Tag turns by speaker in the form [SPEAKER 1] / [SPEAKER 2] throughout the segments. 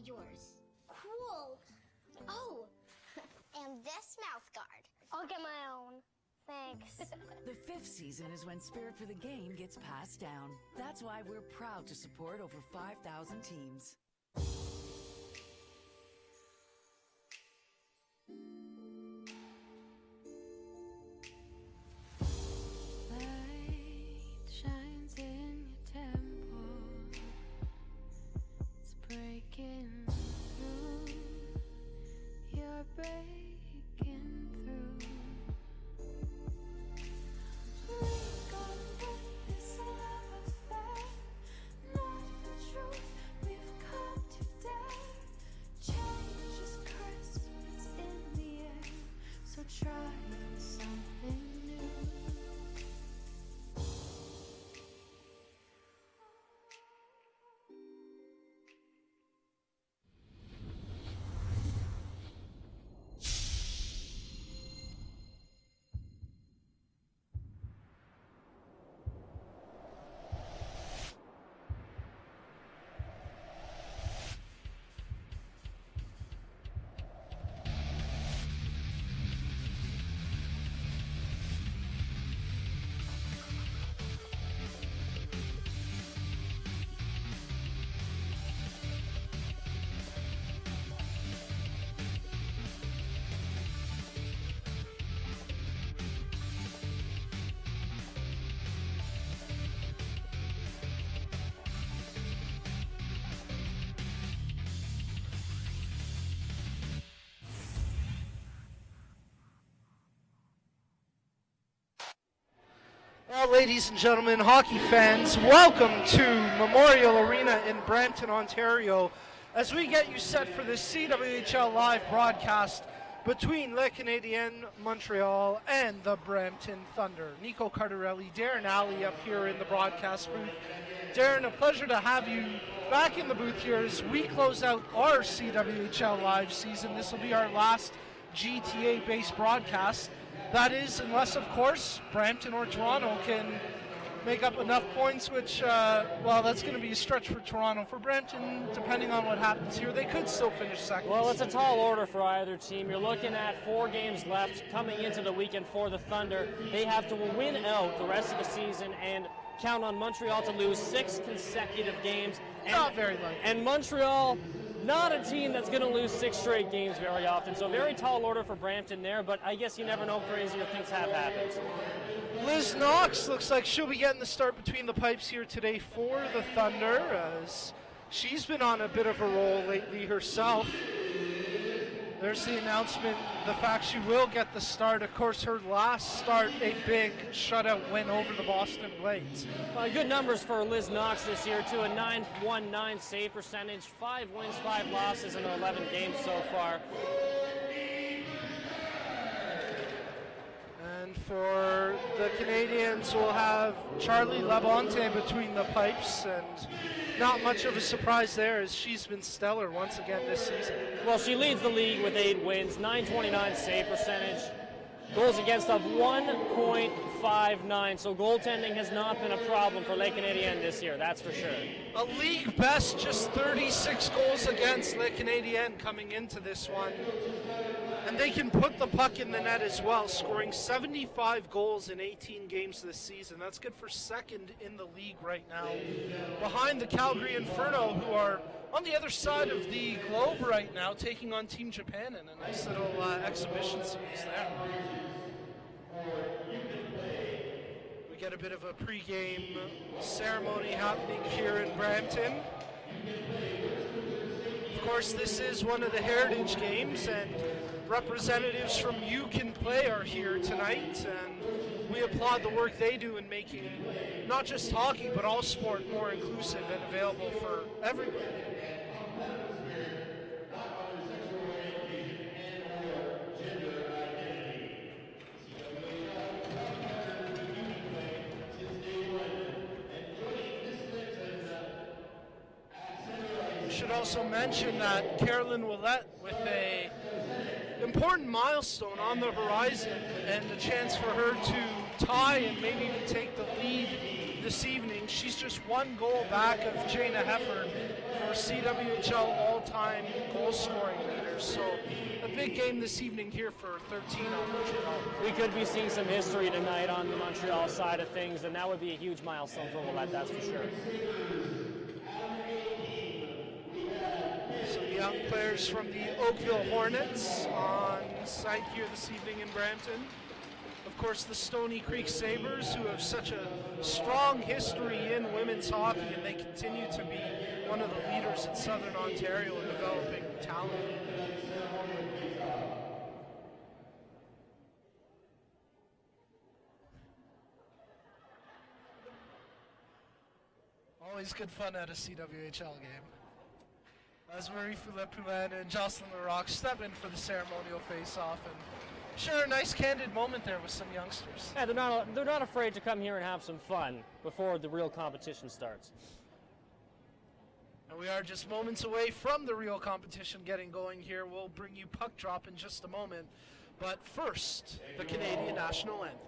[SPEAKER 1] yours. Cool. Oh, and this mouth guard.
[SPEAKER 2] I'll get my own. Thanks.
[SPEAKER 3] The 5th season is when Spirit for the Game gets passed down. That's why we're proud to support over 5,000 teams.
[SPEAKER 4] Light shines in your temple. It's breaking through. You're breaking through. We got this love affair, not the truth we've come to dare. Change is crisp, it's in the air, so try something new.
[SPEAKER 5] Well, ladies and gentlemen, hockey fans, welcome to Memorial Arena in Brampton, Ontario, as we get you set for the CWHL live broadcast between Le Canadiennes, Montreal, and the Brampton Thunder. Nico Cardarelli, Darren Alley up here in the broadcast booth. Darren, a pleasure to have you back in the booth here as we close out our CWHL live season. This will be our last GTA-based broadcast. That is, unless, of course, Brampton or Toronto can make up enough points, which, well, that's going to be a stretch for Toronto. For Brampton, depending on what happens here, they could still finish second.
[SPEAKER 6] Well, it's a tall order for either team. You're looking at 4 games left coming into the weekend for the Thunder. They have to win out the rest of the season and count on Montreal to lose 6 consecutive games.
[SPEAKER 5] Not very likely.
[SPEAKER 6] And Montreal, not a team that's going to lose 6 straight games very often. So very tall order for Brampton there, but I guess you never know, crazier things have happened.
[SPEAKER 5] Liz Knox looks like she'll be getting the start between the pipes here today for the Thunder, as she's been on a bit of a roll lately herself. There's the announcement, the fact she will get the start. Of course, her last start, a big shutout win over the Boston Blades.
[SPEAKER 6] Well, good numbers for Liz Knox this year, too. A .919 save percentage, 5 wins, 5 losses in her 11 games so far.
[SPEAKER 5] And for the Canadiens, we'll have Charlie Labonte between the pipes, and not much of a surprise there, as she's been stellar once again this season.
[SPEAKER 6] Well, she leads the league with 8 wins, .929 save percentage, goals against of 1.59. So goaltending has not been a problem for Les Canadiennes this year, that's for sure.
[SPEAKER 5] A league best, just 36 goals against Les Canadiennes coming into this one. And they can put the puck in the net as well, scoring 75 goals in 18 games this season. That's good for second in the league right now, behind the Calgary Inferno, who are on the other side of the globe right now, taking on Team Japan in a nice little exhibition series there. We get a bit of a pregame ceremony happening here in Brampton. Of course, this is one of the Heritage Games, and representatives from You Can Play are here tonight, and we applaud the work they do in making not just hockey, but all sport more inclusive and available for everybody. We should also mention that Carolyn Willette, with a important milestone on the horizon and a chance for her to tie and maybe even take the lead this evening. She's just one goal back of Jana Heffern for CWHL all-time goal-scoring leader. So a big game this evening here for 13 on Montreal.
[SPEAKER 6] We could be seeing some history tonight on the Montreal side of things, and that would be a huge milestone for Willette, that's for sure.
[SPEAKER 5] Some young players from the Oakville Hornets on site here this evening in Brampton. Of course, the Stony Creek Sabres, who have such a strong history in women's hockey, and they continue to be one of the leaders in Southern Ontario in developing talent. Always good fun at a CWHL game. As Marie Foulette-Poulin and Jocelyn Larocque step in for the ceremonial face-off, and share a nice candid moment there with some youngsters.
[SPEAKER 6] Yeah, they're not afraid to come here and have some fun before the real competition starts.
[SPEAKER 5] And we are just moments away from the real competition getting going here. We'll bring you puck drop in just a moment. But first, the Canadian national anthem.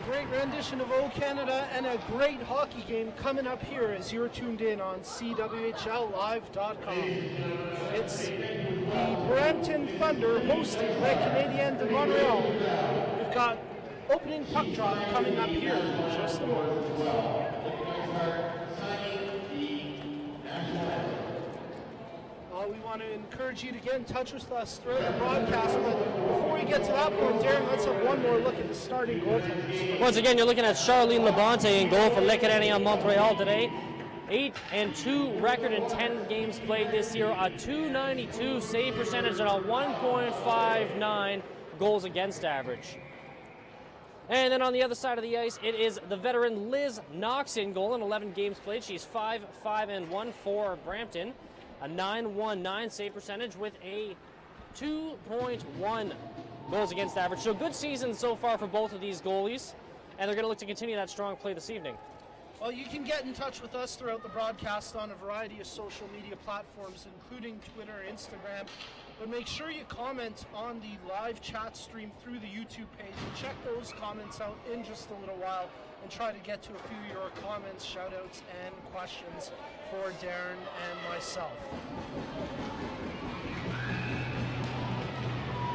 [SPEAKER 5] Great rendition of O Canada and a great hockey game coming up here as you're tuned in on CWHLlive.com. It's the Brampton Thunder hosting the Canadiennes de Montreal. We've got opening puck drop coming up here in just a moment. We want to encourage you to get in touch with us throughout the broadcast, but before we get to that point, Darren, let's have one more look at the starting goaltenders.
[SPEAKER 6] Once again, you're looking at Charlene Labonte in goal for Le Canadien Montreal today. 8-2 record in 10 games played this year, a .292 save percentage and a 1.59 goals against average. And then on the other side of the ice, it is the veteran Liz Knox in goal in 11 games played. She's 5-5-1 for Brampton. A .919 save percentage with a 2.1 goals against average. So good season so far for both of these goalies, and they're going to look to continue that strong play this evening.
[SPEAKER 5] Well, you can get in touch with us throughout the broadcast on a variety of social media platforms, including Twitter, Instagram. But make sure you comment on the live chat stream through the YouTube page. And check those comments out in just a little while and try to get to a few of your comments, shout-outs, and questions for Darren and myself.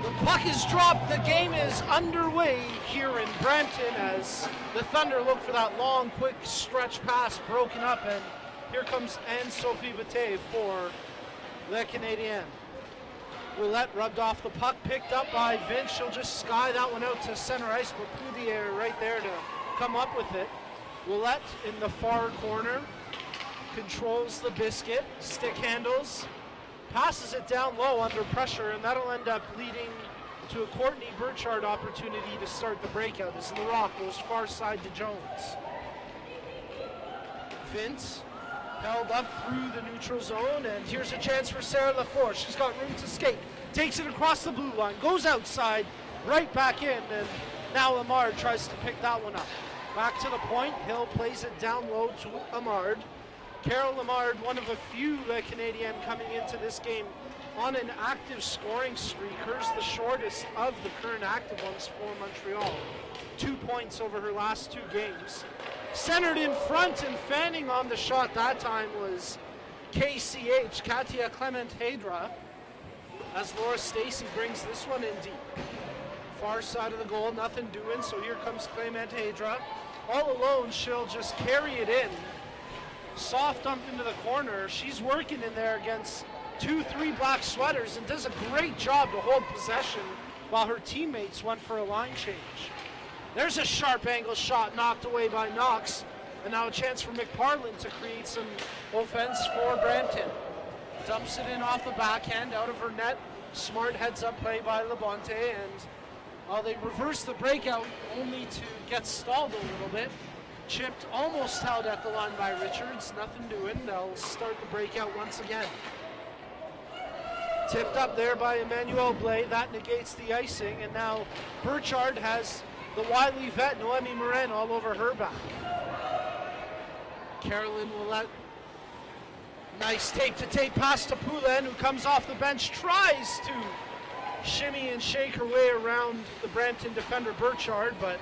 [SPEAKER 5] The puck is dropped. The game is underway here in Brampton as the Thunder look for that long, quick stretch pass broken up. And here comes Anne-Sophie Bataille for the Canadiennes. Roulette rubbed off the puck, picked up by Vince. She'll just sky that one out to center ice, but Poulier right there to come up with it. Roulette in the far corner, controls the biscuit, stick handles, passes it down low under pressure, and that'll end up leading to a Courtney Burchard opportunity to start the breakout as Larocque goes far side to Jones. Vince held up through the neutral zone, and here's a chance for Sarah Laforce. She's got room to skate, takes it across the blue line, goes outside, right back in, and now Amard tries to pick that one up. Back to the point, Hill plays it down low to Amard. Carol Amard, one of a few Canadiennes coming into this game on an active scoring streak. Hers the shortest of the current active ones for Montreal. 2 points over her last 2 games. Centered in front and fanning on the shot that time was KCH, Katia Clement-Hadra, as Laura Stacey brings this one in deep. Far side of the goal, nothing doing, so here comes Clement-Hadra. All alone, she'll just carry it in. Soft dump into the corner. She's working in there against 2-3 black sweaters and does a great job to hold possession while her teammates went for a line change. There's a sharp angle shot knocked away by Knox, and now a chance for McParland to create some offense for Brampton. Dumps it in off the backhand out of her net. Smart heads up play by Labonte, and they reverse the breakout only to get stalled a little bit. Chipped, almost held at the line by Richards. Nothing doing. They'll start the breakout once again. Tipped up there by Emmanuel Blais. That negates the icing, and now Burchard has the wily vet, Noemi Morin, all over her back. Carolyn Ouellette. Nice tape-to-tape pass to Poulin, who comes off the bench, tries to shimmy and shake her way around the Brampton defender Burchard, but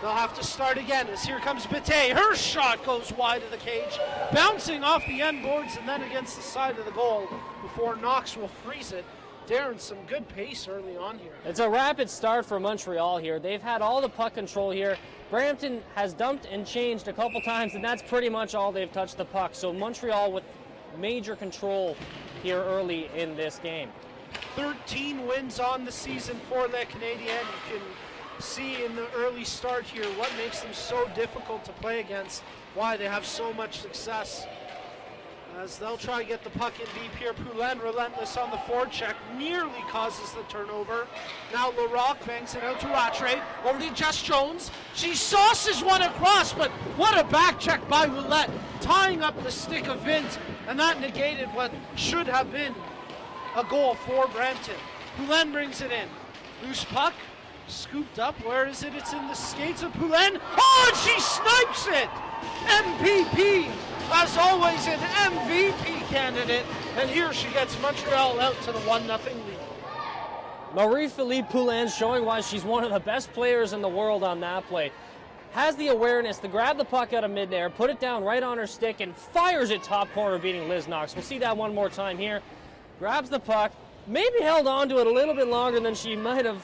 [SPEAKER 5] they'll have to start again as here comes Bataille. Her shot goes wide of the cage, bouncing off the end boards and then against the side of the goal before Knox will freeze it. Darren, some good pace early on here.
[SPEAKER 6] It's a rapid start for Montreal here. They've had all the puck control here. Brampton has dumped and changed a couple times, and that's pretty much all they've touched the puck. So Montreal with major control here early in this game.
[SPEAKER 5] 13 wins on the season for the Canadiennes. You can see in the early start here what makes them so difficult to play against, why they have so much success. As they'll try to get the puck in deep here. Poulin, relentless on the forecheck, nearly causes the turnover. Now Larocque bangs it out to Rattray, over to Jess Jones. She sauces one across, but what a back check by Roulette, tying up the stick of Vint, and that negated what should have been a goal for Brampton. Poulin brings it in. Loose puck, scooped up. Where is it? It's in the skates of Poulin. Oh, and she snipes it! MPP, as always, an MVP candidate. And here she gets Montreal out to the 1-0 lead.
[SPEAKER 6] Marie-Philippe Poulin showing why she's one of the best players in the world on that play. Has the awareness to grab the puck out of midair, put it down right on her stick, and fires it top corner, beating Liz Knox. We'll see that one more time here. Grabs the puck, maybe held on to it a little bit longer than she might have,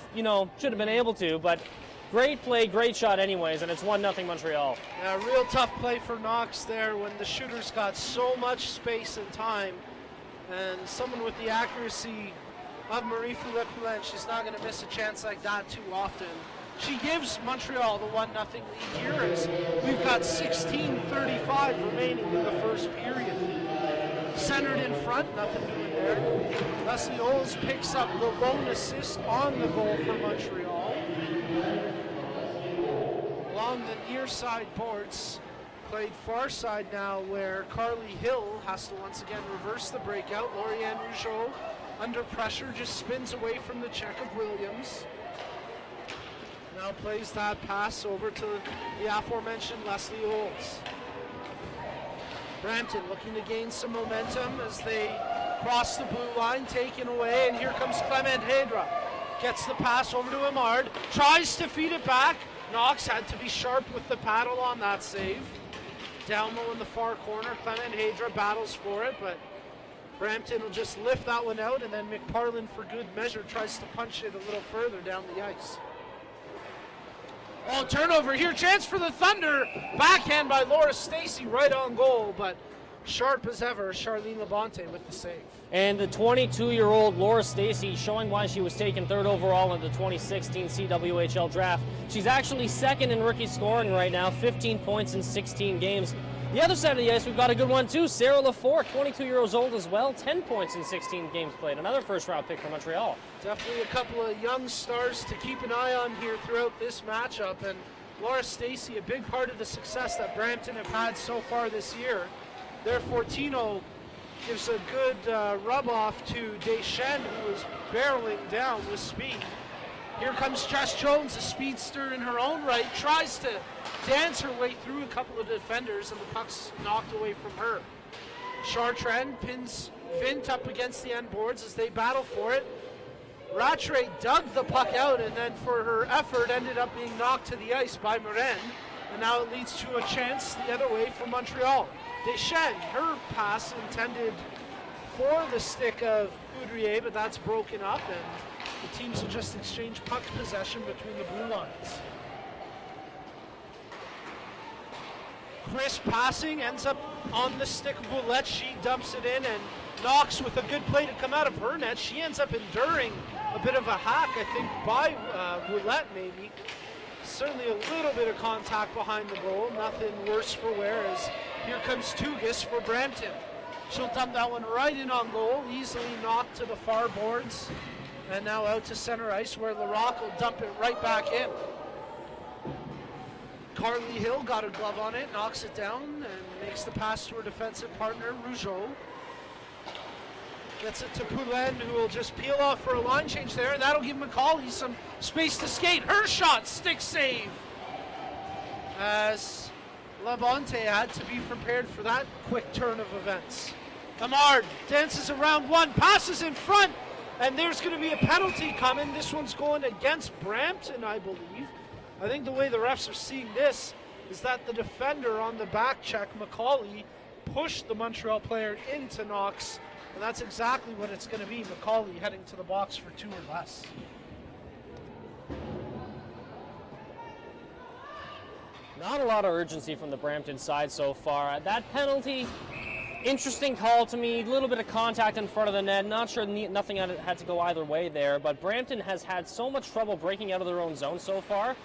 [SPEAKER 6] should have been able to, but great play, great shot anyways, and it's 1-0 Montreal.
[SPEAKER 5] Yeah, real tough play for Knox there when the shooters got so much space and time, and someone with the accuracy of Marie-Philippe Poulin, she's not going to miss a chance like that too often. She gives Montreal the 1-0 lead here as we've got 16:35 remaining in the first period. Centered in front, nothing doing there. Leslie Oles picks up the lone assist on the goal for Montreal. Along the near side boards, played far side now where Carly Hill has to once again reverse the breakout. Lauriane Rougeau under pressure just spins away from the check of Williams. Now plays that pass over to the aforementioned Leslie Oles. Brampton looking to gain some momentum as they cross the blue line, taken away, and here comes Clement-Hadra. Gets the pass over to Amard, tries to feed it back. Knox had to be sharp with the paddle on that save. Down low in the far corner, Clement-Hadra battles for it, but Brampton will just lift that one out, and then McParland, for good measure, tries to punch it a little further down the ice. Oh, turnover here. Chance for the Thunder. Backhand by Laura Stacey right on goal, but sharp as ever, Charlene Labonte with the save.
[SPEAKER 6] And the 22-year-old Laura Stacey showing why she was taken third overall in the 2016 CWHL draft. She's actually second in rookie scoring right now, 15 points in 16 games. The other side of the ice, we've got a good one too. Sarah Lafort, 22 years old as well, 10 points in 16 games played. Another first-round pick for Montreal.
[SPEAKER 5] Definitely a couple of young stars to keep an eye on here throughout this matchup. And Laura Stacey, a big part of the success that Brampton have had so far this year. Their Fortino gives a good rub-off to Deschênes, who was barreling down with speed. Here comes Jess Jones, a speedster in her own right, tries to dance her way through a couple of defenders, and the puck's knocked away from her. Chartrand pins Vint up against the end boards as they battle for it. Rattray dug the puck out, and then for her effort ended up being knocked to the ice by Morin, and now it leads to a chance the other way for Montreal. Deschênes, her pass intended for the stick of Coudrier, but that's broken up, and the teams will just exchange puck possession between the blue lines. Chris passing, ends up on the stick of Ouellette. She dumps it in, and Knox with a good play to come out of her net. She ends up enduring a bit of a hack, I think, by Ouellette maybe. Certainly a little bit of contact behind the goal. Nothing worse for wear, as here comes Tugis for Brampton. She'll dump that one right in on goal, easily knocked to the far boards. And now out to center ice, where Larocque will dump it right back in. Carly Hill got a glove on it, knocks it down, and makes the pass to her defensive partner, Rougeau. Gets it to Poulin, who will just peel off for a line change there, and that'll give McCauley some space to skate. Her shot, stick save! As Labonte had to be prepared for that quick turn of events. Amard dances around one, passes in front, and there's going to be a penalty coming. This one's going against Brampton, I believe. I think the way the refs are seeing this is that the defender on the back check, McCauley, pushed the Montreal player into Knox, and that's exactly what it's going to be. McCauley heading to the box for 2 or less.
[SPEAKER 6] Not a lot of urgency from the Brampton side so far. That penalty, interesting call to me. A little bit of contact in front of the net. Not sure nothing had to go either way there, but Brampton has had so much trouble breaking out of their own zone so far.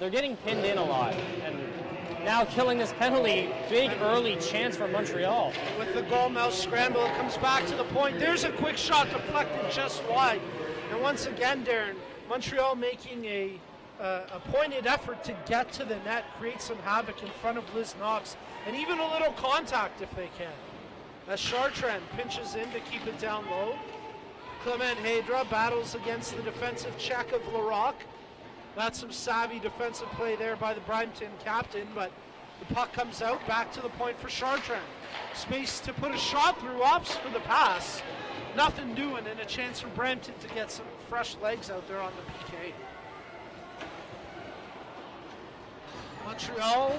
[SPEAKER 6] They're getting pinned in a lot, and now killing this penalty, big early chance for Montreal.
[SPEAKER 5] With the goal mouse scramble, it comes back to the point. There's a quick shot deflected just wide. And once again, Darren, Montreal making a pointed effort to get to the net, create some havoc in front of Liz Knox, and even a little contact if they can. As Chartrand pinches in to keep it down low. Clement Hedra battles against the defensive check of Larocque. That's some savvy defensive play there by the Brampton captain, but the puck comes out, back to the point for Chartrand. Space to put a shot through, opts for the pass. Nothing doing, and a chance for Brampton to get some fresh legs out there on the PK. Montreal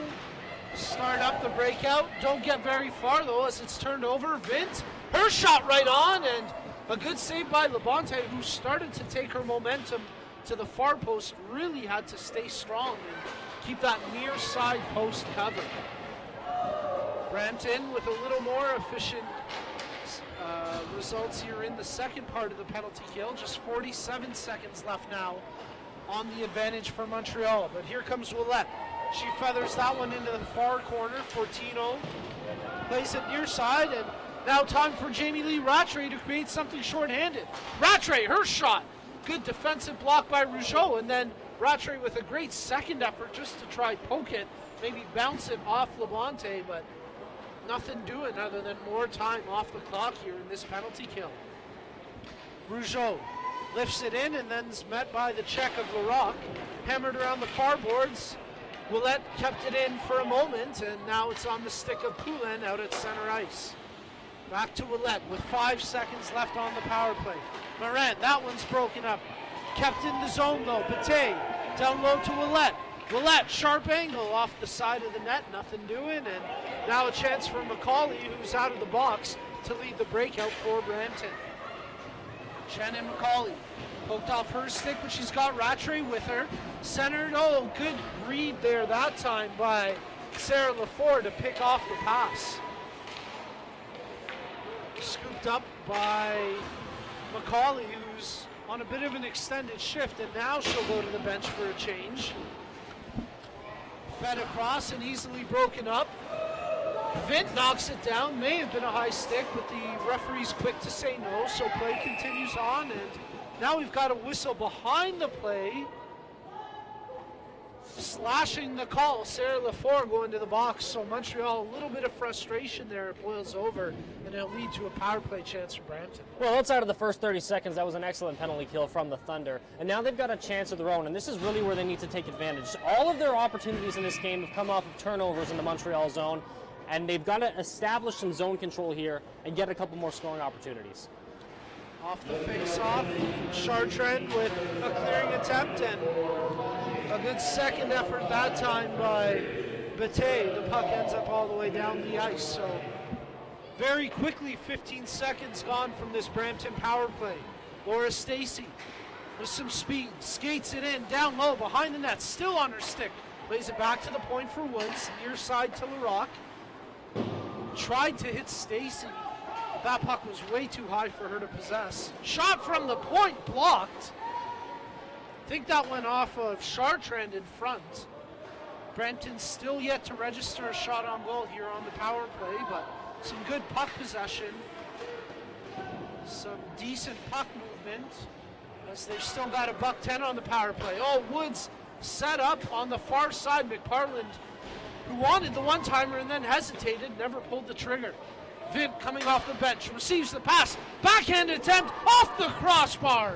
[SPEAKER 5] start up the breakout. Don't get very far though as it's turned over. Vint, her shot right on, and a good save by Labonte, who started to take her momentum to the far post, really had to stay strong and keep that near side post covered. Brampton with a little more efficient results here in the second part of the penalty kill. Just 47 seconds left now on the advantage for Montreal. But here comes Ouellette. She feathers that one into the far corner. Fortino plays it near side, and now time for Jamie Lee Rattray to create something shorthanded. Rattray, her shot. Good defensive block by Rougeau, and then Rattray with a great second effort just to try poke it, maybe bounce it off Labonte, but nothing doing other than more time off the clock here in this penalty kill. Rougeau lifts it in and then is met by the check of Larocque. Hammered around the far boards. Ouellette kept it in for a moment, and now it's on the stick of Poulin out at center ice. Back to Ouellette with 5 seconds left on the power play. Morant, that one's broken up. Kept in the zone though. Bate down low to Ouellette. Ouellette, sharp angle off the side of the net, nothing doing, and now a chance for McCauley, who's out of the box. to lead the breakout for Brampton. Shannon McCauley poked off her stick, but she's got Rattray with her. Centered, oh, good read there that time by Sarah LaFour to pick off the pass. Scooped up by McCauley, who's on a bit of an extended shift, and now she'll go to the bench for a change. Fed across and easily broken up. Vint knocks it down. May have been a high stick, but the referee's quick to say no, so play continues on, and now we've got a whistle behind the play. Slashing the call, Sarah LaFour going to the box, so Montreal, a little bit of frustration there. It boils over, and it'll lead to a power play chance for Brampton.
[SPEAKER 6] Well, outside of the first 30 seconds, that was an excellent penalty kill from the Thunder. And now they've got a chance of their own, and this is really where they need to take advantage. All of their opportunities in this game have come off of turnovers in the Montreal zone, and they've got to establish some zone control here and get a couple more scoring opportunities.
[SPEAKER 5] Off the face-off, Chartrand with a clearing attempt, and a good second effort that time by Bate. The puck ends up all the way down the ice, so very quickly 15 seconds gone from this Brampton power play. Laura Stacey with some speed, skates it in, down low, behind the net, still on her stick. Lays it back to the point for Woods, near side to LaRock. Tried to hit Stacey. That puck was way too high for her to possess. Shot from the point, blocked. I think that went off of Chartrand in front. Brampton still yet to register a shot on goal here on the power play, but some good puck possession. Some decent puck movement, as they've still got a $1.10 on the power play. Oh, Woods set up on the far side. McPartland, who wanted the one-timer and then hesitated, never pulled the trigger. Vint coming off the bench, receives the pass, backhand attempt off the crossbar.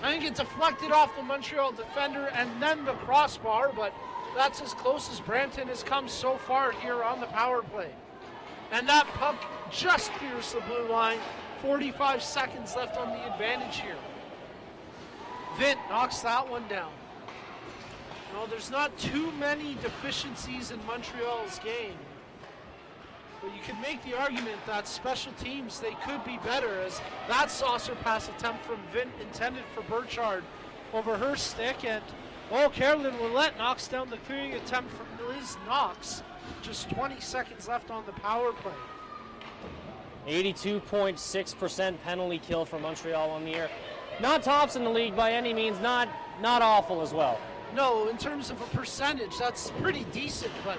[SPEAKER 5] I think it deflected off the Montreal defender and then the crossbar, but that's as close as Brampton has come so far here on the power play. And that puck just clears the blue line. 45 seconds left on the advantage here. Vint knocks that one down. No, there's not too many deficiencies in Montreal's game. But you can make the argument that special teams, they could be better, as that saucer pass attempt from Vint intended for Burchard over her stick, and Carolyn Willette knocks down the clearing attempt from Liz Knox. Just 20 seconds left on the power play.
[SPEAKER 6] 82.6% penalty kill for Montreal on the year. Not tops in the league by any means, not awful as well.
[SPEAKER 5] No, in terms of a percentage, that's pretty decent, but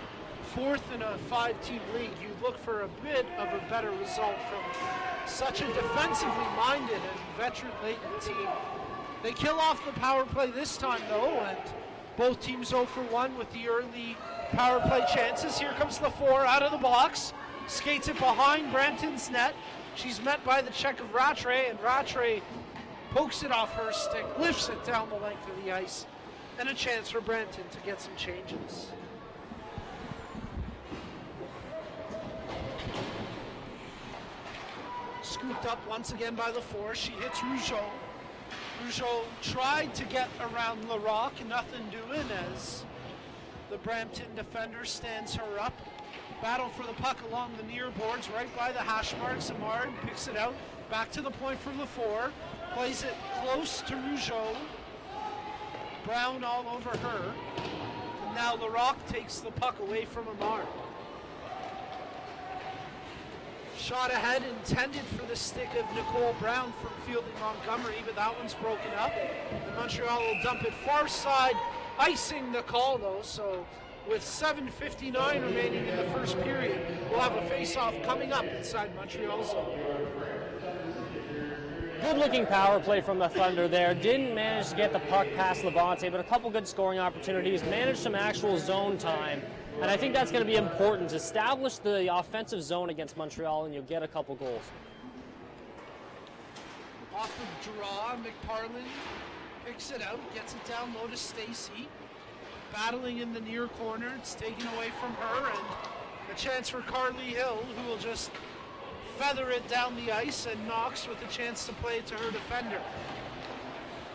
[SPEAKER 5] fourth in a 5-team league, you look for a bit of a better result from such a defensively minded and veteran-laden team. They kill off the power play this time, though, and both teams 0 for 1 with the early power play chances. Here comes LaFour out of the box, skates it behind Brampton's net. She's met by the check of Rattray, and Rattray pokes it off her stick, lifts it down the length of the ice, and a chance for Brampton to get some changes. Scooped up once again by LaFour. She hits Rougeau. Rougeau tried to get around LaRock, nothing doing, as the Brampton defender stands her up. Battle for the puck along the near boards, right by the hash marks. Amard picks it out, back to the point for LaFour. Plays it close to Rougeau. Brown all over her. And now LaRock takes the puck away from Amard. Shot ahead intended for the stick of Nicole Brown from fielding Montgomery, but that one's broken up. And Montreal will dump it far side, icing the call though, so with 7:59 remaining in the first period, we'll have a face-off coming up inside Montreal's zone.
[SPEAKER 6] Good-looking power play from the Thunder there. Didn't manage to get the puck past Levante, but a couple good scoring opportunities, managed some actual zone time. And I think that's going to be important to establish the offensive zone against Montreal, and you'll get a couple goals.
[SPEAKER 5] Off the draw, McPartland picks it out, gets it down low to Stacey. Battling in the near corner, it's taken away from her, and a chance for Carly Hill, who will just feather it down the ice, and Knox with a chance to play it to her defender.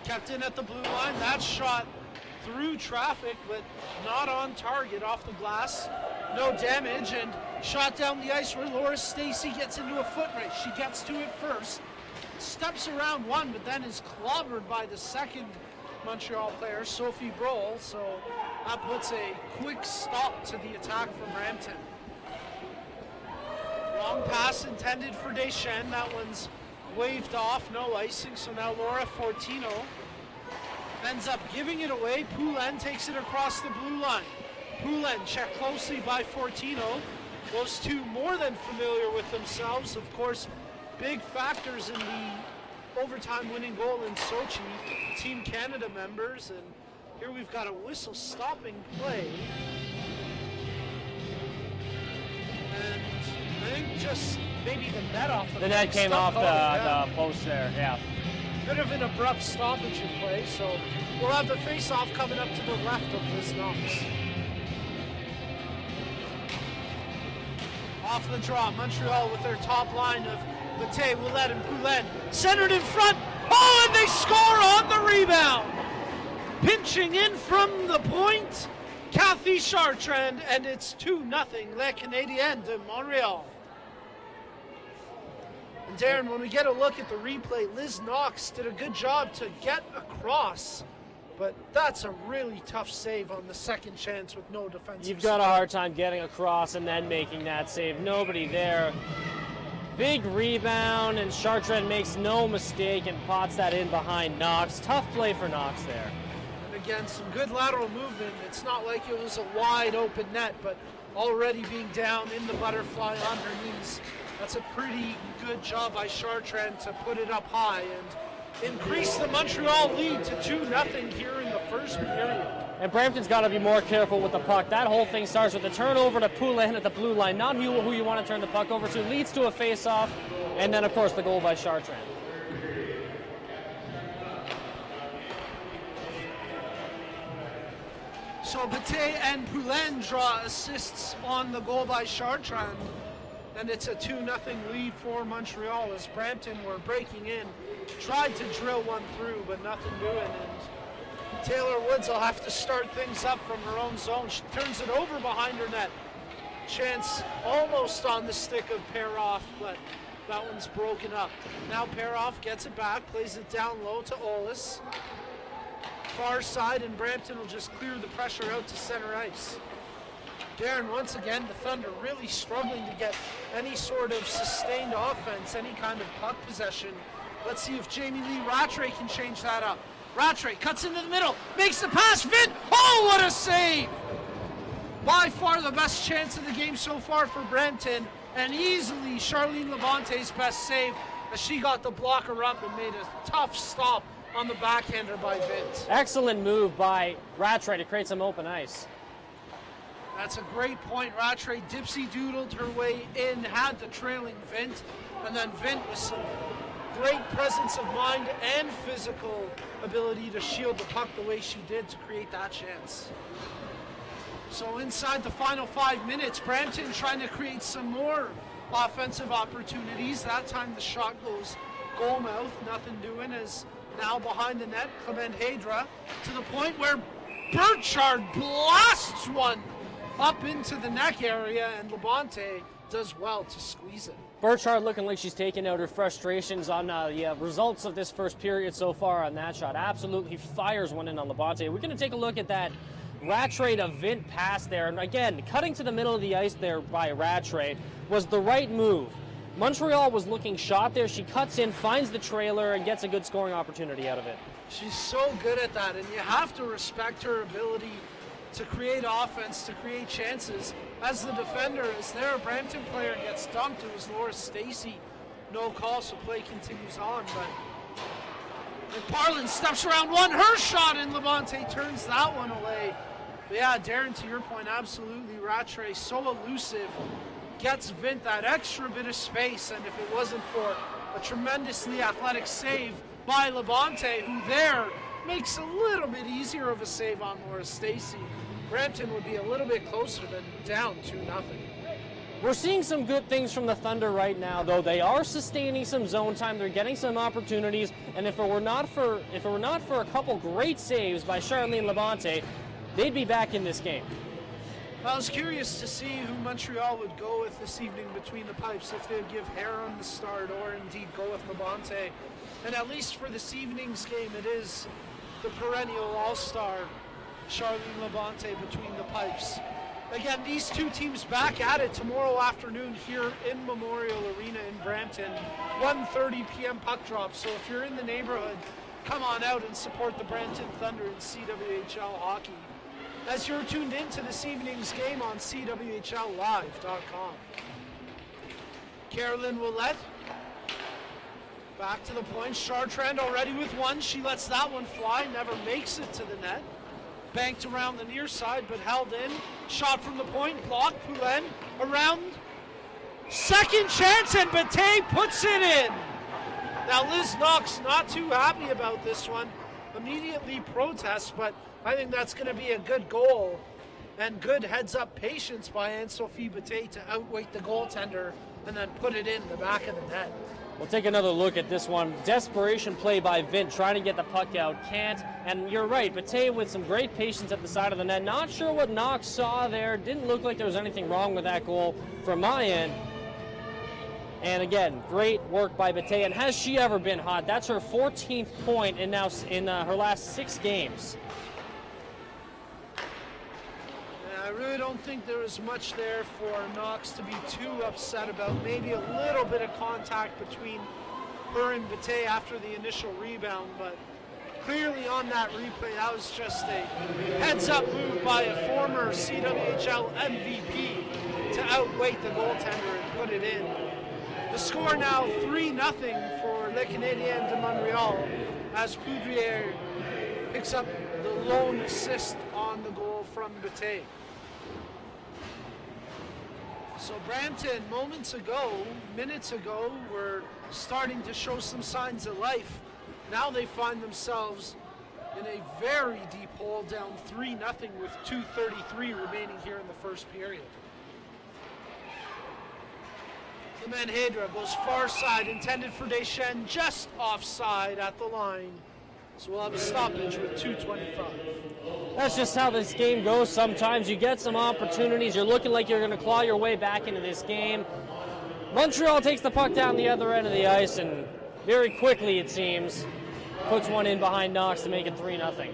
[SPEAKER 5] Kept in at the blue line, that shot through traffic, but not on target off the glass. no damage, and shot down the ice where Laura Stacy gets into a foot race. She gets to it first, steps around one, but then is clobbered by the second Montreal player, Sophie Brohl, so that puts a quick stop to the attack from Brampton. Long pass intended for Deschênes. That one's waved off, no icing, so now Laura Fortino ends up giving it away. Poulin takes it across the blue line. Poulin checked closely by Fortino. Those two more than familiar with themselves. Of course, big factors in the overtime winning goal in Sochi. Team Canada members, and here we've got a whistle stopping play. And I think just maybe the net off the
[SPEAKER 6] net came off the post there, yeah.
[SPEAKER 5] Bit of an abrupt stoppage in play, so we'll have the face-off coming up to the left of Liz Knox. Off the draw, Montreal with their top line of Bate, Ouellette, and Poulin. Centered in front. Oh, and they score on the rebound. Pinching in from the point, Kathy Chartrand, and it's 2-0, Les Canadiennes de Montreal. And Darren, when we get a look at the replay, Liz Knox did a good job to get across, but that's a really tough save on the second chance with no defensive.
[SPEAKER 6] You've got a hard time getting across and then making that save. Nobody there. Big rebound, and Chartrand makes no mistake and pots that in behind Knox. Tough play for Knox there.
[SPEAKER 5] And again, some good lateral movement. It's not like it was a wide open net, but already being down in the butterfly on her knees. That's a pretty good job by Chartrand to put it up high and increase the Montreal lead to 2-0 here in the first period.
[SPEAKER 6] And Brampton's got to be more careful with the puck. That whole thing starts with a turnover to Poulin at the blue line. Not who you want to turn the puck over to. Leads to a face-off. And then, of course, the goal by Chartrand.
[SPEAKER 5] So Bate and Poulin draw assists on the goal by Chartrand. And it's a 2-0 lead for Montreal as Brampton were breaking in. Tried to drill one through, but nothing doing. And Taylor Woods will have to start things up from her own zone. She turns it over behind her net. Chance almost on the stick of Peroff, but that one's broken up. Now Peroff gets it back, plays it down low to Olis. Far side, and Brampton will just clear the pressure out to center ice. Darren, once again, the Thunder really struggling to get any sort of sustained offense, any kind of puck possession. Let's see if Jamie Lee Rattray can change that up. Rattray cuts into the middle, makes the pass, Vint! Oh, what a save! By far the best chance of the game so far for Brampton, and easily Charlene Labante's best save as she got the blocker up and made a tough stop on the backhander by Vint.
[SPEAKER 6] Excellent move by Rattray to create some open ice.
[SPEAKER 5] That's a great point. Rattray dipsy-doodled her way in, had the trailing Vint, and then Vint with some great presence of mind and physical ability to shield the puck the way she did to create that chance. So inside the final 5 minutes, Brampton trying to create some more offensive opportunities. That time the shot goes goal mouth, nothing doing, as now behind the net, Clement Hedra, to the point where Burchard blasts one up into the neck area, and Labonte does well to squeeze it.
[SPEAKER 6] Burchard looking like she's taking out her frustrations on the results of this first period so far on that shot. Absolutely fires one in on Labonte. We're going to take a look at that Rattray to Vint pass there. And again, cutting to the middle of the ice there by Rattray was the right move. Montreal was looking shot there. She cuts in, finds the trailer, and gets a good scoring opportunity out of it.
[SPEAKER 5] She's so good at that, and you have to respect her ability to create offense, to create chances. As the defender is there, a Brampton player gets dumped. It was Laura Stacy. No call, so play continues on. But Parlin steps around one, her shot, and Labonte turns that one away. But yeah, Darren, to your point, absolutely. Rattray, so elusive, gets Vint that extra bit of space, and if it wasn't for a tremendously athletic save by Labonte, who there makes a little bit easier of a save on Laura Stacy, Brampton would be a little bit closer than down 2-0.
[SPEAKER 6] We're seeing some good things from the Thunder right now, though. They are sustaining some zone time. They're getting some opportunities, and if it were not for a couple great saves by Charlene Labonte, they'd be back in this game.
[SPEAKER 5] I was curious to see who Montreal would go with this evening between the pipes, if they would give Heron the start or indeed go with Labonte. And at least for this evening's game, it is the perennial all-star Charlene Labonte between the pipes. Again, these two teams back at it tomorrow afternoon here in Memorial Arena in Brampton. 1:30 p.m. puck drop. So if you're in the neighborhood, come on out and support the Brampton Thunder in CWHL hockey, as you're tuned into this evening's game on CWHLlive.com. Carolyn Willette back to the point. Chartrand already with one. She lets that one fly, never makes it to the net. Banked around the near side, but held in. Shot from the point, blocked. Poulin around. Second chance, and Bate puts it in. Now Liz Knox not too happy about this one. Immediately protests, but I think that's going to be a good goal. And good heads-up patience by Anne-Sophie Bate to outweight the goaltender and then put it in the back of the net.
[SPEAKER 6] We'll take another look at this one. Desperation play by Vint, trying to get the puck out. Can't. And you're right, Bate with some great patience at the side of the net. Not sure what Knox saw there. Didn't look like there was anything wrong with that goal from my end. And again, great work by Bate. And has she ever been hot? That's her 14th point in her last 6 games.
[SPEAKER 5] I really don't think there was much there for Knox to be too upset about. Maybe a little bit of contact between her and Bate after the initial rebound, but clearly on that replay, that was just a heads-up move by a former CWHL MVP to outweight the goaltender and put it in. The score now 3-0 for Les Canadiennes de Montreal, as Poudrière picks up the lone assist on the goal from Bate. So Brampton, minutes ago, were starting to show some signs of life. Now they find themselves in a very deep hole, down 3-0 with 2:33 remaining here in the first period. The Manhedra goes far side, intended for Deschênes, just offside at the line. So we'll have a stoppage with 2:25.
[SPEAKER 6] That's just how this game goes. Sometimes you get some opportunities. You're looking like you're going to claw your way back into this game. Montreal takes the puck down the other end of the ice and very quickly, it seems, puts one in behind Knox to make it 3-0.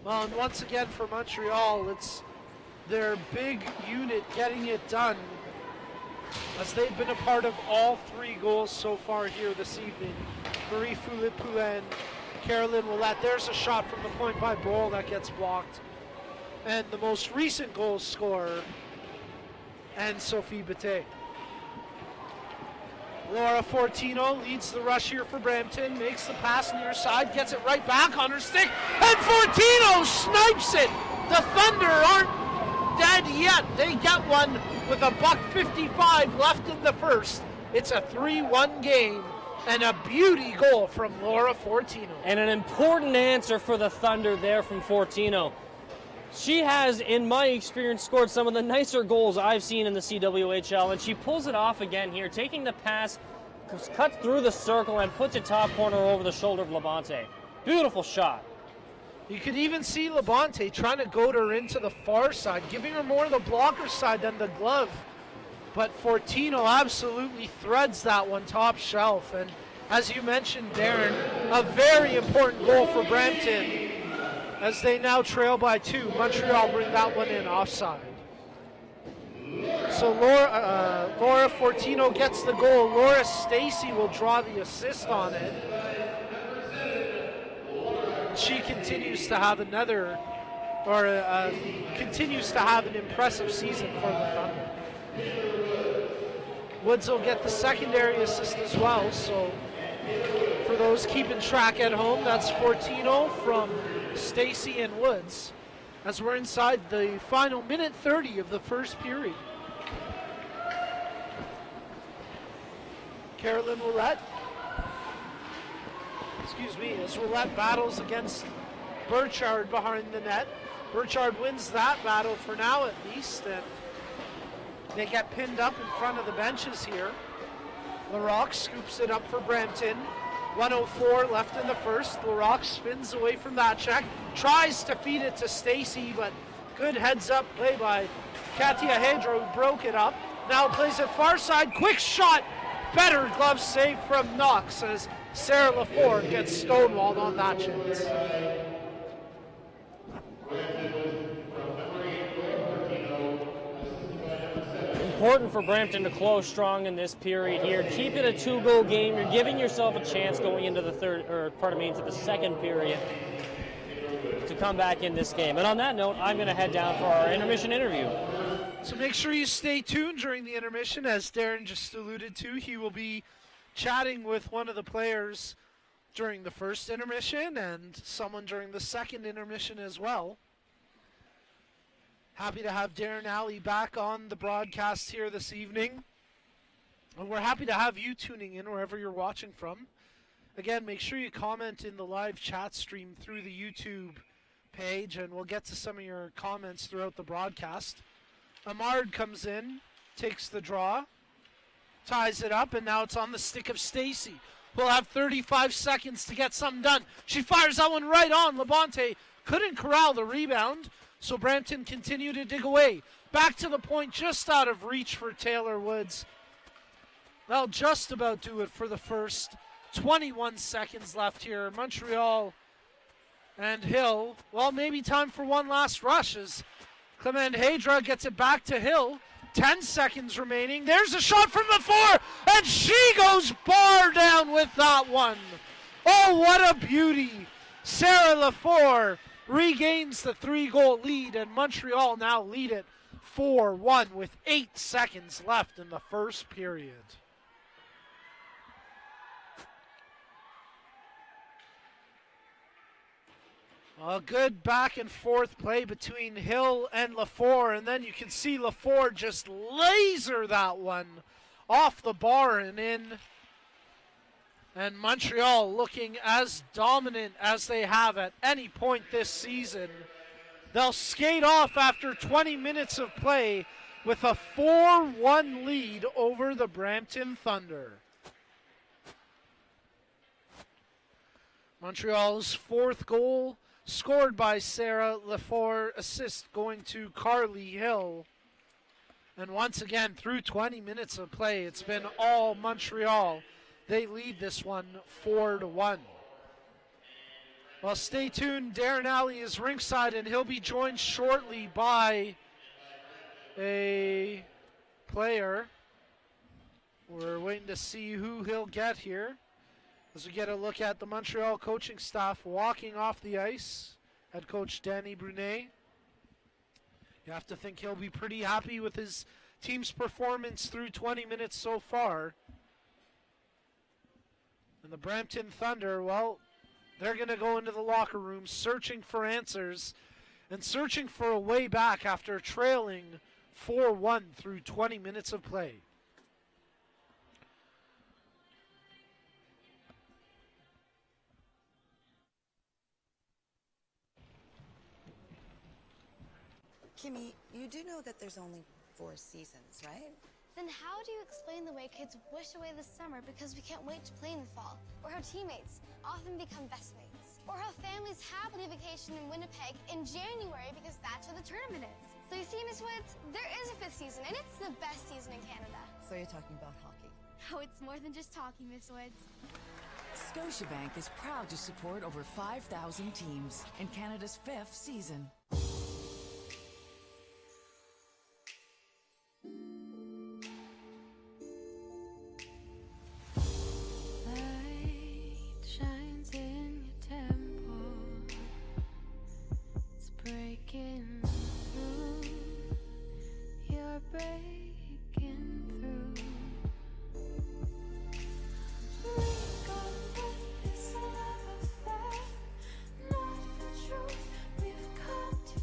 [SPEAKER 5] Well, and once again for Montreal, it's their big unit getting it done, as they've been a part of all 3 goals so far here this evening. Marie-Philippe Poulin, Carolyn Willette. There's a shot from the point by Brohl that gets blocked. And the most recent goal scorer, Anne-Sophie Bate. Laura Fortino leads the rush here for Brampton, makes the pass near side, gets it right back on her stick, and Fortino snipes it! The Thunder aren't dead yet. They get one with $1:55 left in the first. It's a 3-1 game. And a beauty goal from Laura Fortino.
[SPEAKER 6] And an important answer for the Thunder there from Fortino. She has, in my experience, scored some of the nicer goals I've seen in the CWHL, and she pulls it off again here, taking the pass, cuts through the circle, and puts it top corner over the shoulder of Labonte. Beautiful shot.
[SPEAKER 5] You could even see Labonte trying to goad her into the far side, giving her more of the blocker side than the glove. But Fortino absolutely threads that one top shelf. And as you mentioned, Darren, a very important goal for Brampton, as they now trail by 2. Montreal bring that one in offside. So Laura Fortino gets the goal. Laura Stacey will draw the assist on it. She continues to have continues to have an impressive season for the Thunder. Woods will get the secondary assist as well, so for those keeping track at home, that's Fortino from Stacey and Woods, as we're inside the final minute 30 of the first period. Carolyn Willette, as Willette battles against Burchard behind the net. Burchard wins that battle for now at least, and they get pinned up in front of the benches here. LaRocque scoops it up for Brampton. 1:04 left in the first. LaRock spins away from that check. Tries to feed it to Stacy, but good heads-up play by Katia Hedro, who broke it up. Now plays it far side. Quick shot. Better glove save from Knox as Sarah LaForge gets stonewalled on that chance.
[SPEAKER 6] Important for Brampton to close strong in this period here. Keep it a 2-goal game. You're giving yourself a chance going into into the second period to come back in this game. And on that note, I'm going to head down for our intermission interview.
[SPEAKER 5] So make sure you stay tuned during the intermission. As Darren just alluded to, he will be chatting with one of the players during the first intermission and someone during the second intermission as well. Happy to have Darren Alley back on the broadcast here this evening. And we're happy to have you tuning in wherever you're watching from. Again, make sure you comment in the live chat stream through the YouTube page, and we'll get to some of your comments throughout the broadcast. Amard comes in, takes the draw, ties it up, and now it's on the stick of Stacy. We'll have 35 seconds to get something done. She fires that one right on. Labonte couldn't corral the rebound, so Brampton continue to dig away. Back to the point, just out of reach for Taylor Woods. They'll just about do it for the first. 21 seconds left here. Montreal and Hill, well, maybe time for one last rush as Clement Hedra gets it back to Hill. 10 seconds remaining. There's a shot from the four, and she goes bar down with that one. Oh, what a beauty. Sarah LaForge regains the 3-goal lead, and Montreal now lead it 4-1 with 8 seconds left in the first period. A good back and forth play between Hill and LaForge, and then you can see LaForge just laser that one off the bar and in. And Montreal looking as dominant as they have at any point this season. They'll skate off after 20 minutes of play with a 4-1 lead over the Brampton Thunder. Montreal's fourth goal scored by Sarah LaForge, assist going to Carly Hill. And once again, through 20 minutes of play, it's been all Montreal. They lead this one 4-1. Well, stay tuned. Darren Alley is ringside, and he'll be joined shortly by a player. We're waiting to see who he'll get here as we get a look at the Montreal coaching staff walking off the ice. Head coach Danny Brunet. You have to think he'll be pretty happy with his team's performance through 20 minutes so far. And the Brampton Thunder, well, they're going to go into the locker room searching for answers and searching for a way back after trailing 4-1 through 20 minutes of play.
[SPEAKER 7] Kimmy, you do know that there's only 4 seasons, right?
[SPEAKER 2] Then how do you explain the way kids wish away the summer because we can't wait to play in the fall? Or how teammates often become best mates? Or how families happily vacation in Winnipeg in January because that's where the tournament is? So you see, Miss Woods, there is a 5th season, and it's the best season in Canada.
[SPEAKER 7] So you're talking about hockey.
[SPEAKER 2] Oh, it's more than just talking, Miss Woods.
[SPEAKER 3] Scotiabank is proud to support over 5,000 teams in Canada's 5th season.
[SPEAKER 4] Light shines in your temple. It's breaking through. You're breaking through. We got this love affair, not the truth. We've come to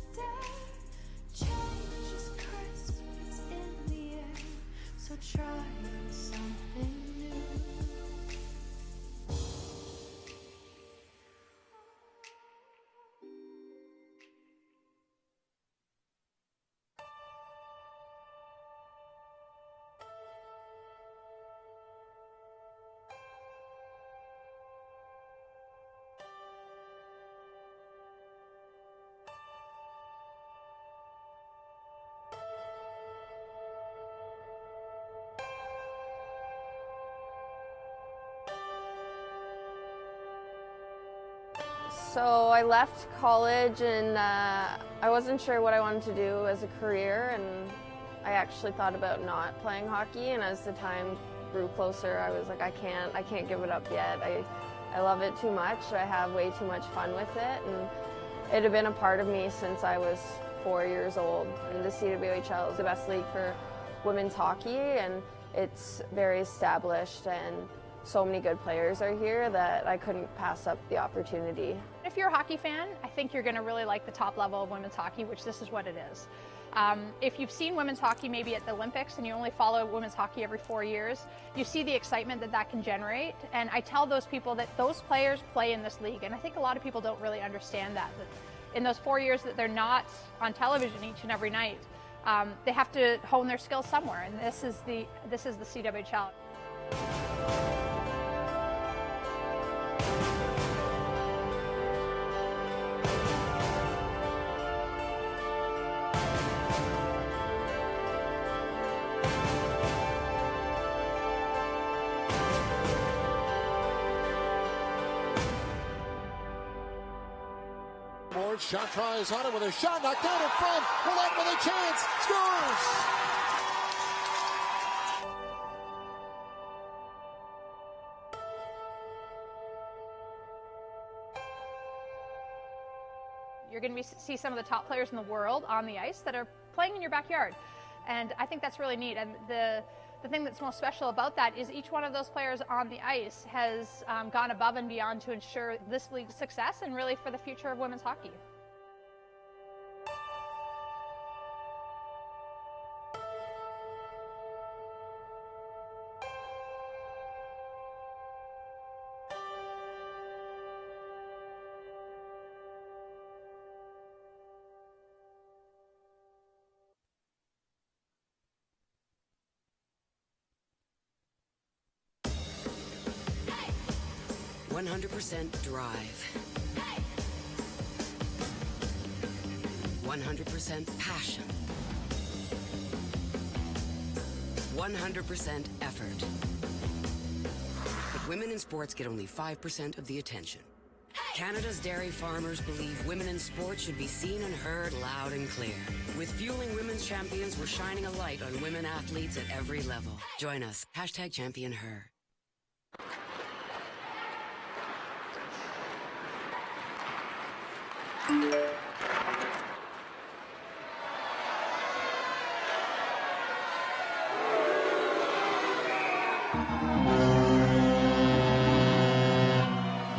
[SPEAKER 8] So I left college and I wasn't sure what I wanted to do as a career, and I actually thought about not playing hockey, and as the time grew closer I was like, I can't give it up yet. I love it too much. I have way too much fun with it, and it had been a part of me since I was 4 years old. And the CWHL is the best league for women's hockey, and it's very established, and so many good players are here that I couldn't pass up the opportunity.
[SPEAKER 9] If you're a hockey fan, I think you're going to really like the top level of women's hockey, which this is what it is. If you've seen women's hockey maybe at the Olympics and you only follow women's hockey every 4 years, you see the excitement that that can generate. And I tell those people that those players play in this league, and I think a lot of people don't really understand that in those 4 years that they're not on television each and every night, they have to hone their skills somewhere, and this is the CWHL.
[SPEAKER 10] Shot tries on it with a shot knocked down in front. Willette with a chance. Scores!
[SPEAKER 9] You're going to see some of the top players in the world on the ice that are playing in your backyard. And I think that's really neat. And the thing that's most special about that is each one of those players on the ice has gone above and beyond to ensure this league's success and really for the future of women's hockey.
[SPEAKER 11] Hey! 100% drive. Hey! 100% passion. 100% effort. But women in sports get only 5% of the attention. Canada's dairy farmers believe women in sports should be seen and heard loud and clear. With Fueling Women's Champions, we're shining a light on women athletes at every level. Join us. #ChampionHer.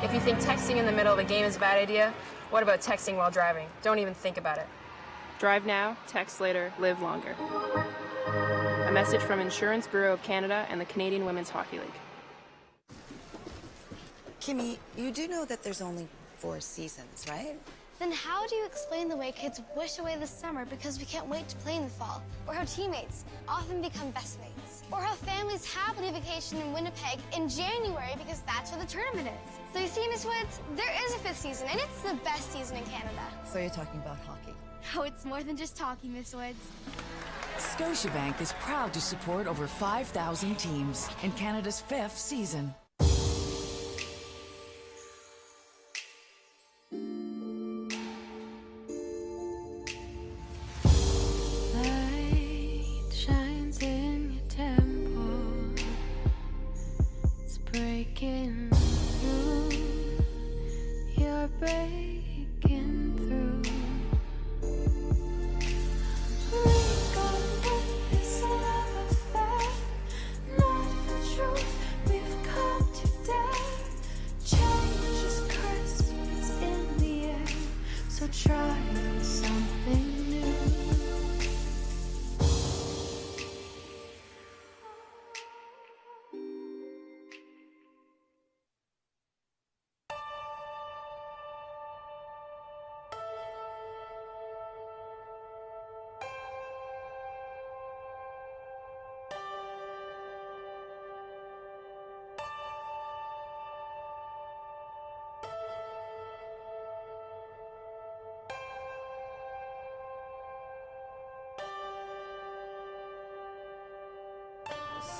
[SPEAKER 12] If you think texting in the middle of a game is a bad idea, what about texting while driving? Don't even think about it.
[SPEAKER 13] Drive now, text later, live longer. A message from Insurance Bureau of Canada and the Canadian Women's Hockey League.
[SPEAKER 7] Kimmy, you do know that there's only 4 seasons, right?
[SPEAKER 2] Then how do you explain the way kids wish away the summer because we can't wait to play in the fall? Or how teammates often become best mates? Or how families happily vacation in Winnipeg in January because that's where the tournament is? So you see, Miss Woods, there is a 5th season, and it's the best season in Canada.
[SPEAKER 7] So you're talking about hockey?
[SPEAKER 2] Oh, it's more than just talking, Miss Woods.
[SPEAKER 3] Scotiabank is proud to support over 5,000 teams in Canada's 5th season.
[SPEAKER 4] Light shines in your temple. It's breaking through. You're breaking through. We got this love affair, not the truth. We've come to dare. Change is Christmas in the air. So try something new.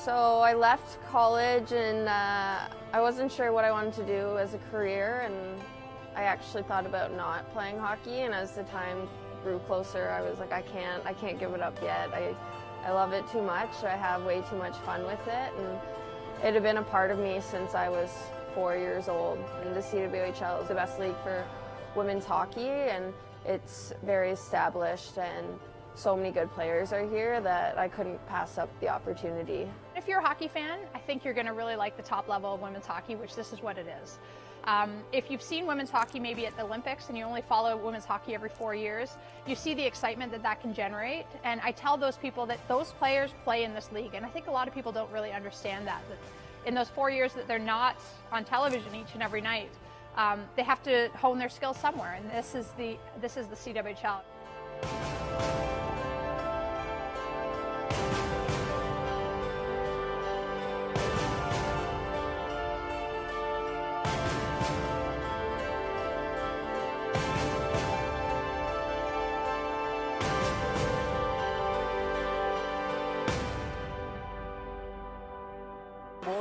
[SPEAKER 8] So I left college and I wasn't sure what I wanted to do as a career, and I actually thought about not playing hockey, and as the time grew closer, I was like, I can't give it up yet. I love it too much. I have way too much fun with it, and it had been a part of me since I was 4 years old. And the CWHL is the best league for women's hockey, and it's very established, and so many good players are here that I couldn't pass up the opportunity.
[SPEAKER 9] If you're a hockey fan, I think you're going to really like the top level of women's hockey, which this is what it is. If you've seen women's hockey maybe at the Olympics and you only follow women's hockey every 4 years, you see the excitement that that can generate. And I tell those people that those players play in this league. And I think a lot of people don't really understand that in those 4 years that they're not on television each and every night, they have to hone their skills somewhere. And this is the CWHL.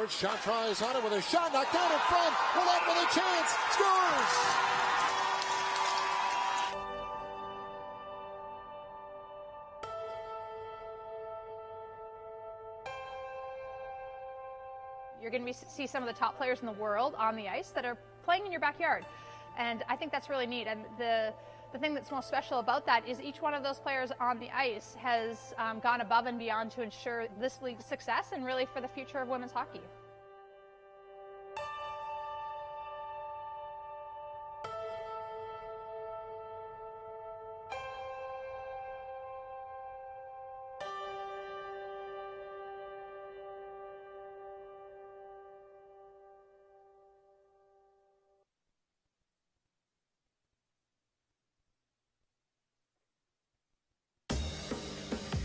[SPEAKER 10] Shot tries on it with a shot knocked down in front. Willette with a chance. Scores!
[SPEAKER 9] You're going to see some of the top players in the world on the ice that are playing in your backyard. And I think that's really neat. And the thing that's most special about that is each one of those players on the ice has gone above and beyond to ensure this league's success and really for the future of women's hockey.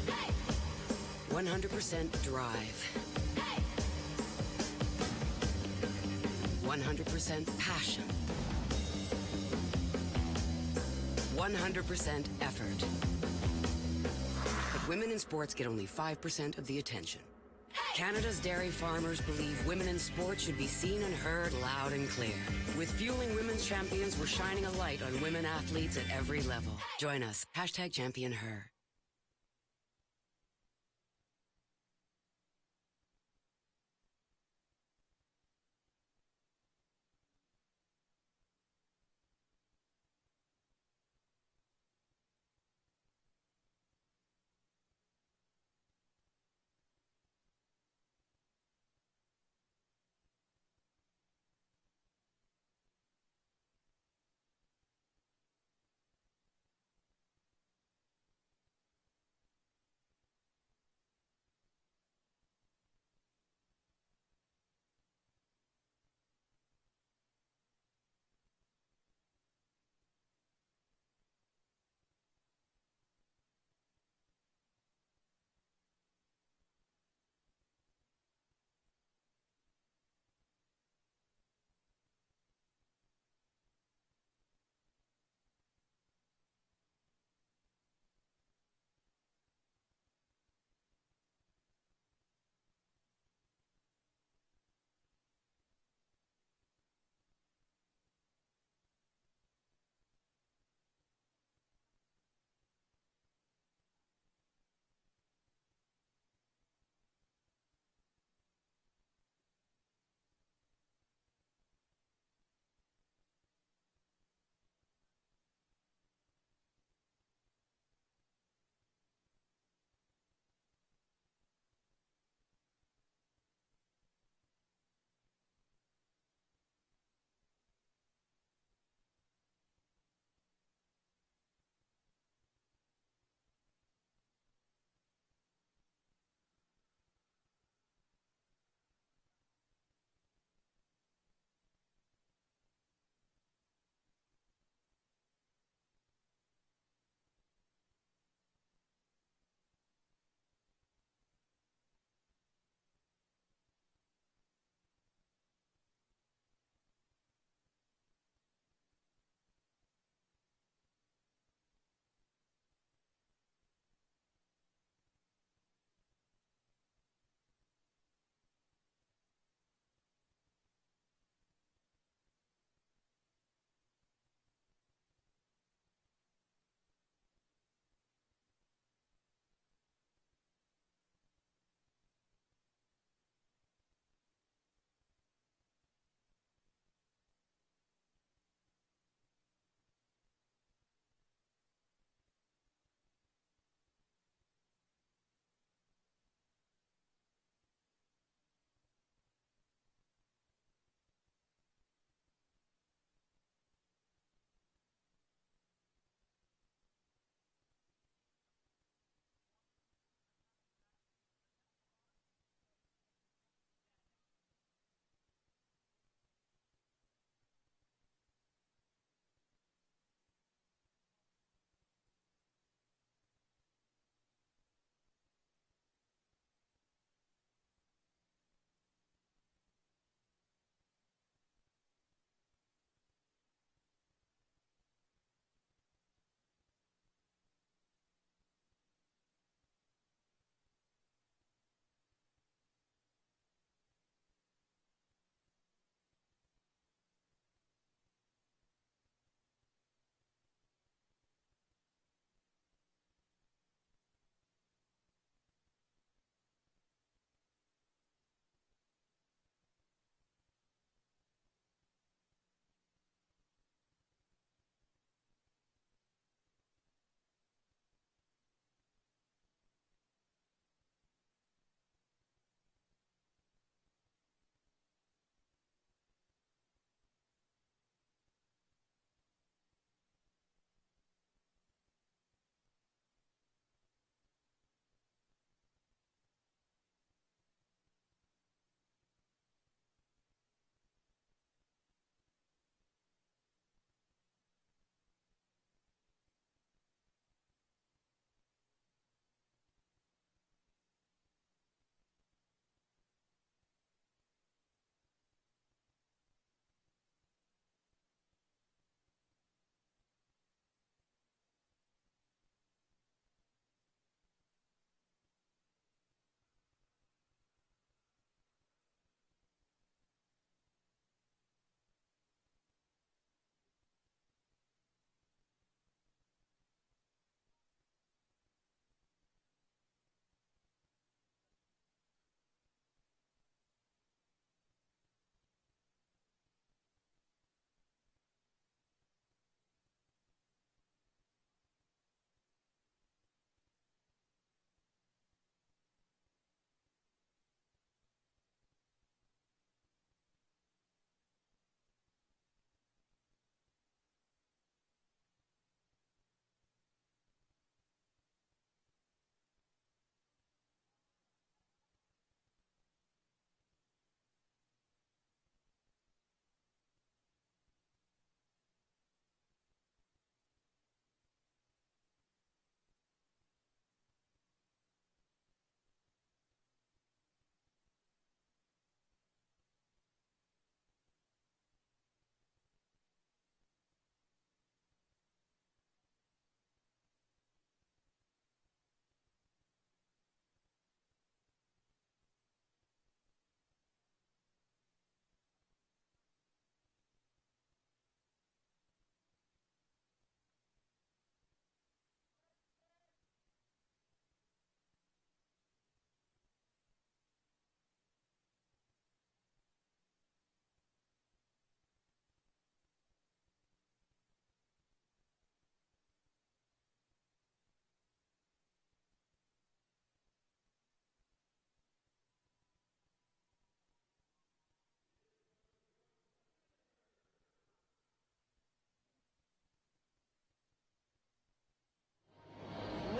[SPEAKER 11] Hey! 100% drive. Hey! 100% passion. 100% effort. But women in sports get only 5% of the attention. Canada's dairy farmers believe women in sports should be seen and heard loud and clear. With Fueling Women's Champions, we're shining a light on women athletes at every level. Join us. #ChampionHer.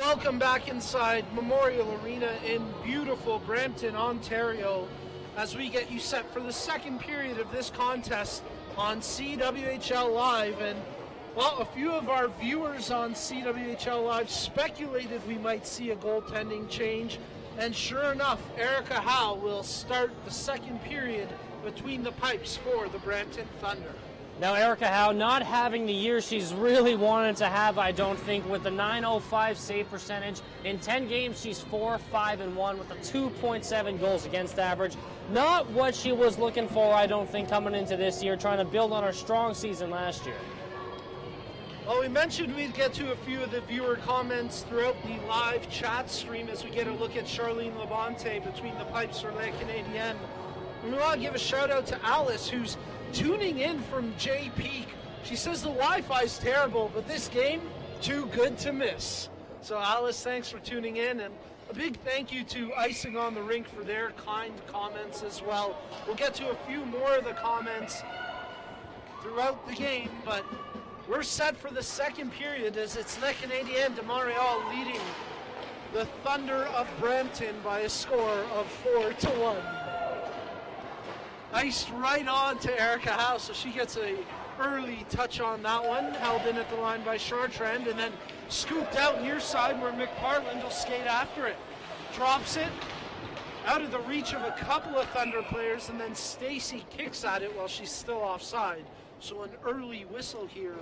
[SPEAKER 5] Welcome back inside Memorial Arena in beautiful Brampton, Ontario, as we get you set for the second period of this contest on CWHL Live. And, well, a few of our viewers on CWHL Live speculated we might see a goaltending change. And sure enough, Erica Howe will start the second period between the pipes for the Brampton Thunder.
[SPEAKER 6] Now, Erica Howe not having the year she's really wanted to have, I don't think, with the .905 save percentage. In 10 games, she's 4-5-1 with a 2.7 goals against average. Not what she was looking for, I don't think, coming into this year, trying to build on her strong season last year.
[SPEAKER 5] Well, we mentioned we'd get to a few of the viewer comments throughout the live chat stream as we get a look at Charlene Labonte between the pipes for Les Canadiennes. And we want to give a shout out to Alice, who's tuning in from J Peak. She says the Wi-Fi's terrible, but this game, too good to miss. So Alice, thanks for tuning in, and a big thank you to Icing on the Rink for their kind comments as well. We'll get to a few more of the comments throughout the game, but we're set for the second period as it's Les Canadiennes de Montreal leading the Thunder of Brampton by a score of 4-1. Iced right on to Erica Howe, so she gets a early touch on that one, held in at the line by Chartrand, and then scooped out near side where McPartland will skate after it. Drops it out of the reach of a couple of Thunder players, and then Stacy kicks at it while she's still offside. So an early whistle here,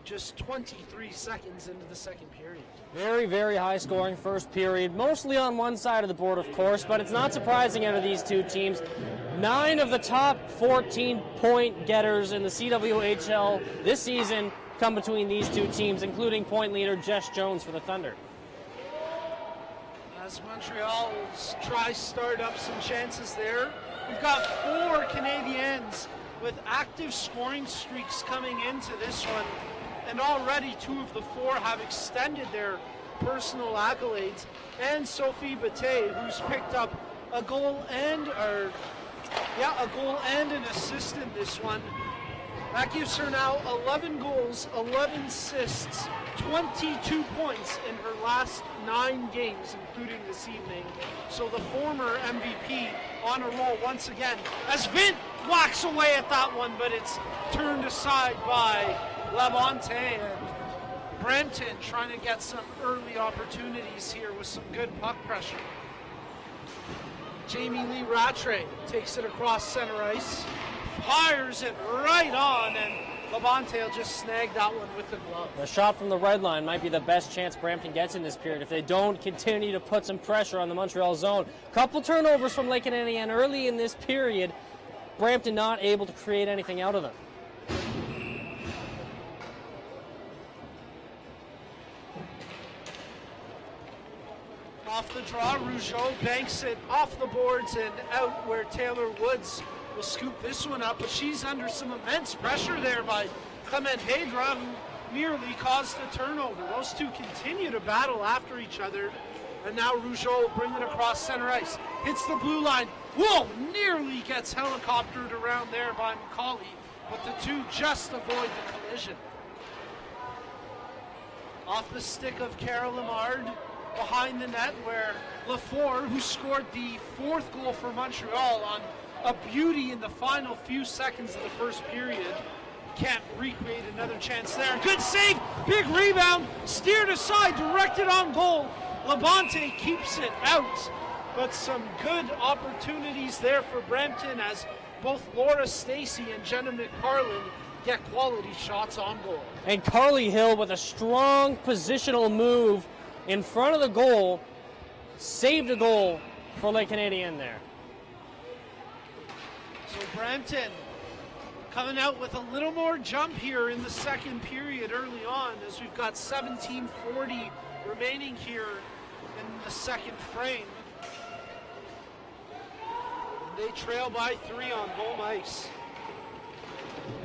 [SPEAKER 5] just 23 seconds into the second period.
[SPEAKER 6] Very, very high-scoring first period, mostly on one side of the board, of course, but it's not surprising out of these two teams. 9 of the top 14 point getters in the CWHL this season come between these two teams, including point leader Jess Jones for the Thunder.
[SPEAKER 5] As Montreal tries to start up some chances there, we've got 4 Canadiennes with active scoring streaks coming into this one, and already 2 of the 4 have extended their personal accolades. And Sophie Bate, who's picked up a goal and an assist in this one. That gives her now 11 goals, 11 assists, 22 points in her last 9 games, including this evening. So the former MVP on a roll once again, as Vint whacks away at that one, but it's turned aside by Labonte, and Brampton trying to get some early opportunities here with some good puck pressure. Jamie Lee Rattray takes it across center ice, fires it right on, and Labonte will just snag that one with the glove.
[SPEAKER 6] The shot from the red line might be the best chance Brampton gets in this period if they don't continue to put some pressure on the Montreal zone. Couple turnovers from Les Canadiennes early in this period. Brampton not able to create anything out of them.
[SPEAKER 5] Off the draw, Rougeau banks it off the boards and out where Taylor Woods will scoop this one up, but she's under some immense pressure there by Clement Hedra, who nearly caused a turnover. Those two continue to battle after each other, and now Rougeau will bring it across center ice. Hits the blue line. Whoa! Nearly gets helicoptered around there by McCauley, but the two just avoid the collision. Off the stick of Carol Lamard, behind the net where Lafleur, who scored the 4th goal for Montreal on a beauty in the final few seconds of the first period, can't recreate another chance there. Good save, big rebound, steered aside, directed on goal. Labonte keeps it out, but some good opportunities there for Brampton as both Laura Stacey and Jenna McParland get quality shots on goal.
[SPEAKER 6] And Carly Hill with a strong positional move in front of the goal, saved a goal for Les Canadiennes there.
[SPEAKER 5] So Brampton coming out with a little more jump here in the second period early on, as we've got 17:40 remaining here in the second frame. And they trail by 3 on home ice.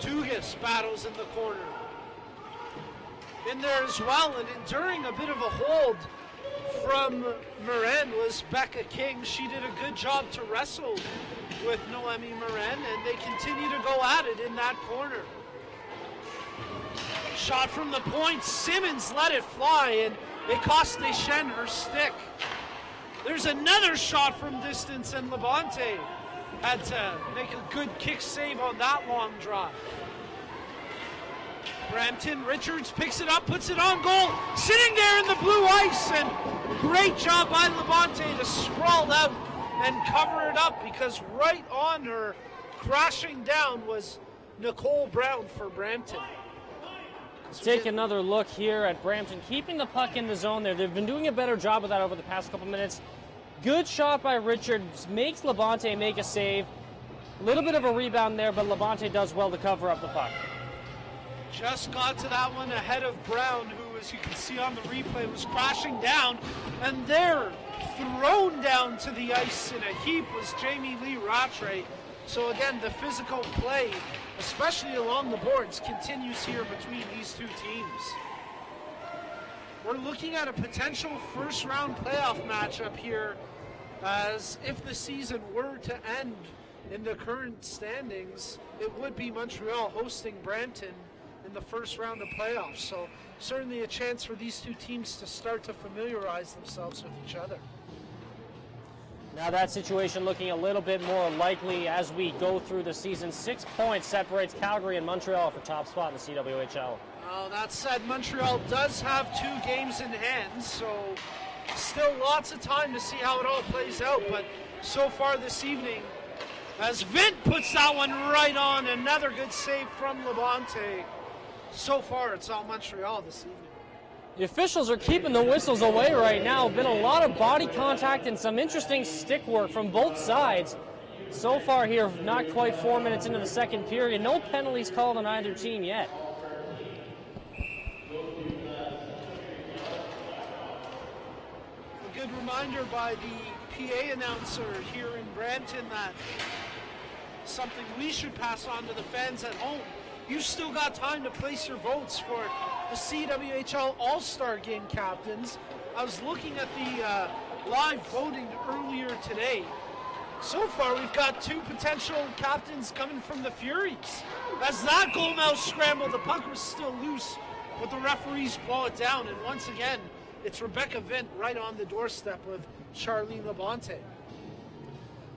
[SPEAKER 5] Tugas battles in the corner. In there as well, and enduring a bit of a hold from Morin was Becca King. She did a good job to wrestle with Noemi Morin, and they continue to go at it in that corner. Shot from the point, Simmons let it fly, and It cost Deschênes her stick. There's another shot from distance, and Labonte had to make a good kick save on that long drive. Brampton, Richards picks it up, puts it on goal, sitting there in the blue ice, and great job by Labonte to sprawl out and cover it up, because right on her, crashing down, was Nicole Brown for Brampton.
[SPEAKER 6] Let's take another look here at Brampton, keeping the puck in the zone there. They've been doing a better job of that over the past couple minutes. Good shot by Richards, makes Labonte make a save. A little bit of a rebound there, but Labonte does well to cover up the puck.
[SPEAKER 5] Just got to that one ahead of Brown, who, as you can see on the replay, was crashing down. And there, thrown down to the ice in a heap, was Jamie Lee Rattray. So again, the physical play, especially along the boards, continues here between these two teams. We're looking at a potential first-round playoff matchup here, as if the season were to end in the current standings, it would be Montreal hosting Brampton in the first round of playoffs. So certainly a chance for these two teams to start to familiarize themselves with each other.
[SPEAKER 6] Now that situation looking a little bit more likely as we go through the season. 6 points separates Calgary and Montreal for top spot in the CWHL.
[SPEAKER 5] Well, that said, Montreal does have 2 games in hand, so still lots of time to see how it all plays out. But so far this evening, as Vint puts that one right on, another good save from Labonte. So far, it's all Montreal this evening.
[SPEAKER 6] The officials are keeping the whistles away right now. Been a lot of body contact and some interesting stick work from both sides. So far here, not quite 4 minutes into the second period. No penalties called on either team yet.
[SPEAKER 5] A good reminder by the PA announcer here in Brampton that something we should pass on to the fans at home. You've still got time to place your votes for the CWHL All-Star Game captains. I was looking at the live voting earlier today. So far, we've got 2 potential captains coming from the Furies. As that goal now scrambled, the puck was still loose, but the referees blow it down. And once again, it's Rebecca Vint right on the doorstep of Charlene Labonte.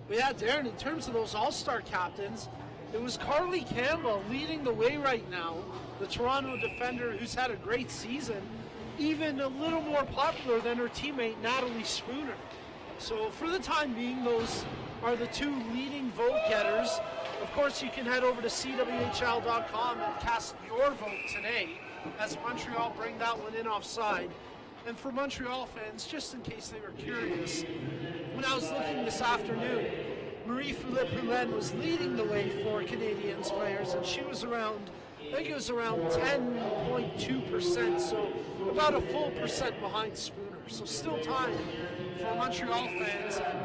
[SPEAKER 5] But yeah, Darren, in terms of those All-Star captains, it was Carly Campbell leading the way right now, the Toronto defender who's had a great season, even a little more popular than her teammate Natalie Spooner. So for the time being, those are the 2 leading vote getters. Of course, you can head over to CWHL.com and cast your vote today as Montreal bring that one in offside. And for Montreal fans, just in case they were curious, when I was looking this afternoon, Marie-Philippe Poulin was leading the way for Canadiennes players, and she was around, I think it was around 10.2%, so about a full percent behind Spooner. So still time for Montreal fans, and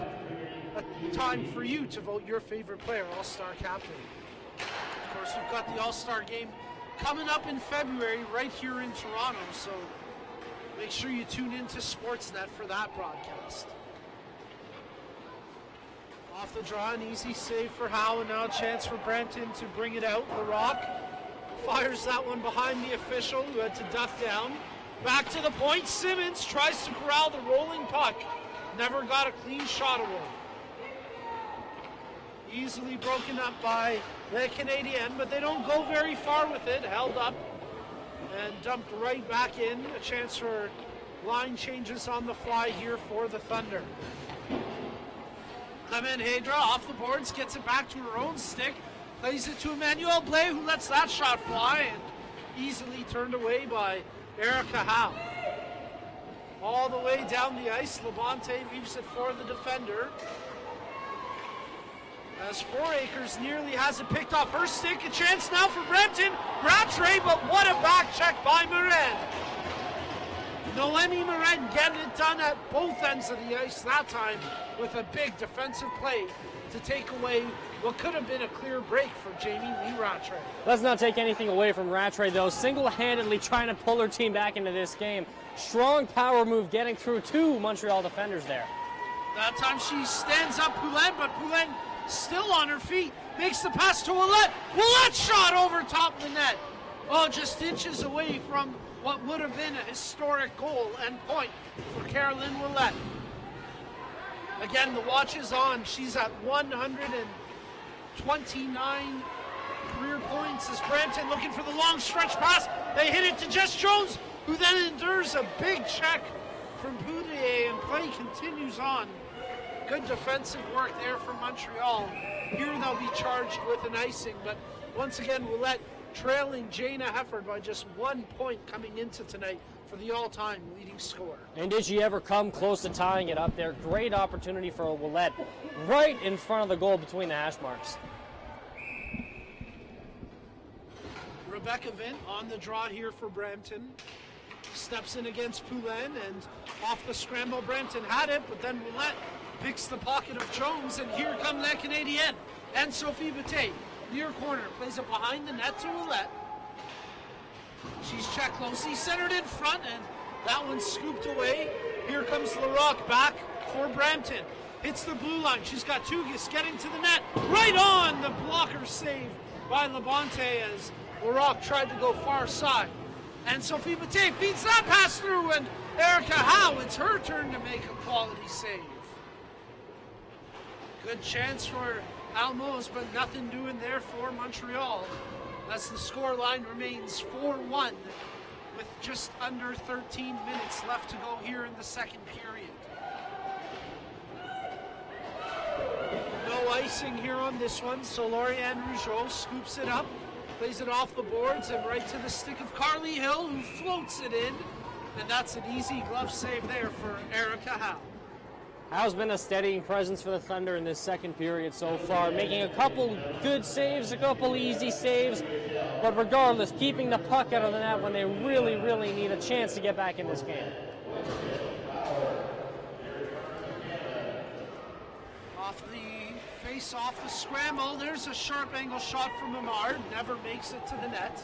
[SPEAKER 5] a time for you to vote your favorite player, All-Star captain. Of course, we've got the All-Star game coming up in February right here in Toronto, so make sure you tune into Sportsnet for that broadcast. Off the draw, an easy save for Howe, and now a chance for Brampton to bring it out. LaRock fires that one behind the official, who had to duck down. Back to the point, Simmons tries to corral the rolling puck. Never got a clean shot away. Easily broken up by the Canadiennes, but they don't go very far with it. Held up and dumped right back in. A chance for line changes on the fly here for the Thunder. Clement Hedra off the boards, gets it back to her own stick, plays it to Emmanuel Blais, who lets that shot fly, and easily turned away by Erica Howe. All the way down the ice, Labonte leaves it for the defender. As Fouracres nearly has it picked off her stick, a chance now for Brampton. Rattray, but what a back check by Morin. Noemi Morin getting it done at both ends of the ice that time with a big defensive play to take away what could have been a clear break for Jamie Lee Rattray.
[SPEAKER 6] Let's not take anything away from Rattray, though. Single-handedly trying to pull her team back into this game. Strong power move getting through 2 Montreal defenders there.
[SPEAKER 5] That time she stands up Poulin, but Poulin still on her feet. Makes the pass to Ouellette. Ouellette's shot over top of the net. Oh, just inches away from what would have been a historic goal and point for Caroline Ouellette. Again, the watch is on. She's at 129 career points as Brampton looking for the long stretch pass. They hit it to Jess Jones, who then endures a big check from Poudrier, and play continues on. Good defensive work there from Montreal. Here they'll be charged with an icing, but once again, Ouellette trailing Jana Hefford by just 1 point coming into tonight for the all-time leading scorer.
[SPEAKER 6] And did she ever come close to tying it up there? Great opportunity for Ouellette right in front of the goal between the hash marks.
[SPEAKER 5] Rebecca Vint on the draw here for Brampton. Steps in against Poulin, and off the scramble, Brampton had it, but then Ouellette picks the pocket of Jones, and here come La Canadienne and Sophie Boutet. Near corner, plays it behind the net to Ouellette. She's checked closely, centered in front, and that one's scooped away. Here comes Larocque back for Brampton. Hits the blue line. She's got Tugis getting to the net. Right on the blocker save by Labonte as Larocque tried to go far side. And Sophie Boutet beats that pass through, and Erica Howe, it's her turn to make a quality save. Good chance for Almos, but nothing doing there for Montreal as the score line remains 4-1 with just under 13 minutes left to go here in the second period. No icing here on this one, so Lauriane Rougeau scoops it up, plays it off the boards and right to the stick of Carly Hill, who floats it in, and that's an easy glove save there for Erica Howe.
[SPEAKER 6] Howe's been a steadying presence for the Thunder in this second period so far, making a couple good saves, a couple easy saves, but regardless, keeping the puck out of the net when they really, really need a chance to get back in this game.
[SPEAKER 5] Off the face, off the scramble, there's a sharp angle shot from Amard, never makes it to the net.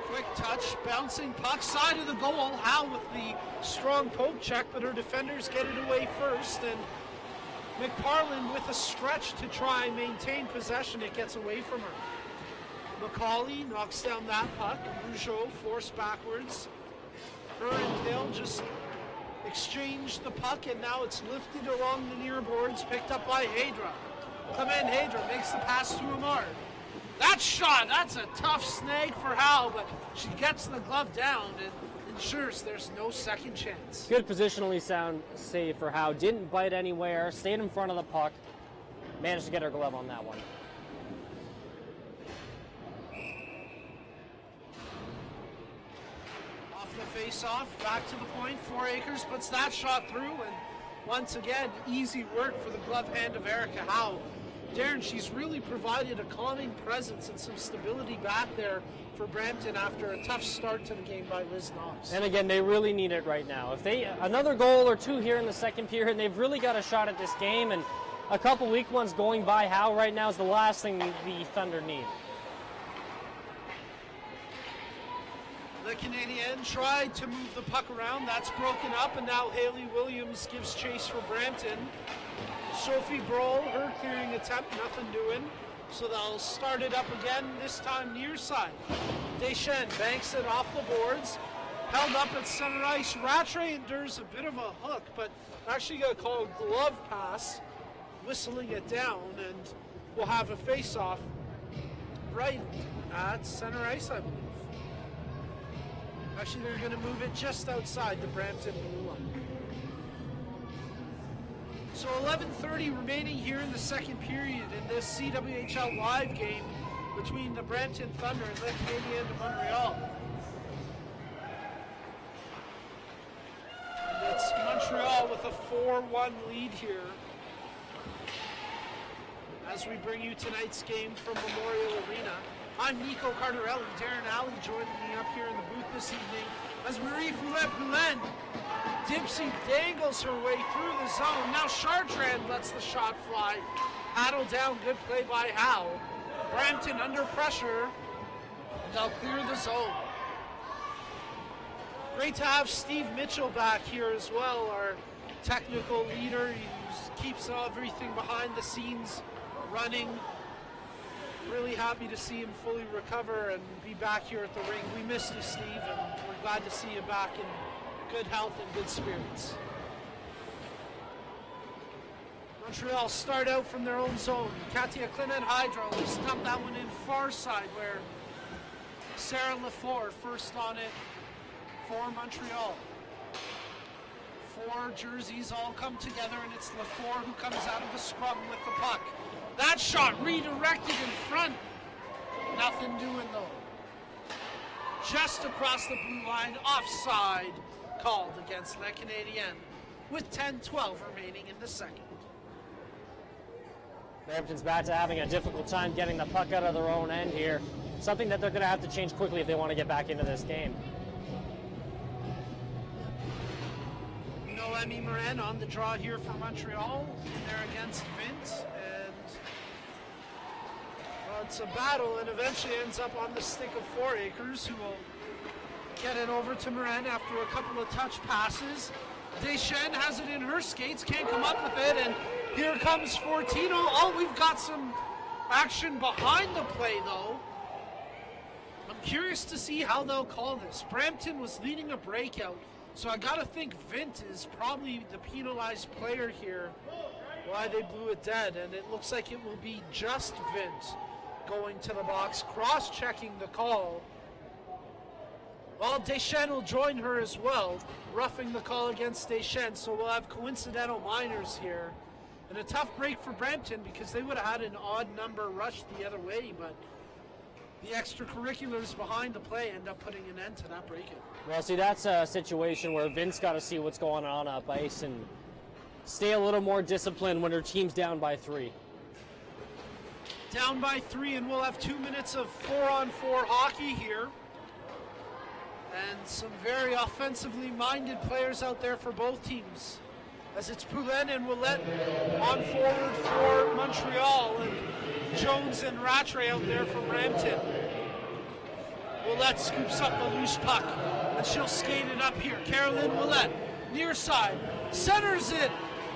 [SPEAKER 5] Quick touch, bouncing puck, side of the goal. Howe with the strong poke check, but her defenders get it away first, and McParland with a stretch to try and maintain possession. It gets away from her. Macaulay knocks down that puck. Rougeau forced backwards. Her and Hill just exchange the puck, and now it's lifted along the near boards, picked up by Hadra. Clement Hadra makes the pass to Amard. That shot, that's a tough snag for Howe, but she gets the glove down and ensures there's no second chance.
[SPEAKER 6] Good positionally sound save for Howe. Didn't bite anywhere, stayed in front of the puck, managed to get her glove on that one.
[SPEAKER 5] Off the face-off, back to the point. 4 Acres puts that shot through, and once again, easy work for the glove hand of Erica Howe. Darren, she's really provided a calming presence and some stability back there for Brampton after a tough start to the game by Liz Knox.
[SPEAKER 6] And again, they really need it right now. If they another goal or two here in the second period, they've really got a shot at this game, and a couple weak ones going by Howe right now is the last thing the Thunder need.
[SPEAKER 5] The Canadienne tried to move the puck around. That's broken up, and now Haley Williams gives chase for Brampton. Sophie Brohl, her clearing attempt, nothing doing. So they'll start it up again, this time near side. Deschênes banks it off the boards. Held up at center ice. Rattray endures a bit of a hook, but actually got called glove pass, whistling it down, and we'll have a face-off right at center ice, I believe. Actually, they're going to move it just outside the Brampton blue line. So 11:30 remaining here in the second period in this CWHL live game between the Brampton Thunder and Le Canadiennes de Montreal. And it's Montreal with a 4-1 lead here as we bring you tonight's game from Memorial Arena. I'm Nico Cardarelli. Darren Alley joining me up here in the booth this evening as Marie Foulette-Poulin Dipsy dangles her way through the zone. Now Chartrand lets the shot fly. Paddle down, good play by Howe. Brampton under pressure. They'll clear the zone. Great to have Steve Mitchell back here as well, our technical leader. He keeps everything behind the scenes running. Really happy to see him fully recover and be back here at the rink. We missed you, Steve, and we're glad to see you back in good health and good spirits. Montreal start out from their own zone. Katia Clement Hydro stumped that one in far side where Sarah Lafleur first on it for Montreal. 4 jerseys all come together, and it's Lafleur who comes out of the scrum with the puck. That shot redirected in front. Nothing doing though. Just across the blue line, offside called against Les Canadiennes with 10-12 remaining in the second.
[SPEAKER 6] Brampton's back to having a difficult time getting the puck out of their own end here. Something that they're going to have to change quickly if they want to get back into this game.
[SPEAKER 5] Noemi Morin on the draw here for Montreal. They're against Vint, and it's a battle, and eventually ends up on the stick of 4 Acres, who will get it over to Morin after a couple of touch passes. Deschênes has it in her skates, can't come up with it, and here comes Fortino. Oh, we've got some action behind the play, though. I'm curious to see how they'll call this. Brampton was leading a breakout, so I gotta think Vint is probably the penalized player here, why they blew it dead, and it looks like it will be just Vint going to the box, cross-checking the call. Well, Deschênes will join her as well, roughing the call against Deschênes, so we'll have coincidental minors here. And a tough break for Brampton because they would have had an odd number rush the other way, but the extracurriculars behind the play end up putting an end to that break-in.
[SPEAKER 6] Well, see, that's a situation where Vince got to see what's going on up ice and stay a little more disciplined when her team's down by 3.
[SPEAKER 5] Down by 3, and we'll have 2 minutes of 4-on-4 hockey here. And some very offensively minded players out there for both teams. As it's Poulin and Willette on forward for Montreal, and Jones and Rattray out there for Brampton. Willette scoops up the loose puck, and she'll skate it up here. Caroline Willette, near side, centers it,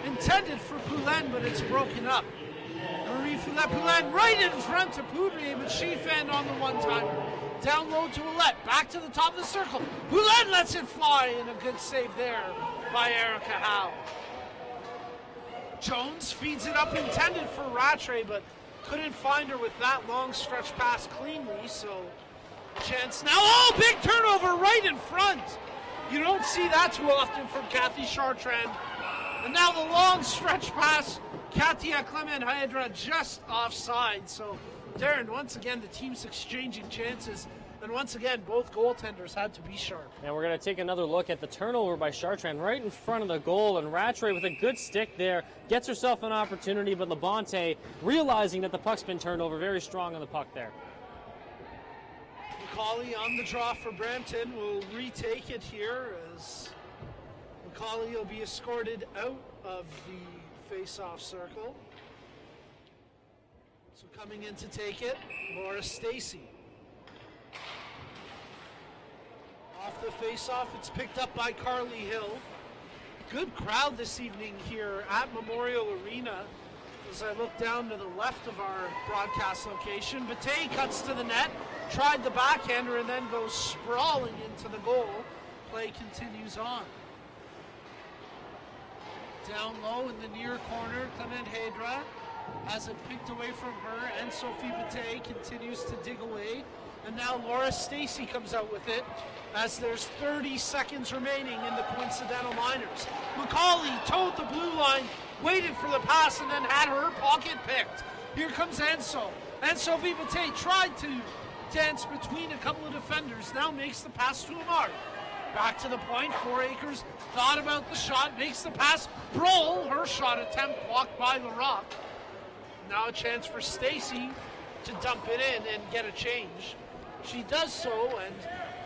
[SPEAKER 5] intended for Poulin, but it's broken up. Marie Poulin right in front to Poudrier, but she fanned on the one-timer. Down low to Willette, back to the top of the circle. Poulin lets it fly, and a good save there by Erica Howe. Jones feeds it up, intended for Rattray, but couldn't find her with that long stretch pass cleanly, so chance now. Oh, big turnover right in front. You don't see that too often from Kathy Chartrand. And now the long stretch pass, Katia Clement Hydra just offside. So, Darren, once again, the team's exchanging chances. And once again, both goaltenders had to be sharp.
[SPEAKER 6] And we're going to take another look at the turnover by Chartrand right in front of the goal. And Rattray with a good stick there gets herself an opportunity, but Labonte, realizing that the puck's been turned over, very strong on the puck there.
[SPEAKER 5] McCauley on the draw for Brampton will retake it here as McCauley will be escorted out of the face-off circle. So coming in to take it, Laura Stacy. Off the face-off, it's picked up by Carly Hill. Good crowd this evening here at Memorial Arena. As I look down to the left of our broadcast location, Bate cuts to the net, tried the backhander, and then goes sprawling into the goal. Play continues on. Down low in the near corner, Clement Hydra has it picked away from her, and Sophie Bate continues to dig away. And now Laura Stacy comes out with it as there's 30 seconds remaining in the coincidental minors. McCauley towed the blue line, waited for the pass, and then had her pocket picked. Here comes Enso. Enso Vivate tried to dance between a couple of defenders, now makes the pass to Amar. Back to the point, 4 Acres thought about the shot, makes the pass. Brohl, her shot attempt blocked by Larocque. Now a chance for Stacy to dump it in and get a change. She does so, and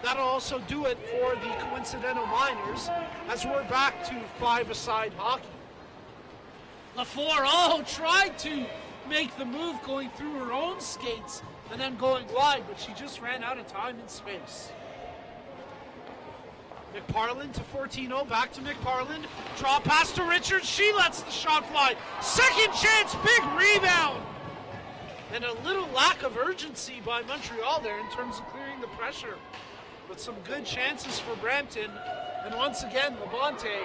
[SPEAKER 5] that'll also do it for the coincidental minors as we're back to 5-a-side hockey. Lafleur, tried to make the move going through her own skates and then going wide, but she just ran out of time and space. McParland to Fortino, back to McParland, draw pass to Richards, she lets the shot fly. Second chance, big rebound. And a little lack of urgency by Montreal there in terms of clearing the pressure. But some good chances for Brampton. And once again, Labonte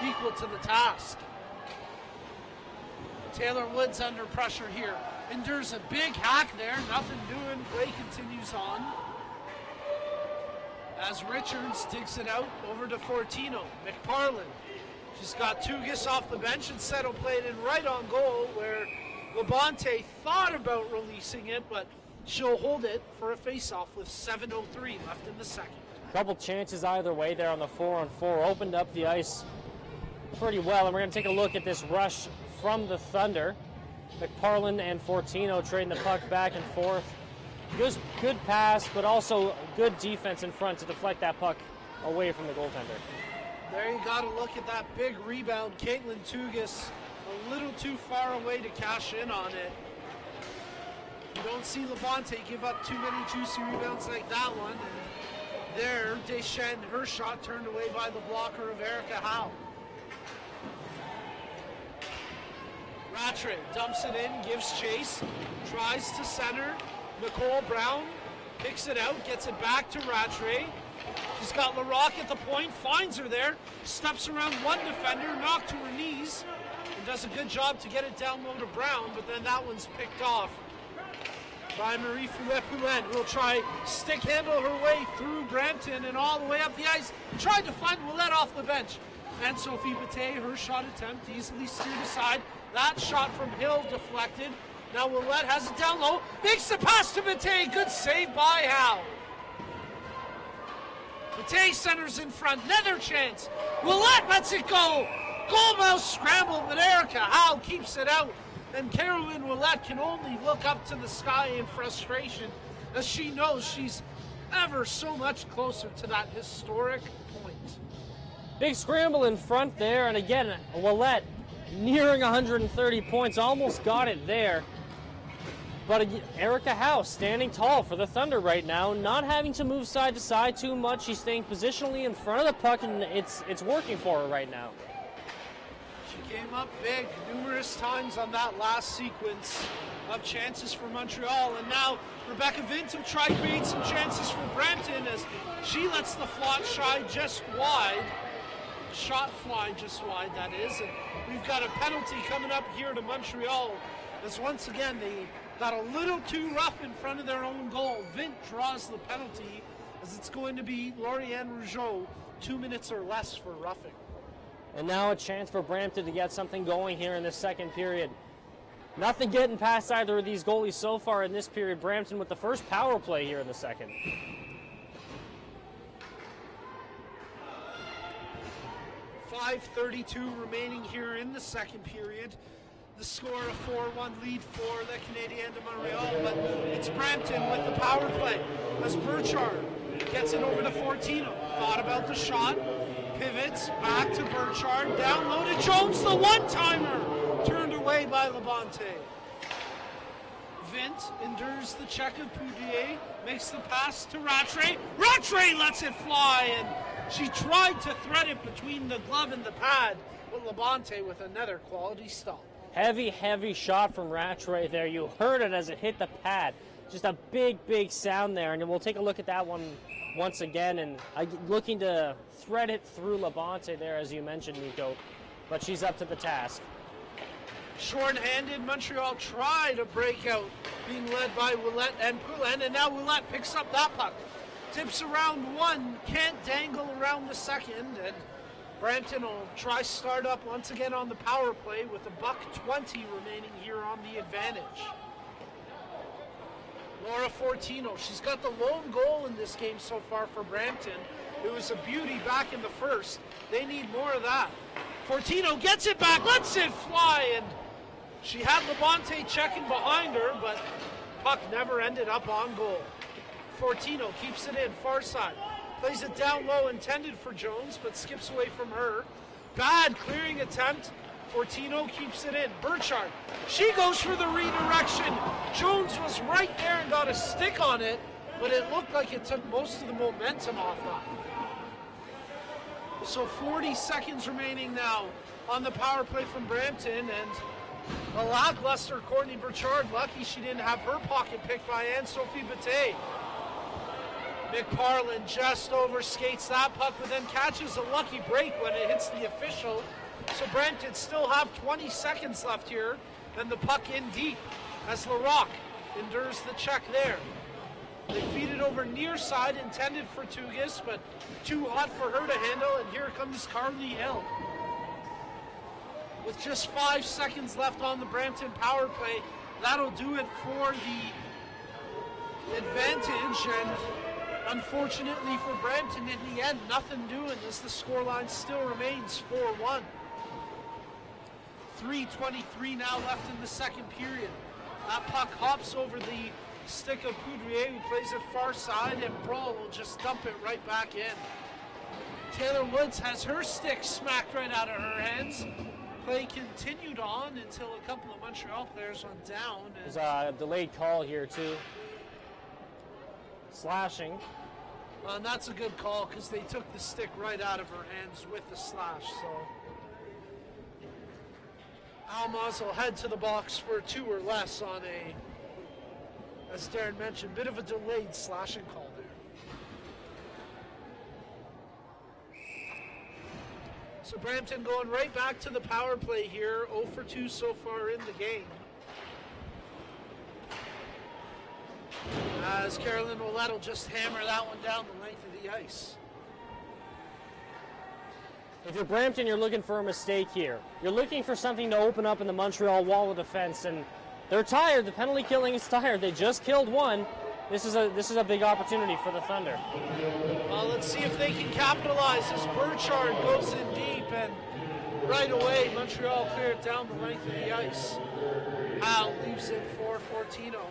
[SPEAKER 5] equal to the task. Taylor Woods under pressure here. Endures a big hack there. Nothing doing. Play continues on. As Richards digs it out over to Fortino. McParland. She's got Tugas off the bench and Settle played in right on goal where Labonte thought about releasing it, but she'll hold it for a face-off with 7:03 left in the second.
[SPEAKER 6] Couple chances either way there on the 4-on-4. Opened up the ice pretty well, and we're going to take a look at this rush from the Thunder. McParland and Fortino trading the puck back and forth. Good pass, but also good defense in front to deflect that puck away from the goaltender.
[SPEAKER 5] There you got to look at that big rebound. Caitlin Tugas a little too far away to cash in on it. You don't see Labonte give up too many juicy rebounds like that one. And there, Deschênes, her shot turned away by the blocker of Erica Howe. Rattray dumps it in, gives chase, tries to center. Nicole Brown picks it out, gets it back to Rattray. She's got LaRocque at the point, finds her there, steps around one defender, knocked to her knees, and does a good job to get it down low to Brown, but then that one's picked off by Marie Fouet-Poulin, who will try stick handle her way through Brampton and all the way up the ice. Tried to find Ouellette off the bench. And Sophie Bate, her shot attempt easily steered aside. That shot from Hill deflected. Now Ouellette has it down low. Makes the pass to Bate. Good save by Howe. Bate centers in front. Another chance. Ouellette lets it go. Goalmouth scramble, but Erica Howe keeps it out. And Caroline Ouellette can only look up to the sky in frustration as she knows she's ever so much closer to that historic point.
[SPEAKER 6] Big scramble in front there, and again, Ouellette nearing 130 points, almost got it there. But Erica Howe standing tall for the Thunder right now, not having to move side to side too much. She's staying positionally in front of the puck, and it's working for her right now.
[SPEAKER 5] She came up big numerous times on that last sequence of chances for Montreal, and now Rebecca Vint will try to create some chances for Brampton as she lets the shot fly just wide, that is, and we've got a penalty coming up here to Montreal as once again they got a little too rough in front of their own goal. Vint draws the penalty as it's going to be Lauriane Rougeau, 2 minutes or less for roughing.
[SPEAKER 6] And now a chance for Brampton to get something going here in the second period. Nothing getting past either of these goalies so far in this period. Brampton with the first power play here in the second.
[SPEAKER 5] 5:32 remaining here in the second period. The score a 4-1 lead for the Canadiennes de Montreal, but it's Brampton with the power play as Burchard gets it over to Fortino. Thought about the shot, pivots back to Burchard, down low to Jones, the one-timer, turned away by Labonte. Vint endures the check of Poudier, makes the pass to Rattray. Rattray lets it fly, and she tried to thread it between the glove and the pad, but Labonte with another quality stop.
[SPEAKER 6] Heavy shot from Rattray there. You heard it as it hit the pad. Just a big sound there, and we'll take a look at that one once again, and looking to thread it through Labonte there, as you mentioned, Nico, but she's up to the task.
[SPEAKER 5] Short-handed, Montreal try to break out, being led by Ouellette and Poulin, and now Ouellette picks up that puck. Tips around one, can't dangle around the second, and Brampton will try start up once again on the power play with $1:20 remaining here on the advantage. Laura Fortino, she's got the lone goal in this game so far for Brampton. It was a beauty back in the first. They need more of that. Fortino gets it back, lets it fly, and she had Labonte checking behind her, but puck never ended up on goal. Fortino keeps it in, far side. Plays it down low, intended for Jones, but skips away from her. Bad clearing attempt. Fortino keeps it in. Burchard, she goes for the redirection. Jones was right there and got a stick on it, but it looked like it took most of the momentum off that. So 40 seconds remaining now on the power play from Brampton, and A lackluster Courtney Burchard. Lucky she didn't have her pocket picked by Anne-Sophie Bate. McParland just overskates that puck, but then catches a lucky break when it hits the official. So Brampton still have 20 seconds left here, and the puck in deep as Larocque endures the check there. They feed it over near side, intended for Tugis, but too hot for her to handle, and here comes Carly Hill. With just 5 seconds left on the Brampton power play, that'll do it for the advantage, and unfortunately for Brampton, in the end, nothing doing as the scoreline still remains 4-1. 3:23 now left in the second period. That puck hops over the stick of Poudrier, who plays it far side, and Brawl will just dump it right back in. Taylor Woods has her stick smacked right out of her hands. Play continued on until a couple of Montreal players went down.
[SPEAKER 6] There's a delayed call here too. Slashing.
[SPEAKER 5] And that's a good call because they took the stick right out of her hands with the slash. So Almaz will head to the box for 2 or less on a, as Darren mentioned, bit of a delayed slashing call there. So Brampton going right back to the power play here, 0 for 2 so far in the game. As Carolyn Ouellette will just hammer that one down the length of the ice.
[SPEAKER 6] If you're Brampton, you're looking for a mistake here. You're looking for something to open up in the Montreal wall of defense, and they're tired. The penalty killing is tired. They just killed one. This is a big opportunity for the Thunder.
[SPEAKER 5] Well, let's see if they can capitalize as Burchard goes in deep, and right away Montreal clear it down the length of the ice. Hal leaves it for Fortino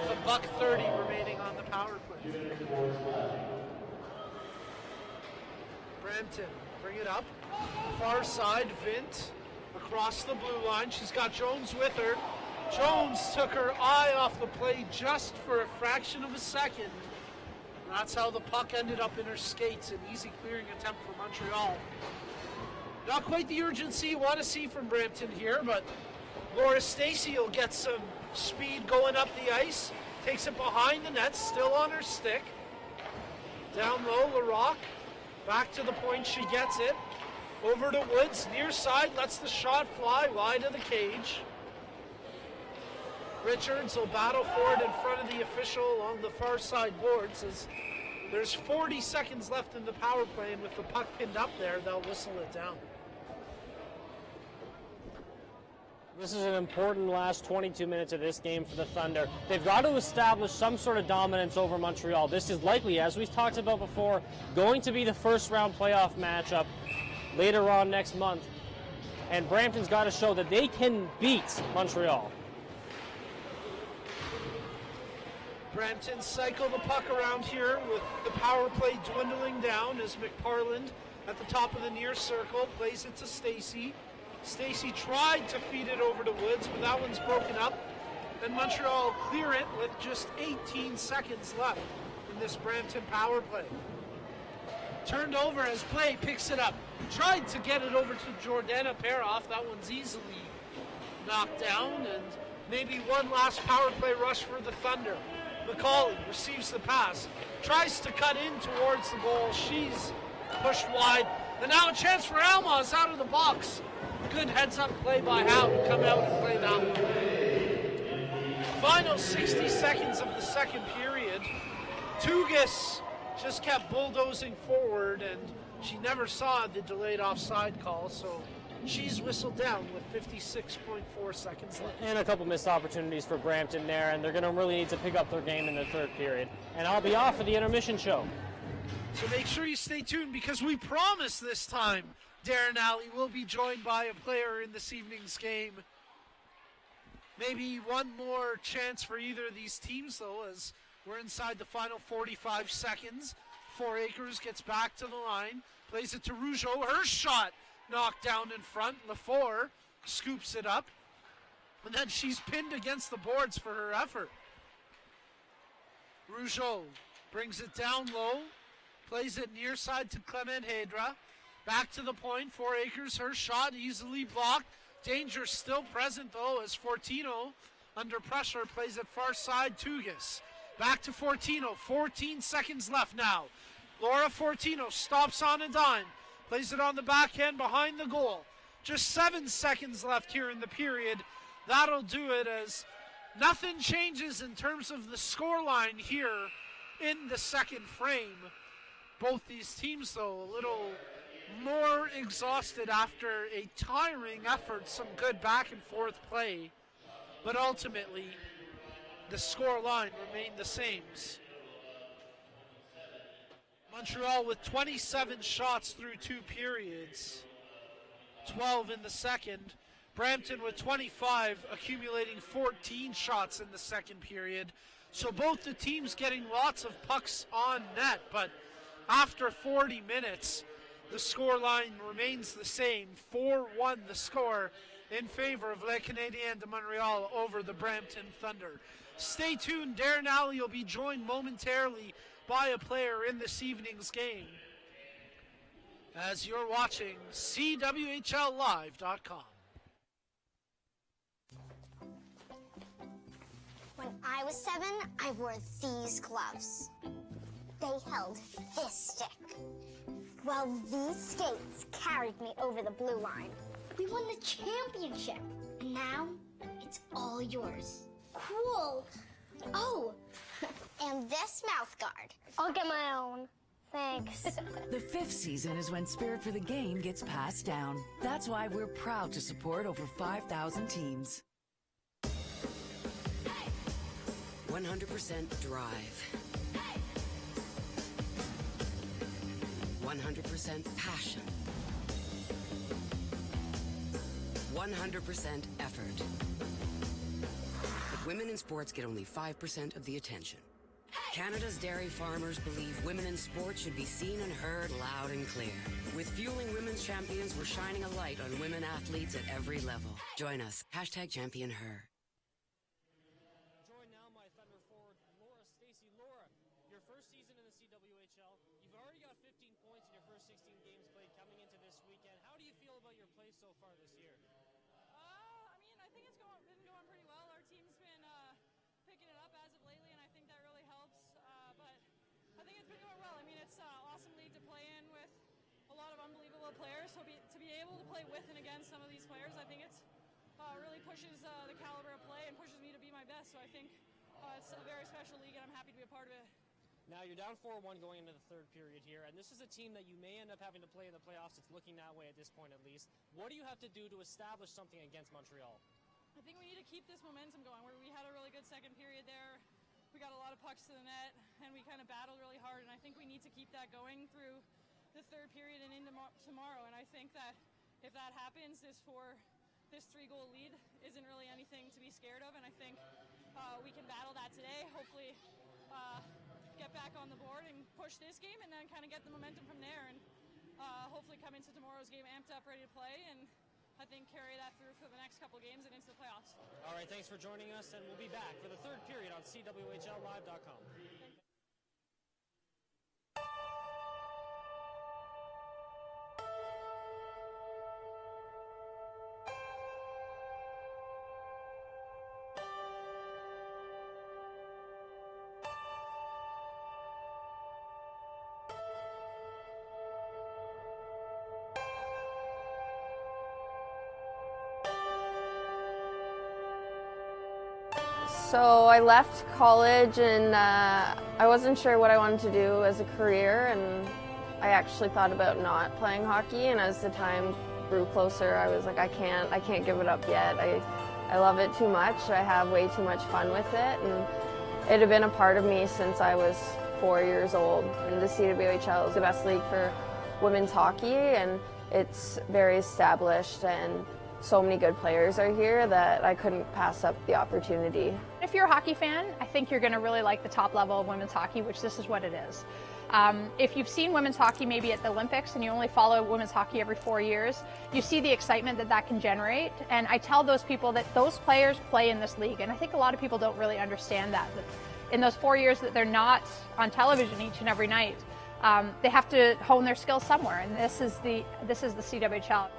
[SPEAKER 5] with $1:30 remaining on the power play. Brampton bring it up. Far side, Vint across the blue line. She's got Jones with her. Jones took her eye off the play just for a fraction of a second. And that's how the puck ended up in her skates. An easy clearing attempt for Montreal. Not quite the urgency you want to see from Brampton here, but Laura Stacey will get some speed going up the ice. Takes it behind the net, still on her stick. Down low, Larocque. Back to the point, she gets it. Over to Woods, near side, lets the shot fly wide of the cage. Richards will battle for it in front of the official along the far side boards as there's 40 seconds left in the power play, and with the puck pinned up there, they'll whistle it down.
[SPEAKER 6] This is an important last 22 minutes of this game for the Thunder. They've got to establish some sort of dominance over Montreal. This is likely, as we've talked about before, going to be the first round playoff matchup later on next month. And Brampton's got to show that they can beat Montreal.
[SPEAKER 5] Brampton cycle the puck around here with the power play dwindling down as McParland at the top of the near circle plays it to Stacey. Stacey tried to feed it over to Woods, but that one's broken up. And Montreal clear it with just 18 seconds left in this Brampton power play. Turned over as Play picks it up. Tried to get it over to Jordana Peroff. That one's easily knocked down. And maybe one last power play rush for the Thunder. McCauley receives the pass. Tries to cut in towards the goal. She's pushed wide. And now a chance for Almaz out of the box. Good heads-up play by Hal to come out and play that one. Final 60 seconds of the second period. Tugis just kept bulldozing forward, and she never saw the delayed offside call, so she's whistled down with 56.4 seconds left.
[SPEAKER 6] And a couple missed opportunities for Brampton there, and they're going to really need to pick up their game in the third period. And I'll be off for the intermission show.
[SPEAKER 5] So make sure you stay tuned, because we promise this time Darren Alley will be joined by a player in this evening's game. Maybe one more chance for either of these teams, though, as we're inside the final 45 seconds. 4 Acres gets back to the line, plays it to Rougeau. Her shot knocked down in front. Lafleur scoops it up, and then she's pinned against the boards for her effort. Rougeau brings it down low, plays it near side to Clement Hedra. Back to the point, 4 Acres, her shot easily blocked. Danger still present, though, as Fortino, under pressure, plays it far side. Tugas. Back to Fortino. 14 seconds left now. Laura Fortino stops on a dime. Plays it on the backhand behind the goal. Just 7 seconds left here in the period. That'll do it, as nothing changes in terms of the scoreline here in the second frame. Both these teams, though, a little more exhausted after a tiring effort. Some good back and forth play. But ultimately, the scoreline remained the same. Montreal with 27 shots through 2 periods. 12 in the second. Brampton with 25, accumulating 14 shots in the second period. So both the teams getting lots of pucks on net, but after 40 minutes, the scoreline remains the same. 4-1 the score in favor of Les Canadiennes de Montreal over the Brampton Thunder. Stay tuned. Darren Alley will be joined momentarily by a player in this evening's game, as you're watching CWHLLive.com.
[SPEAKER 1] When I was 7, I wore these gloves. They held this stick, while these skates carried me over the blue line. We won the championship, and now it's all yours. Cool. Oh, and this mouth guard. I'll get my own. Thanks.
[SPEAKER 3] The 5th season is when spirit for the game gets passed down. That's why we're proud to support over 5,000 teams.
[SPEAKER 11] 100% drive. 100% passion. 100% effort. But women in sports get only 5% of the attention. Canada's dairy farmers believe women in sports should be seen and heard loud and clear. With Fueling Women's Champions, we're shining a light on women athletes at every level. Join us. #ChampionHer.
[SPEAKER 6] Joined now by Thunder forward Laura Stacey. Laura, your first season in the CWHL. You've already got 15 points in your first 16 games played coming into this weekend. How do you feel about your play so far this year?
[SPEAKER 14] I think it's been going pretty well. Our team's been picking it up as of lately, and I think that really helps. But I think it's been going well. I mean, it's an awesome league to play in with a lot of unbelievable players. So to be able to play with and against some of these players, I think it's really pushes the caliber of play and pushes me to be my best. So I think it's a very special league, and I'm happy to be a part of it.
[SPEAKER 6] Now you're down 4-1 going into the third period here, and this is a team that you may end up having to play in the playoffs. It's looking that way at this point, at least. What do you have to do to establish something against Montreal?
[SPEAKER 14] I think we need to keep this momentum going. We had a really good second period there. We got a lot of pucks to the net, and we kind of battled really hard, and I think we need to keep that going through the third period and into tomorrow. And I think that if that happens, this 3-goal lead isn't really anything to be scared of, and I think we can battle that today. Hopefully get back on the board and push this game, and then kind of get the momentum from there, and hopefully come into tomorrow's game amped up, ready to play, and I think carry that through for the next couple games and into the playoffs.
[SPEAKER 6] All right, thanks for joining us, and we'll be back for the third period on CWHLLive.com.
[SPEAKER 8] So I left college, and I wasn't sure what I wanted to do as a career, and I actually thought about not playing hockey, and as the time grew closer, I was like, I can't give it up yet. I love it too much. I have way too much fun with it, and it had been a part of me since I was 4 years old. And the CWHL is the best league for women's hockey, and it's very established, and so many good players are here that I couldn't pass up the opportunity.
[SPEAKER 9] If you're a hockey fan, I think you're going to really like the top level of women's hockey, which this is what it is. If you've seen women's hockey maybe at the Olympics and you only follow women's hockey every 4 years, you see the excitement that can generate. And I tell those people that those players play in this league, and I think a lot of people don't really understand that in those 4 years that they're not on television each and every night, they have to hone their skills somewhere, and this is the CWHL.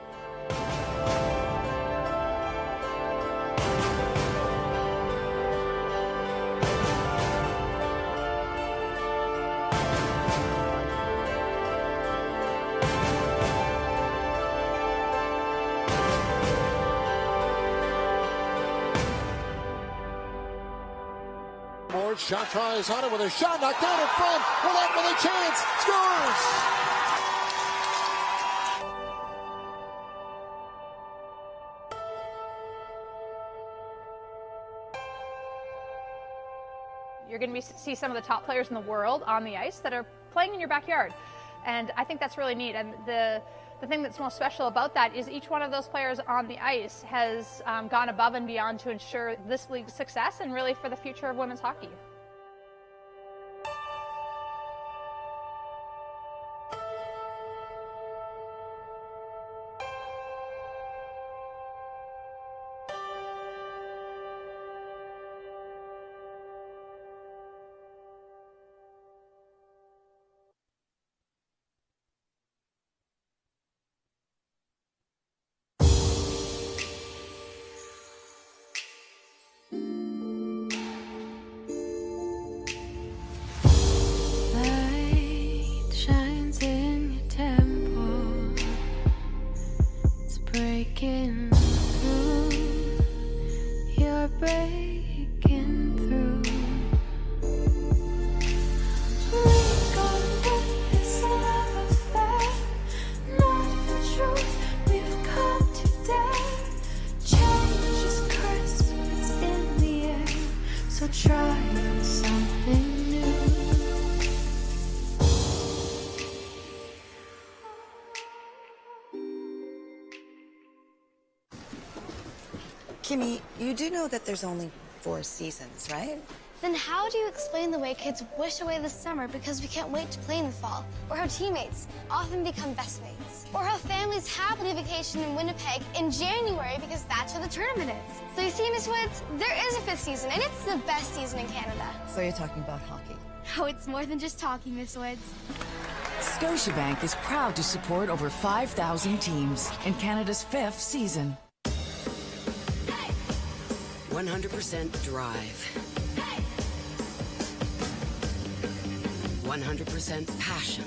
[SPEAKER 10] Shot tries on it with a shot knocked down in front. Roulette with a chance. Scores!
[SPEAKER 9] You're going to see some of the top players in the world on the ice that are playing in your backyard. And I think that's really neat. And the thing that's most special about that is each one of those players on the ice has gone above and beyond to ensure this league's success and really for the future of women's hockey.
[SPEAKER 4] Light shines in your temple. It's breaking through. You're breaking through. We got this love affair, not the truth. We've come to dare. Change is Christmas in the air. So try something new.
[SPEAKER 7] Kimmy, you do know that there's only 4 seasons, right?
[SPEAKER 2] Then how do you explain the way kids wish away the summer because we can't wait to play in the fall? Or how teammates often become best mates? Or how families happily vacation in Winnipeg in January because that's where the tournament is? So you see, Miss Woods, there is a 5th season, and it's the best season in Canada.
[SPEAKER 7] So you're talking about hockey?
[SPEAKER 2] Oh, it's more than just talking, Miss Woods.
[SPEAKER 3] Scotiabank is proud to support over 5,000 teams in Canada's 5th season.
[SPEAKER 11] 100% drive. 100% passion.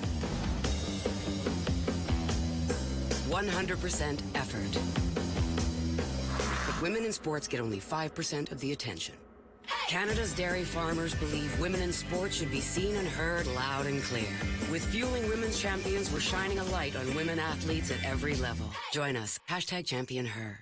[SPEAKER 11] 100% effort. But women in sports get only 5% of the attention. Canada's dairy farmers believe women in sports should be seen and heard loud and clear. With Fueling Women's Champions, we're shining a light on women athletes at every level. Join us. #ChampionHer.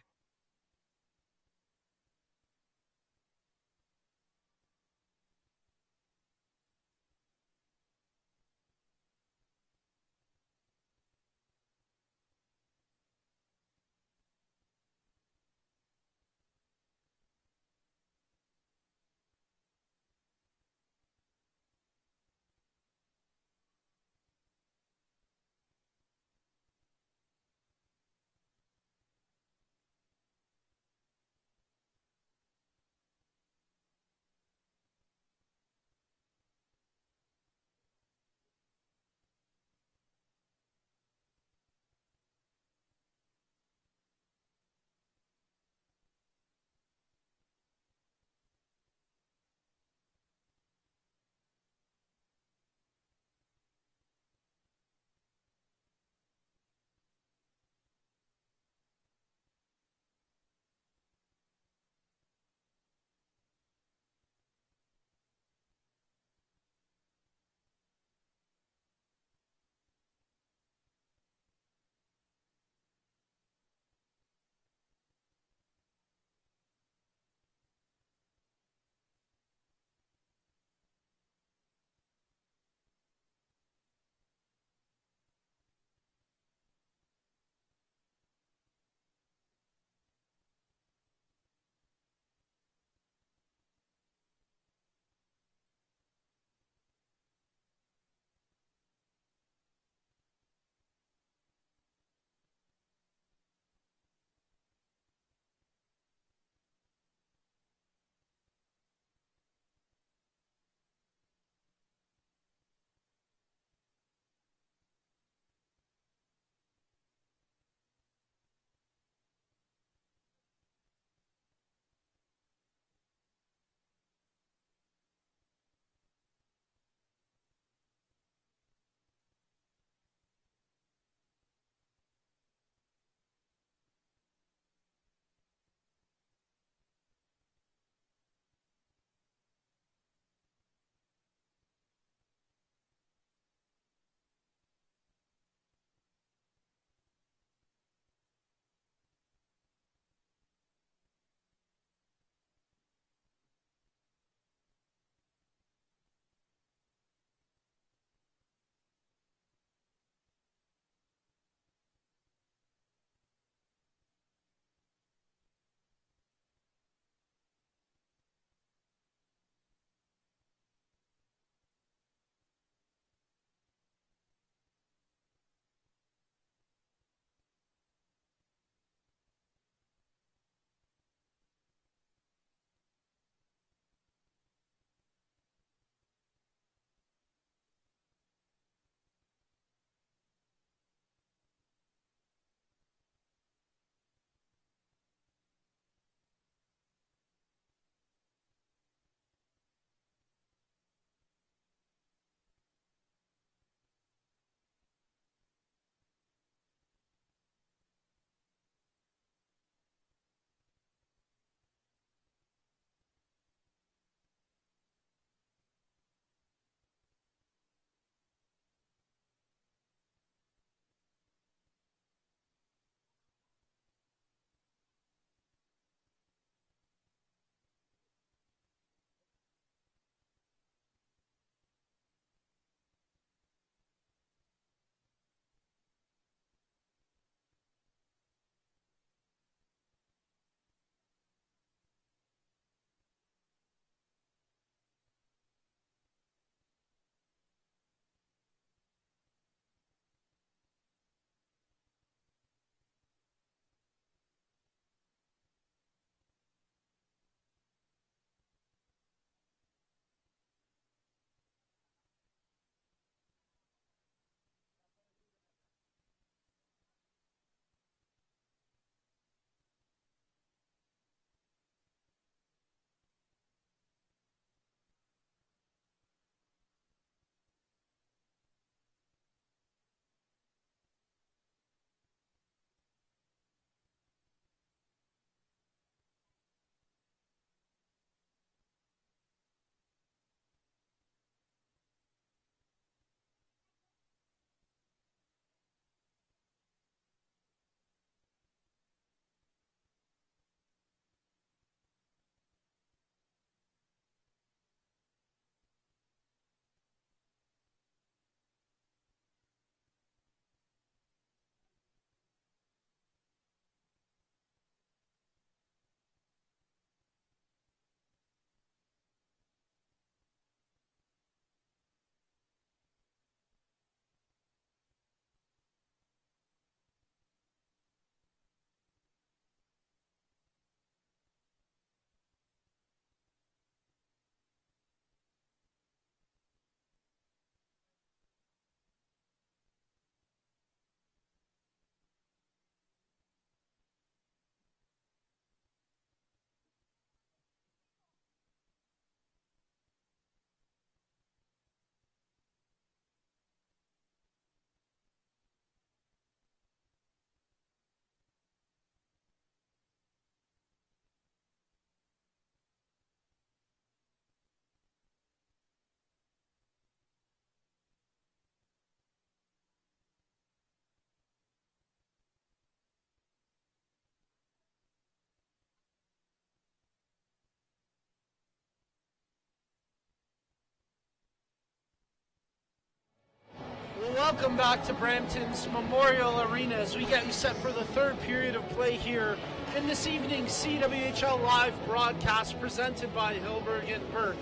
[SPEAKER 5] Welcome back to Brampton's Memorial Arena as we get you set for the third period of play here in this evening's CWHL Live broadcast presented by Hilberg and Burke,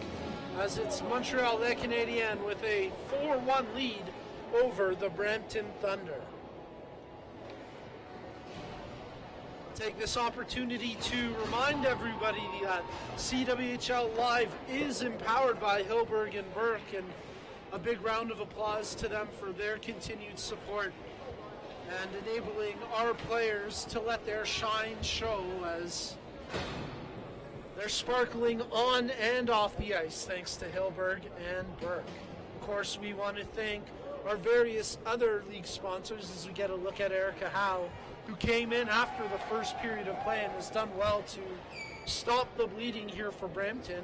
[SPEAKER 5] as it's Montreal Les Canadiennes with a 4-1 lead over the Brampton Thunder. Take this opportunity to remind everybody that CWHL Live is empowered by Hilberg and Burke, and a big round of applause to them for their continued support and enabling our players to let their shine show as they're sparkling on and off the ice thanks to Hilberg and Burke. Of course, we want to thank our various other league sponsors as we get a look at Erica Howe, who came in after the first period of play and has done well to stop the bleeding here for Brampton.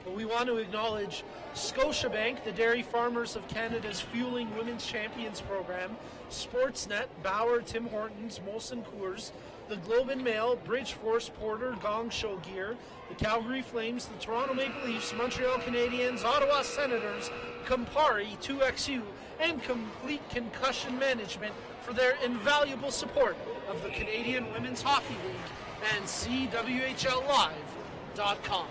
[SPEAKER 5] But we want to acknowledge Scotiabank, the Dairy Farmers of Canada's Fueling Women's Champions Program, Sportsnet, Bauer, Tim Hortons, Molson Coors, the Globe and Mail, Bridgeforce, Porter, Gong Show Gear, the Calgary Flames, the Toronto Maple Leafs, Montreal Canadiens, Ottawa Senators, Campari, 2XU, and Complete Concussion Management for their invaluable support of the Canadian Women's Hockey League and CWHLLive.com.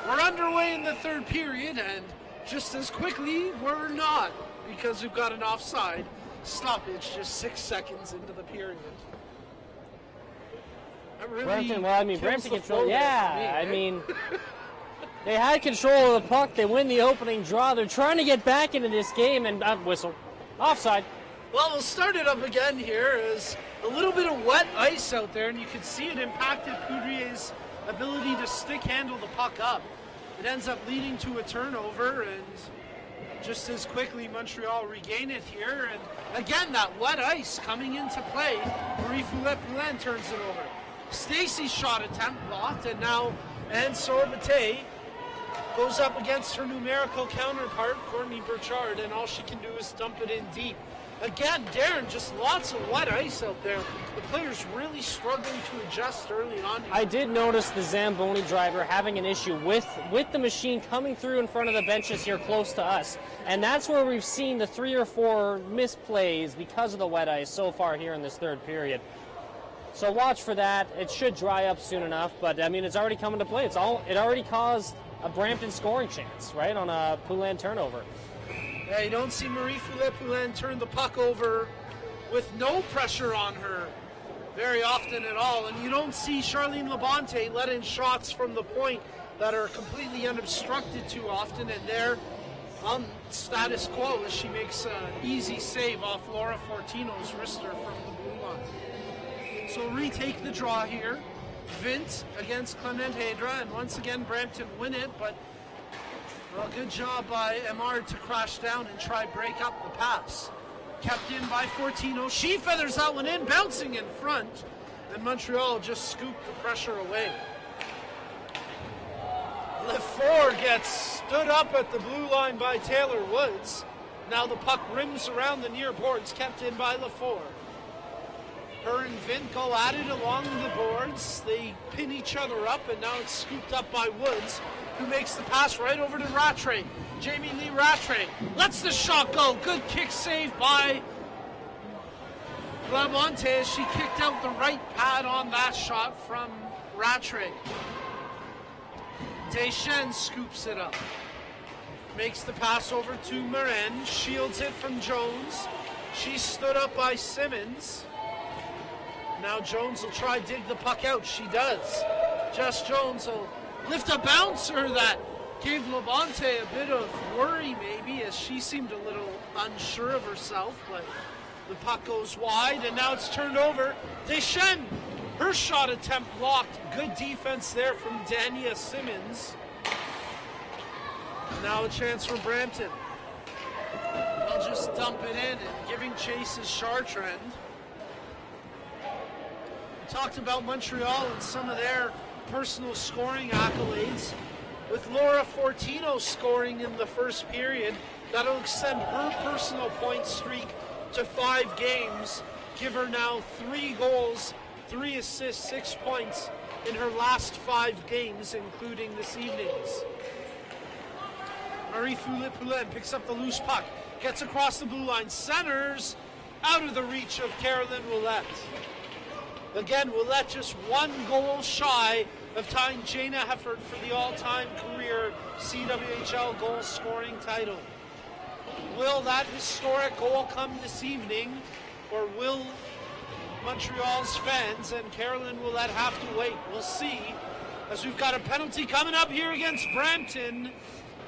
[SPEAKER 5] We're underway in the third period, and just as quickly, we're not, because we've got an offside stoppage just 6 seconds into the period.
[SPEAKER 6] Brampton control. Yeah, they had control of the puck. They win the opening draw. They're trying to get back into this game, and whistle. Offside.
[SPEAKER 5] Well, we'll start it up again here. As a little bit of wet ice out there, and you can see it impacted Poudrier's ability to stick handle the puck up. It ends up leading to a turnover, and just as quickly Montreal regain it here. And again, that wet ice coming into play. Marie-Foulette-Poulin turns it over. Stacy's shot attempt blocked, and now Anne Sorbete goes up against her numerical counterpart, Courtney Burchard, and all she can do is dump it in deep. Again, Darren, just lots of wet ice out there. The players really struggling to adjust early on.
[SPEAKER 6] I did notice the Zamboni driver having an issue with the machine coming through in front of the benches here close to us. And that's where we've seen the 3 or 4 misplays because of the wet ice so far here in this third period. So watch for that. It should dry up soon enough, but it's already coming to play. It already caused a Brampton scoring chance, right, on a Poulin turnover.
[SPEAKER 5] Yeah, you don't see Marie-Foulette-Poulin turn the puck over with no pressure on her very often at all. And you don't see Charlene Labonte let in shots from the point that are completely unobstructed too often. And they're on status quo as she makes an easy save off Laura Fortino's wrister from the blue line. So retake the draw here. Vint against Clement Hedra, and once again Brampton win it, but well, good job by Emard to crash down and try break up the pass. Kept in by Fortino. She feathers that one in, bouncing in front, and Montreal just scooped the pressure away. Lefort gets stood up at the blue line by Taylor Woods. Now the puck rims around the near boards, kept in by Lefort. Her and Vint go at it along the boards. They pin each other up, and now it's scooped up by Woods, who makes the pass right over to Rattray. Jamie Lee Rattray lets the shot go. Good kick save by Labonte as she kicked out the right pad on that shot from Rattray. Deschênes scoops it up. Makes the pass over to Morin. Shields it from Jones. She's stood up by Simmons. Now Jones will try to dig the puck out. She does. Jess Jones will lift a bouncer that gave Labonte a bit of worry maybe, as she seemed a little unsure of herself, but the puck goes wide, and now it's turned over. Deschênes, her shot attempt blocked. Good defense there from Dania Simmons. Now a chance for Brampton. They'll just dump it in, and giving chase is Chartrand. We talked about Montreal and some of their personal scoring accolades. With Laura Fortino scoring in the first period, that'll extend her personal point streak to 5 games, give her now 3 goals, 3 assists, 6 points in her last 5 games, including this evening's. Marie-Foulette-Poulin picks up the loose puck, gets across the blue line, centers, out of the reach of Carolyn Ouellette. Again, Ouellette just one goal shy of tying Jana Heffert for the all-time career CWHL goal-scoring title. Will that historic goal come this evening, or will Montreal's fans and Carolyn Ouellette have to wait? We'll see, as we've got a penalty coming up here against Brampton,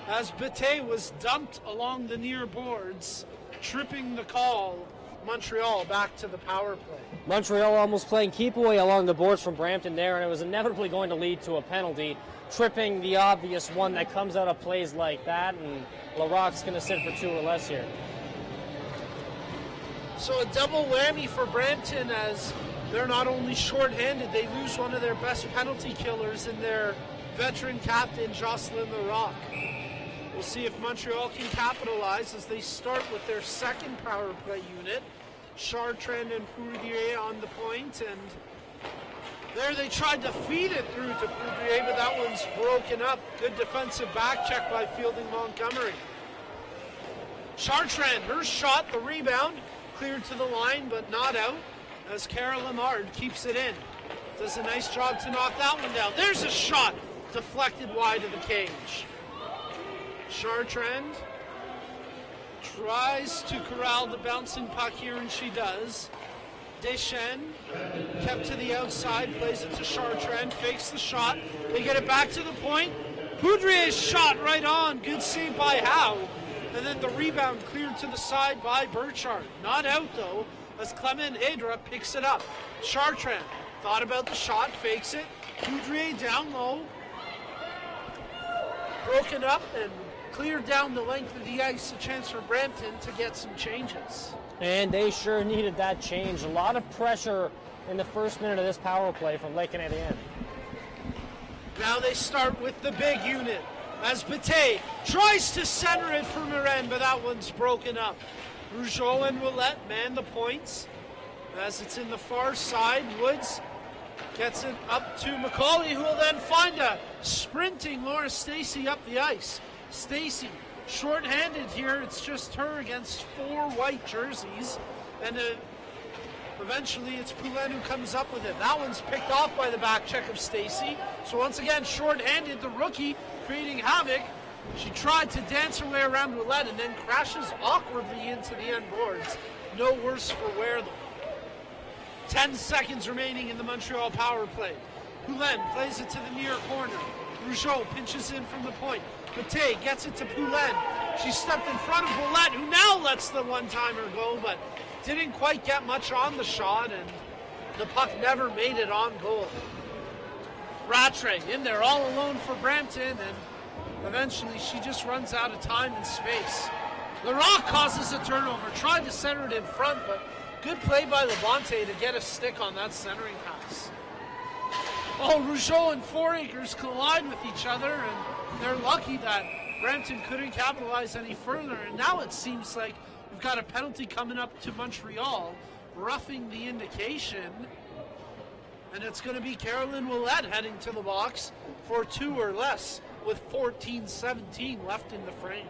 [SPEAKER 5] as Bate was dumped along the near boards, tripping the call. Montreal back to the power play.
[SPEAKER 6] Montreal almost playing keep away along the boards from Brampton there, and it was inevitably going to lead to a penalty, tripping the obvious one that comes out of plays like that, and LaRocque's going to sit for 2 or less here.
[SPEAKER 5] So a double whammy for Brampton, as they're not only shorthanded, they lose one of their best penalty killers in their veteran captain, Jocelyn LaRocque. We'll see if Montreal can capitalize as they start with their second power play unit. Chartrand and Poudrier on the point, and there they tried to feed it through to Poudrier, but that one's broken up. Good defensive back check by Fielding Montgomery. Chartrand, her shot, the rebound, cleared to the line, but not out, as Cara Lamard keeps it in. Does a nice job to knock that one down. There's a shot, deflected wide of the cage. Chartrand tries to corral the bouncing puck here, and she does. Deschênes kept to the outside, plays it to Chartrand, fakes the shot. They get it back to the point. Poudrier's shot right on. Good save by Howe. And then the rebound cleared to the side by Burchard. Not out, though, as Clement Hedra picks it up. Chartrand thought about the shot, fakes it. Poudrier down low. Broken up and cleared down the length of the ice, a chance for Brampton to get some changes.
[SPEAKER 6] And they sure needed that change. A lot of pressure in the first minute of this power play from Lake Canadiennes.
[SPEAKER 5] Now they start with the big unit, as Bate tries to center it for Morin, but that one's broken up. Rougeau and Ouellette man the points, as it's in the far side. Woods gets it up to McCauley, who will then find a sprinting Laura Stacey up the ice. Stacey, short-handed here. It's just her against 4 white jerseys. And eventually it's Poulin who comes up with it. That one's picked off by the back check of Stacey. So once again, short-handed, the rookie creating havoc. She tried to dance her way around Ouellette and then crashes awkwardly into the end boards. No worse for wear, though. 10 seconds remaining in the Montreal power play. Poulin plays it to the near corner. Rougeau pinches in from the point. Bate gets it to Poulin. She stepped in front of Ouellette, who now lets the one-timer go, but didn't quite get much on the shot, and the puck never made it on goal. Rattray in there all alone for Brampton, and eventually she just runs out of time and space. LaRocque causes a turnover, tried to center it in front, but good play by Labonte to get a stick on that centering pass. Oh, Rougeau and Fouracres collide with each other, and they're lucky that Brampton couldn't capitalize any further. And now it seems like we've got a penalty coming up to Montreal, roughing the indication. And it's going to be Carolyn Ouellette heading to the box for 2 or less with 14:17 left in the frame.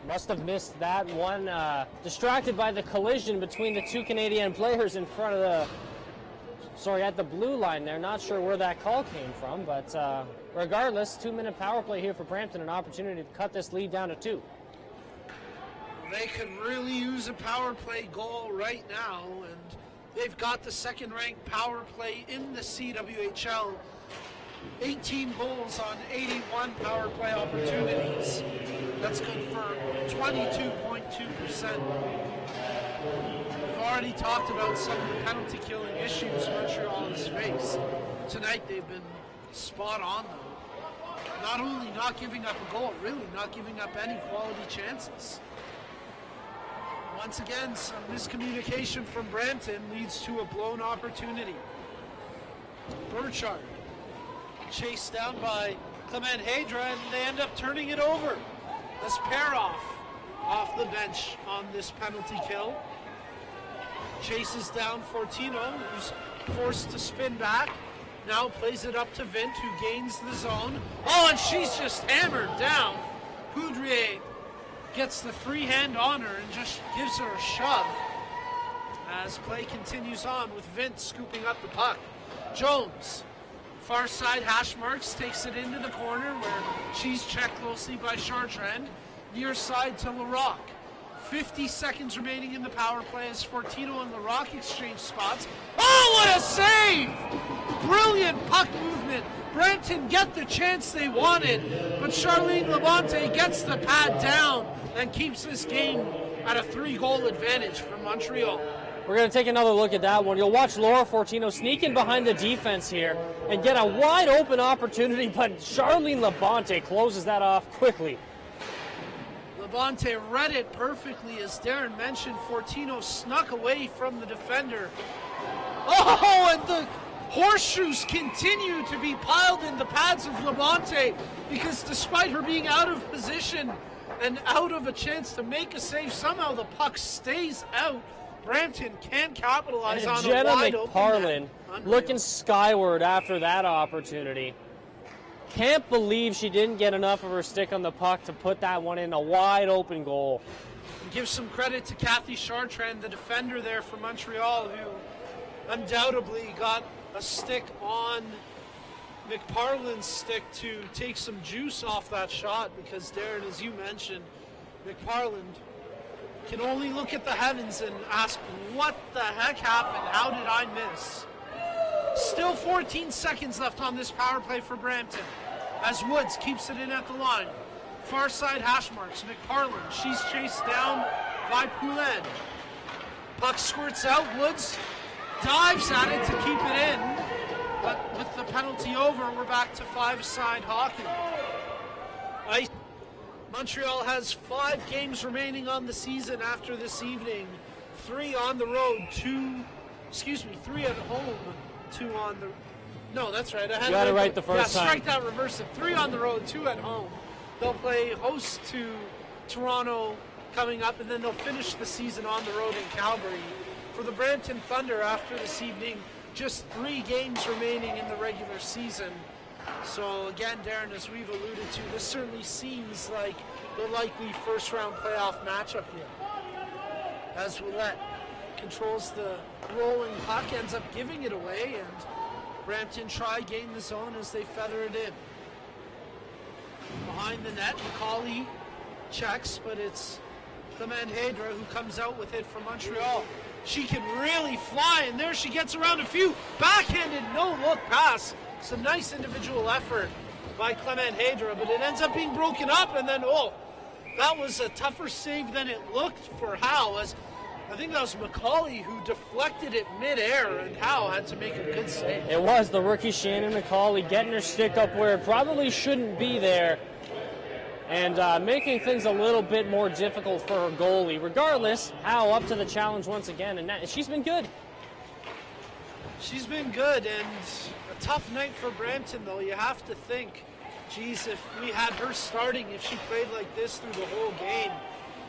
[SPEAKER 6] Must have missed that one. Distracted by the collision between the 2 Canadian players in front of at the blue line there. Not sure where that call came from, but regardless, 2-minute power play here for Brampton, an opportunity to cut this lead down to 2.
[SPEAKER 5] They could really use a power play goal right now, and they've got the second-ranked power play in the CWHL. 18 goals on 81 power play opportunities. That's good for 22.2%. We've already talked about some of the penalty killing issues Montreal has faced. Tonight they've been spot on, though. Not only not giving up a goal, really not giving up any quality chances. Once again, some miscommunication from Brampton leads to a blown opportunity. Burchard chased down by Clement Hedra, and they end up turning it over as Peroff off the bench on this penalty kill. Chases down Fortino, who's forced to spin back. Now plays it up to Vint, who gains the zone. Oh, and she's just hammered down. Poudrier gets the free hand on her and just gives her a shove. As play continues on with Vince scooping up the puck. Jones, far side hash marks, takes it into the corner where she's checked closely by Chartrand. Near side to Larocque. 50 seconds remaining in the power play as Fortino and Larocque exchange spots. Oh, what a save! Brilliant puck movement. Brampton get the chance they wanted, but Charlene Labonte gets the pad down and keeps this game at a 3-goal advantage for Montreal.
[SPEAKER 6] We're going to take another look at that one. You'll watch Laura Fortino sneak in behind the defense here and get a wide open opportunity, but Charlene Labonte closes that off quickly.
[SPEAKER 5] Labonte read it perfectly. As Darren mentioned, Fortino snuck away from the defender. Oh, and the horseshoes continue to be piled in the pads of Labonte, because despite her being out of position and out of a chance to make a save, somehow the puck stays out. Brampton can capitalize on a wide open
[SPEAKER 6] McParlin looking skyward after that opportunity. Can't believe she didn't get enough of her stick on the puck to put that one in a wide open goal.
[SPEAKER 5] Give some credit to Kathy Chartrand, the defender there for Montreal, who undoubtedly got a stick on McParlin's stick to take some juice off that shot, because Darren, as you mentioned, McParland can only look at the heavens and ask, what the heck happened? How did I miss? Still 14 seconds left on this power play for Brampton, as Woods keeps it in at the line. Far side hash marks. McParland, she's chased down by Poulin. Puck squirts out. Woods dives at it to keep it in, but with the penalty over, we're back to 5-side hockey. Montreal has 5 games remaining on the season after this evening. 3 on the road, 3 at home, 2 on the... No, that's right.
[SPEAKER 6] You got it right the first time.
[SPEAKER 5] Strike that reverse. 3 on the road, 2 at home. They'll play host to Toronto coming up, and then they'll finish the season on the road in Calgary. For the Brampton Thunder, after this evening, just 3 games remaining in the regular season. So again, Darren, as we've alluded to, this certainly seems like the likely first-round playoff matchup here. As Willette controls the rolling puck, ends up giving it away, and Brampton try gain the zone as they feather it in. Behind the net, McCauley checks, but it's Clement Hedra who comes out with it from Montreal. She can really fly, and there she gets around a few. Backhanded, no-look pass. It's a nice individual effort by Clement Hedra, but it ends up being broken up, and then, that was a tougher save than it looked for Howe, as I think that was McCauley who deflected it mid-air, and Howe had to make a good save.
[SPEAKER 6] It was the rookie Shannon McCauley getting her stick up where it probably shouldn't be there, and making things a little bit more difficult for her goalie. Regardless, Howe up to the challenge once again, and she's been good.
[SPEAKER 5] She's been good, and a tough night for Brampton, though. You have to think, geez, if we had her starting, if she played like this through the whole game,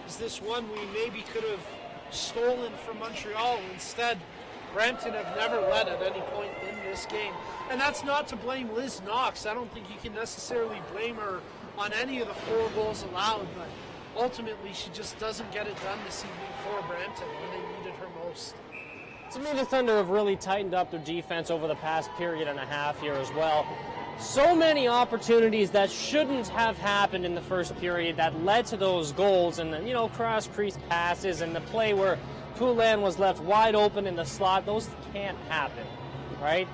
[SPEAKER 5] is this one we maybe could have stolen from Montreal? Instead, Brampton have never led at any point in this game. And that's not to blame Liz Knox. I don't think you can necessarily blame her on any of the 4 goals allowed, but ultimately she just doesn't get it done this evening for Brampton when they needed her most.
[SPEAKER 6] To me, the Thunder have really tightened up their defense over the past period and a half here as well. So many opportunities that shouldn't have happened in the first period that led to those goals, and then, cross-crease passes and the play where Poulin was left wide open in the slot. Those can't happen, right?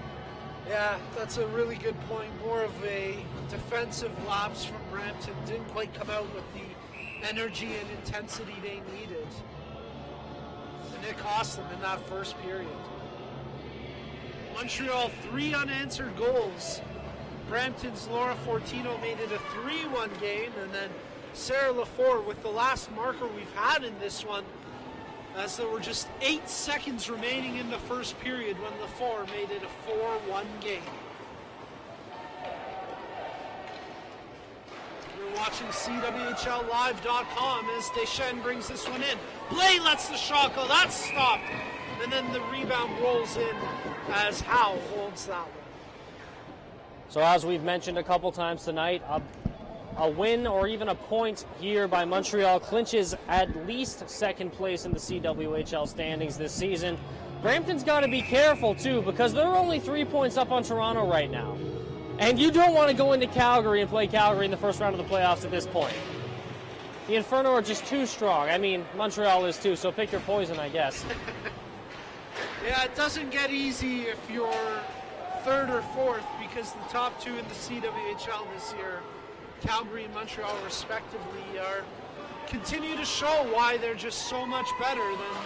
[SPEAKER 5] Yeah, that's a really good point. More of a defensive lapse from Brampton. Didn't quite come out with the energy and intensity they needed. And it cost them in that first period. Montreal, 3 unanswered goals. Brampton's Laura Fortino made it a 3-1 game, and then Sarah Lafort with the last marker we've had in this one, as there were just 8 seconds remaining in the first period when Lafort made it a 4-1 game. You're watching CWHLlive.com as Deschênes brings this one in. Blay lets the shot go. That's stopped. And then the rebound rolls in as Howe holds that one.
[SPEAKER 6] So as we've mentioned a couple times tonight, A win or even a point here by Montreal clinches at least second place in the CWHL standings this season. Brampton's got to be careful, too, because they're only 3 points up on Toronto right now. And you don't want to go into Calgary and play Calgary in the first round of the playoffs at this point. The Inferno are just too strong. I mean, Montreal is too, so pick your poison, I guess.
[SPEAKER 5] Yeah, it doesn't get easy if you're third or fourth, because the top two in the CWHL this year, Calgary and Montreal respectively, continue to show why they're just so much better than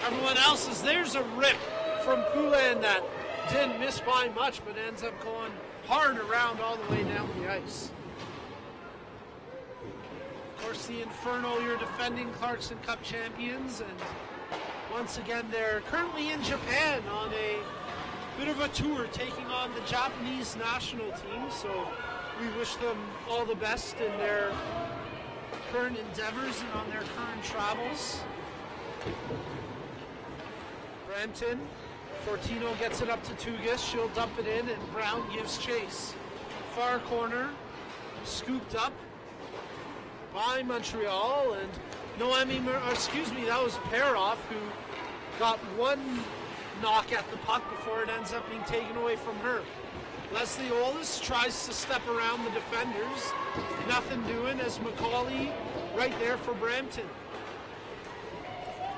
[SPEAKER 5] everyone else's. There's a rip from Poulin that didn't miss by much, but ends up going hard around all the way down the ice. Of course, the Inferno, your defending Clarkson Cup champions, and once again, they're currently in Japan on a bit of a tour, taking on the Japanese national team, so we wish them all the best in their current endeavors and on their current travels. Brampton, Fortino gets it up to Tugas, she'll dump it in, and Brown gives chase. Far corner, scooped up by Montreal, and that was Peroff who got one knock at the puck before it ends up being taken away from her. Leslie Olis tries to step around the defenders. Nothing doing as McCauley right there for Brampton.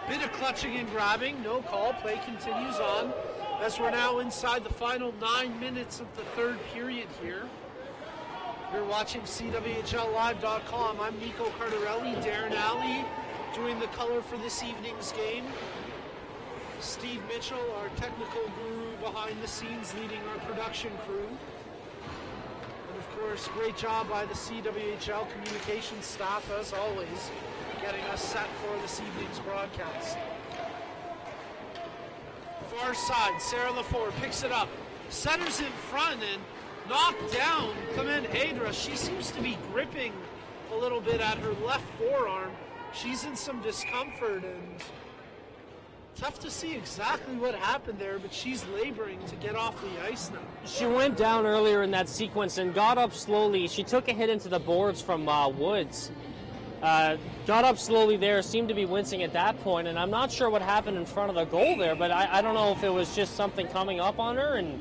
[SPEAKER 5] Bit of clutching and grabbing, no call. Play continues on as we're now inside the final 9 minutes of the third period here. You're watching CWHLlive.com. I'm Nico Cardarelli, Darren Alley doing the color for this evening's game. Steve Mitchell, our technical guru behind the scenes, leading our production crew. And of course, great job by the CWHL communications staff, as always, getting us set for this evening's broadcast. Far side, Sarah Lafleur picks it up, centers in front, and knocked down Clement Hadra. She seems to be gripping a little bit at her left forearm. She's in some discomfort, and tough to see exactly what happened there, but she's laboring to get off the ice now.
[SPEAKER 6] She went down earlier in that sequence and got up slowly. She took a hit into the boards from Woods. Got up slowly there, seemed to be wincing at that point, and I'm not sure what happened in front of the goal there, but I don't know if it was just something coming up on her, and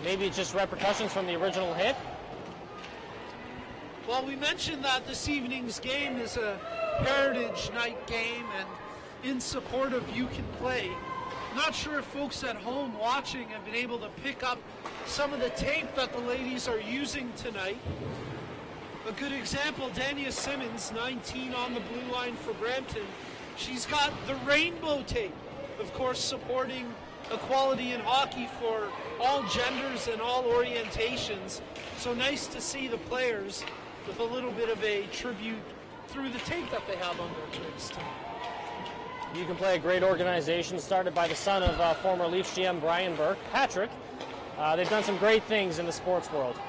[SPEAKER 6] maybe it's just repercussions from the original hit.
[SPEAKER 5] Well, we mentioned that this evening's game is a Heritage Night game and in support of You Can Play. Not sure if folks at home watching have been able to pick up some of the tape that the ladies are using tonight. A good example, Dania Simmons, 19 on the blue line for Brampton. She's got the rainbow tape, of course supporting equality in hockey for all genders and all orientations. So nice to see the players with a little bit of a tribute through the tape that they have on their wrist.
[SPEAKER 6] You Can Play, a great organization started by the son of former Leafs GM Brian Burke, Patrick. They've done some great things in the sports world.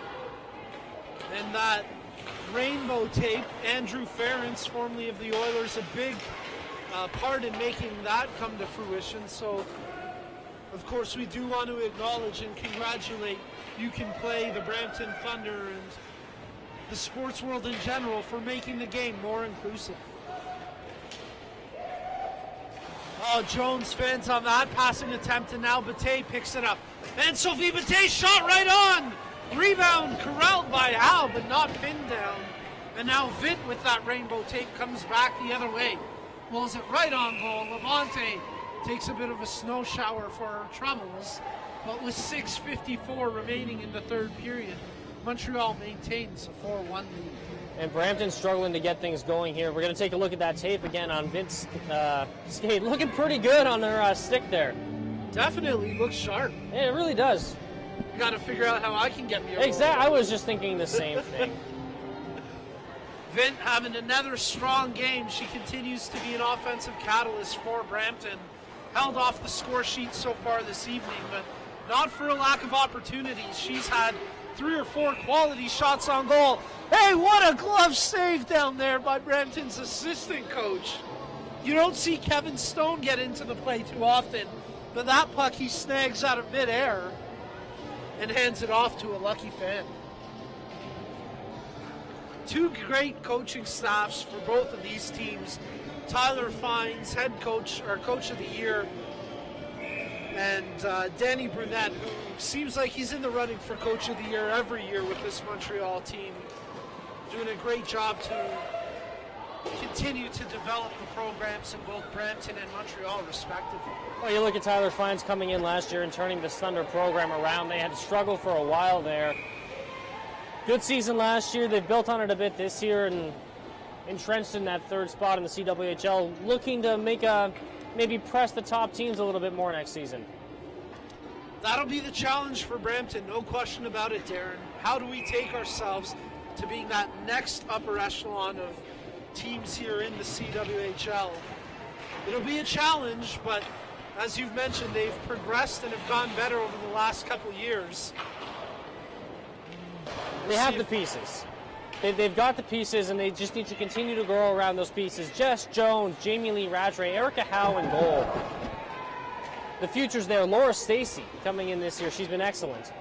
[SPEAKER 5] And that rainbow tape, Andrew Ferentz, formerly of the Oilers, a big part in making that come to fruition. So, of course, we do want to acknowledge and congratulate You Can Play, the Brampton Thunder, and the sports world in general for making the game more inclusive. Oh, Jones fans on that passing attempt, and now Bate picks it up. And Sophie Bate shot right on! Rebound corralled by Howe, but not pinned down. And now Vint with that rainbow tape comes back the other way. Pulls it right on goal. Levante takes a bit of a snow shower for her troubles, but with 6:54 remaining in the third period, Montreal maintains a 4-1 lead.
[SPEAKER 6] And Brampton's struggling to get things going here. We're going to take a look at that tape again on Vint's skate. Looking pretty good on their stick there.
[SPEAKER 5] Definitely looks sharp.
[SPEAKER 6] Yeah, it really does.
[SPEAKER 5] You got to figure out how I can get me a
[SPEAKER 6] Exactly. I was just thinking the same thing.
[SPEAKER 5] Vint having another strong game. She continues to be an offensive catalyst for Brampton. Held off the score sheet so far this evening, but not for a lack of opportunities. She's had 3 or 4 quality shots on goal. Hey, what a glove save down there by Brampton's assistant coach. You don't see Kevin Stone get into the play too often, but that puck he snags out of midair. and hands it off to a lucky fan. Two great coaching staffs for both of these teams. Tyler Fines, head coach or coach of the year, and Danny Brunette, who seems like he's in the running for coach of the year every year with this Montreal team, doing a great job to continue to develop the programs in both Brampton and Montreal, respectively.
[SPEAKER 6] Well, you look at Tyler Fines coming in last year and turning this Thunder program around. They had to struggle for a while there. Good season last year. They've built on it a bit this year and entrenched in that third spot in the CWHL, looking to maybe press the top teams a little bit more next season.
[SPEAKER 5] That'll be the challenge for Brampton, no question about it, Darren. How do we take ourselves to being that next upper echelon of teams here in the CWHL? It'll be a challenge, but as you've mentioned, they've progressed and have gotten better over the last couple years.
[SPEAKER 6] They have the pieces. They've got the pieces, and they just need to continue to grow around those pieces. Jess Jones, Jamie Lee Rattray, Erica Howe in goal. The future's there. Laura Stacey coming in this year. She's been excellent.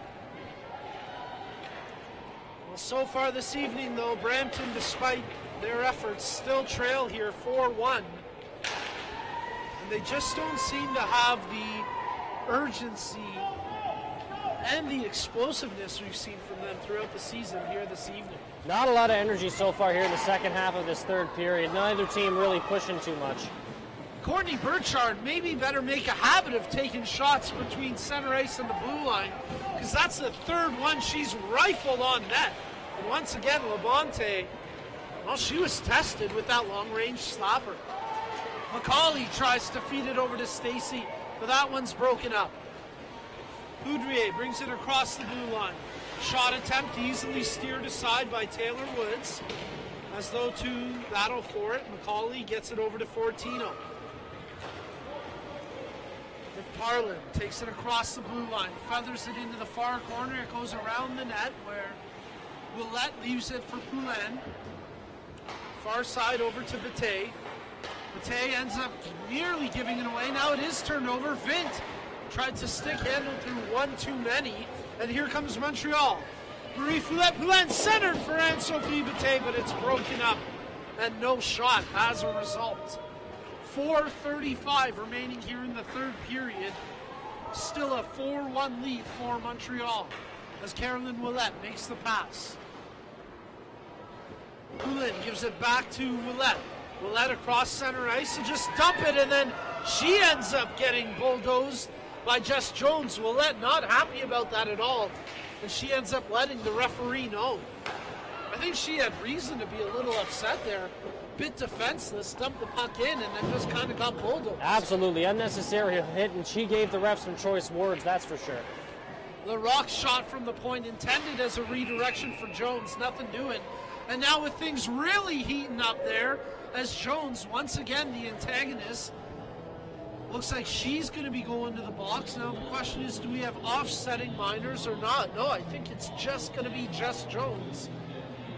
[SPEAKER 5] Well, so far this evening, though, Brampton, despite their efforts, still trail here 4-1. And they just don't seem to have the urgency and the explosiveness we've seen from them throughout the season here this evening.
[SPEAKER 6] Not a lot of energy so far here in the second half of this third period. Neither team really pushing too much.
[SPEAKER 5] Courtney Burchard maybe better make a habit of taking shots between center ice and the blue line, because that's the third one she's rifled on net. And once again, Labonte, well, she was tested with that long-range slapper. McCauley tries to feed it over to Stacey, but that one's broken up. Boudrier brings it across the blue line. Shot attempt easily steered aside by Taylor Woods. As though to battle for it, McCauley gets it over to Fortino. Parlin takes it across the blue line, feathers it into the far corner. It goes around the net where Willette leaves it for Poulin. Far side over to Bate. Bate ends up nearly giving it away. Now it is turned over. Vint tried to stick handle through one too many. And here comes Montreal. Marie Foulette Poulin centered for Anne-Sophie Bate, but it's broken up and no shot as a result. 4:35 remaining here in the third period. Still a 4-1 lead for Montreal as Carolyn Willette makes the pass. Poulin gives it back to Willette. Willette across center ice to just dump it, and then she ends up getting bulldozed by Jess Jones. Willette not happy about that at all, and she ends up letting the referee know. I think she had reason to be a little upset there. Bit defenseless, dumped the puck in, and then just kind of got bulldozed.
[SPEAKER 6] Absolutely unnecessary hit, and she gave the ref some choice words, that's for sure.
[SPEAKER 5] The rock shot from the point intended as a redirection for Jones, nothing doing. And now with things really heating up there, as Jones, once again the antagonist, looks like she's going to be going to the box. Now the question is, do we have offsetting minors or not? No, I think it's just going to be Jess Jones.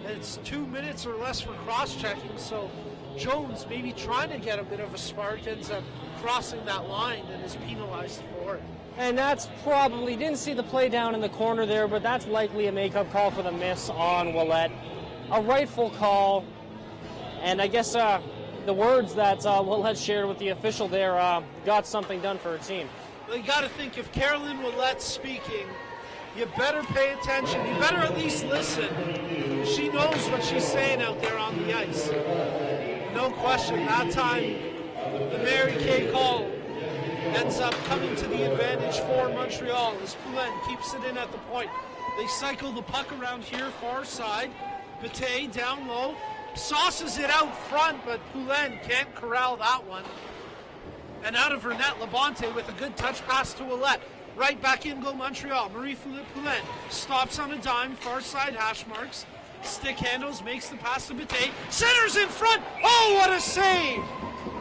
[SPEAKER 5] It's 2 minutes or less for cross-checking, so Jones maybe trying to get a bit of a spark, ends up crossing that line and is penalized for it.
[SPEAKER 6] And that's probably, didn't see the play down in the corner there, but that's likely a make-up call for the miss on Willette. A rightful call, and I guess the words that Willette shared with the official there got something done for her team.
[SPEAKER 5] Well, you got to think, if Carolyn Willette's speaking, you better pay attention. You better at least listen. She knows what she's saying out there on the ice. No question, that time the Mary Kay call ends up coming to the advantage for Montreal as Poulin keeps it in at the point. They cycle the puck around here, far side. Bate down low, sauces it out front, but Poulin can't corral that one. And out of her net, Labonte with a good touch pass to Willette. Right back in go Montreal. Marie-Philippe Poulin stops on a dime, far side hash marks. Stick handles, makes the pass to Bate. Centers in front. Oh, what a save!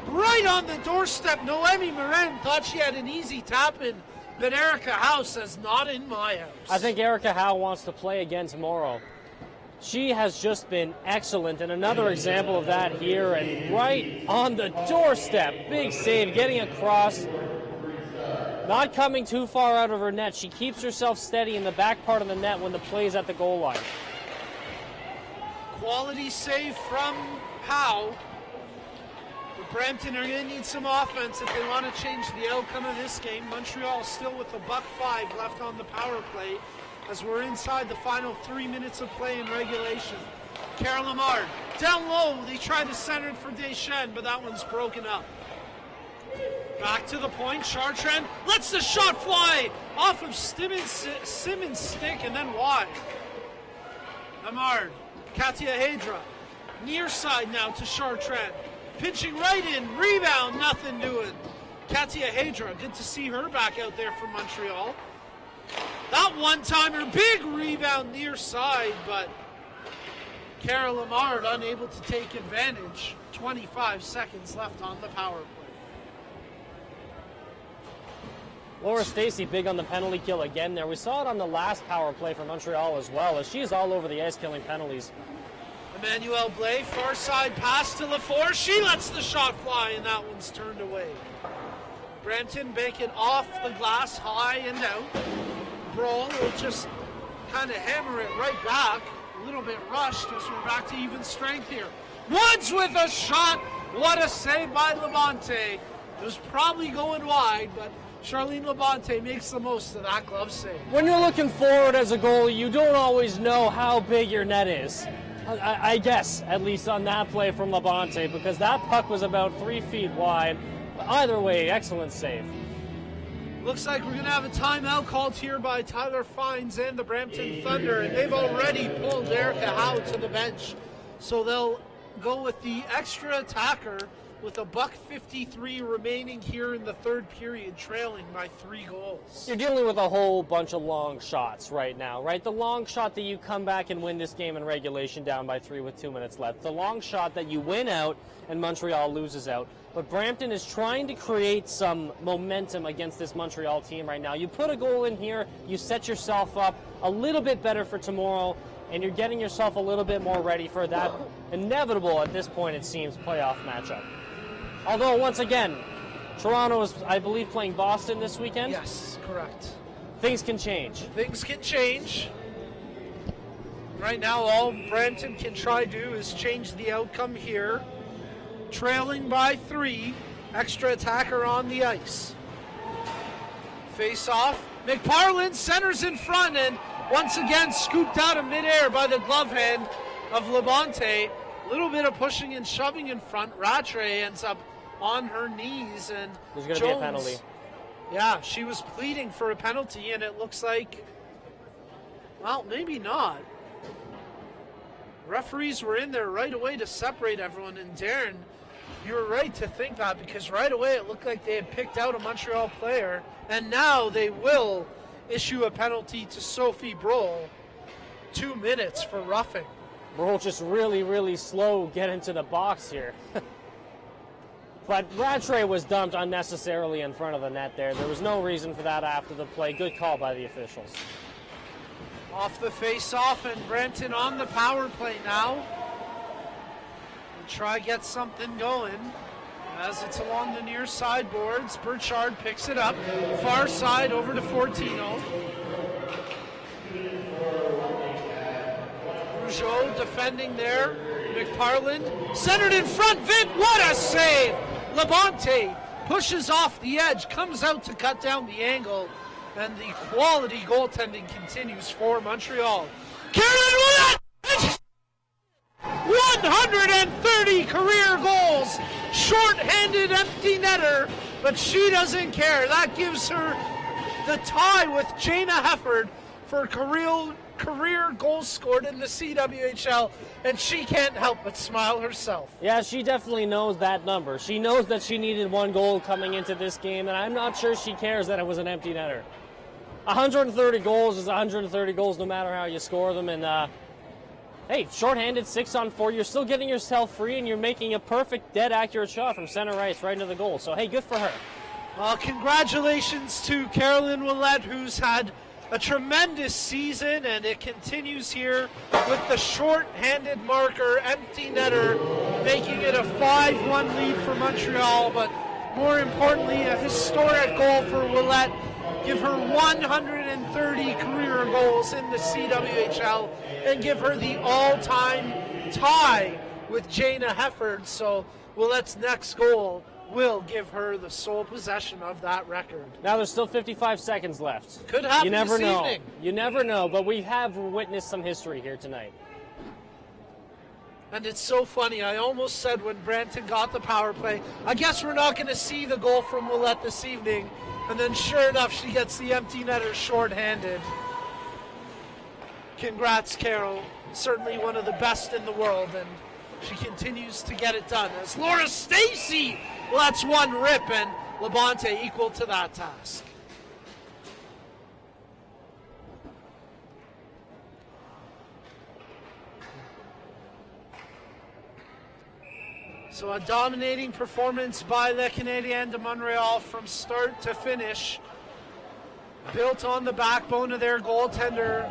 [SPEAKER 5] Right on the doorstep. Noemi Morin thought she had an easy tap in, but Erica Howe says, not in my house.
[SPEAKER 6] I think Erica Howe wants to play again tomorrow. She has just been excellent, and another example of that here, and right on the doorstep. Big save, getting across. not coming too far out of her net. She keeps herself steady in the back part of the net when the play's at the goal line.
[SPEAKER 5] Quality save from Howe. But Brampton are going to need some offense if they want to change the outcome of this game. Montreal still with $1.05 left on the power play as we're inside the final 3 minutes of play in regulation. Carol Lamard down low. They tried to center it for Deschênes, but that one's broken up. Back to the point. Chartrand lets the shot fly off of Simmons' stick and then wide. Lamard, Katia Hedra, near side now to Chartrand. Pitching right in, rebound, nothing doing. Katia Hedra, good to see her back out there for Montreal. That one-timer, big rebound near side, but Carol Lamard unable to take advantage. 25 seconds left on the power play.
[SPEAKER 6] Laura Stacey big on the penalty kill again there. We saw it on the last power play for Montreal as well, as she is all over the ice killing penalties.
[SPEAKER 5] Emmanuelle Blais, far side pass to LaForce. She lets the shot fly, and that one's turned away. Brampton bank it off the glass, high and out. Brawl will just kind of hammer it right back. A little bit rushed as we're back to even strength here. Woods with a shot. What a save by Labonte. It was probably going wide, but Charlene Labonte makes the most of that glove save.
[SPEAKER 6] When you're looking forward as a goalie, you don't always know how big your net is. I guess, at least on that play from Labonte, because that puck was about 3 feet wide. But either way, excellent save.
[SPEAKER 5] Looks like we're going to have a timeout called here by Tyler Fines and the Brampton Thunder, and they've already pulled Erica Howe to the bench. So they'll go with the extra attacker with $1:53 remaining here in the third period, trailing by 3 goals.
[SPEAKER 6] You're dealing with a whole bunch of long shots right now, right? The long shot that you come back and win this game in regulation down by 3 with 2 minutes left. The long shot that you win out and Montreal loses out. But Brampton is trying to create some momentum against this Montreal team right now. You put a goal in here, you set yourself up a little bit better for tomorrow, and you're getting yourself a little bit more ready for that inevitable, at this point it seems, playoff matchup. Although, once again, Toronto is, I believe, playing Boston this weekend.
[SPEAKER 5] Yes, correct.
[SPEAKER 6] Things can change.
[SPEAKER 5] Things can change. Right now, all Brampton can try to do is change the outcome here. Trailing by 3, extra attacker on the ice. Face off. McParland centers in front and once again scooped out of midair by the glove hand of Labonte. A little bit of pushing and shoving in front. Rattray ends up on her knees, and
[SPEAKER 6] there's going to be a penalty.
[SPEAKER 5] Yeah, she was pleading for a penalty, and it looks like, well, maybe not. Referees were in there right away to separate everyone, and Darren, you were right to think that, because right away it looked like they had picked out a Montreal player, and now they will issue a penalty to Sophie Brohl. 2 minutes for roughing.
[SPEAKER 6] Brohl just really, really slow getting to the box here. But Rattray was dumped unnecessarily in front of the net there. There was no reason for that after the play. Good call by the officials.
[SPEAKER 5] Off the face-off, and Brampton on the power play now. We'll try to get something going. As it's along the near side boards, Burchard picks it up. Far side over to Fortino. Rougeau defending there. McParland centered in front. Vint, what a save! Labonte pushes off the edge, comes out to cut down the angle, and the quality goaltending continues for Montreal. Carolyn Willett! 130 career goals! Short-handed empty netter, but she doesn't care. That gives her the tie with Jana Hefford for career goals scored in the CWHL, and she can't help but smile herself.
[SPEAKER 6] Yeah, she definitely knows that number. She knows that she needed 1 goal coming into this game, and I'm not sure she cares that it was an empty netter. 130 goals is 130 goals no matter how you score them, and hey, shorthanded 6-on-4, you're still getting yourself free, and you're making a perfect, dead accurate shot from center ice right into the goal. So hey, good for her.
[SPEAKER 5] Well, congratulations to Carolyn Willett, who's had a tremendous season, and it continues here with the short-handed marker, empty netter, making it a 5-1 lead for Montreal. But more importantly, a historic goal for Ouellette. Give her 130 career goals in the CWHL and give her the all-time tie with Jana Hefford. So Ouellette's next goal will give her the sole possession of that record.
[SPEAKER 6] Now there's still 55 seconds left.
[SPEAKER 5] Could happen
[SPEAKER 6] You never
[SPEAKER 5] this
[SPEAKER 6] know.
[SPEAKER 5] evening.
[SPEAKER 6] You never know, but we have witnessed some history here tonight.
[SPEAKER 5] And it's so funny. I almost said when Brampton got the power play, I guess we're not going to see the goal from Ouellette this evening. And then sure enough, she gets the empty netter shorthanded. Congrats, Carol. Certainly one of the best in the world, and she continues to get it done. As Laura Stacey lets one rip, and Labonte equal to that task. So a dominating performance by the Canadiennes de Montreal from start to finish. Built on the backbone of their goaltender,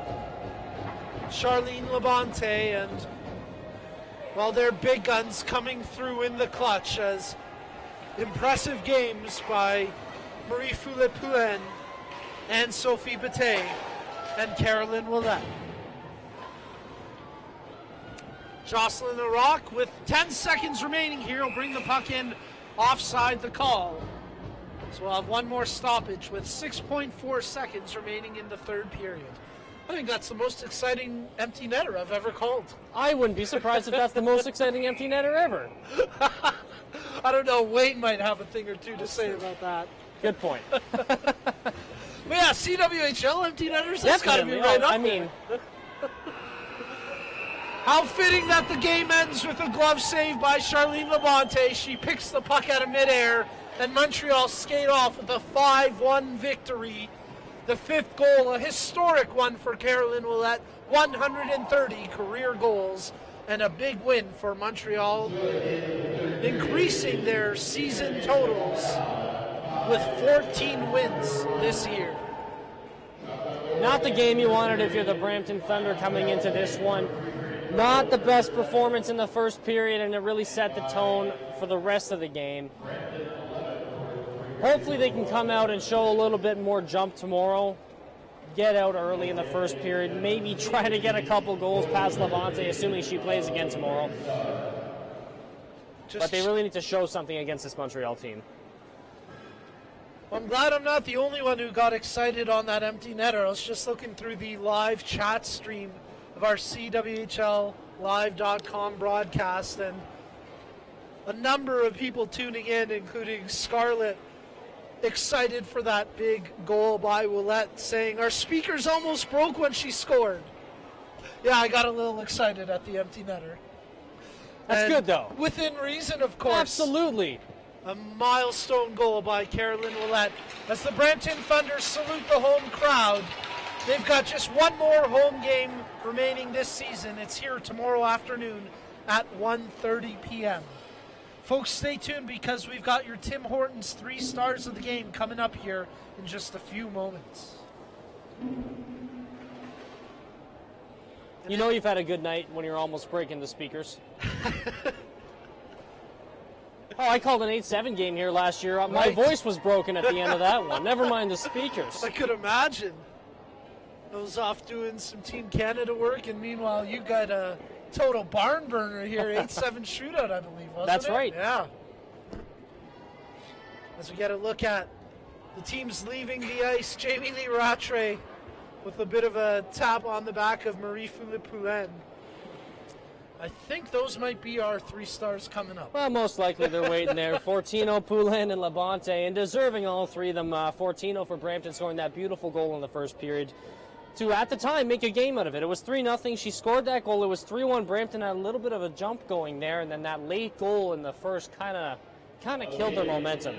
[SPEAKER 5] Charlene Labonte, and well, their big guns coming through in the clutch as impressive games by Marie Foulet-Poulin and Sophie Bataille and Caroline Ouellette. Jocelyn Larocque with 10 seconds remaining here will bring the puck in offside the call. So we'll have one more stoppage with 6.4 seconds remaining in the third period. I think that's the most exciting empty netter I've ever called.
[SPEAKER 6] I wouldn't be surprised if that's the most exciting empty netter ever.
[SPEAKER 5] I don't know, Wayne might have a thing or two to say about that.
[SPEAKER 6] Good point.
[SPEAKER 5] But yeah, CWHL empty netters, that's got to be right up there. How fitting that the game ends with a glove save by Charlene Labonte. She picks the puck out of midair, and Montreal skate off with a 5-1 victory. The fifth goal, a historic one for Caroline Ouellette, 130 career goals, and a big win for Montreal, increasing their season totals with 14 wins this year.
[SPEAKER 6] Not the game you wanted if you're the Brampton Thunder coming into this one. Not the best performance in the first period, and it really set the tone for the rest of the game. Hopefully they can come out and show a little bit more jump tomorrow. Get out early in the first period. Maybe try to get a couple goals past Labonte, assuming she plays again tomorrow. But they really need to show something against this Montreal team.
[SPEAKER 5] I'm glad I'm not the only one who got excited on that empty netter. I was just looking through the live chat stream of our CWHLlive.com broadcast, and a number of people tuning in, including Scarlett, excited for that big goal by Ouellette, saying our speakers almost broke when she scored. Yeah, I got a little excited at the empty netter.
[SPEAKER 6] That's good, though.
[SPEAKER 5] Within reason, of course.
[SPEAKER 6] Absolutely.
[SPEAKER 5] A milestone goal by Caroline Ouellette as the Brampton Thunder salute the home crowd. They've got just one more home game remaining this season. It's here tomorrow afternoon at 1:30 p.m. Folks, stay tuned because we've got your Tim Hortons 3 stars of the game coming up here in just a few moments.
[SPEAKER 6] You know you've had a good night when you're almost breaking the speakers. Oh, I called an 8-7 game here last year. My voice was broken at the end of that one. Never mind the speakers.
[SPEAKER 5] I could imagine. I was off doing some Team Canada work, and meanwhile you got a total barn burner here, 8-7 shootout, I believe, wasn't
[SPEAKER 6] That's
[SPEAKER 5] it?
[SPEAKER 6] right.
[SPEAKER 5] Yeah. As we get a look at the teams leaving the ice, Jamie Lee Rattray with a bit of a tap on the back of Marie Foulet-Poulin. I think those might be our 3 stars coming up.
[SPEAKER 6] Well, most likely they're waiting there. Fortino, Poulin, and Labonte, and deserving all 3 of them. Fortino for Brampton scoring that beautiful goal in the first period to, at the time, make a game out of it. It was 3-0. She scored that goal. It was 3-1. Brampton had a little bit of a jump going there, and then that late goal in the first kind of killed their momentum.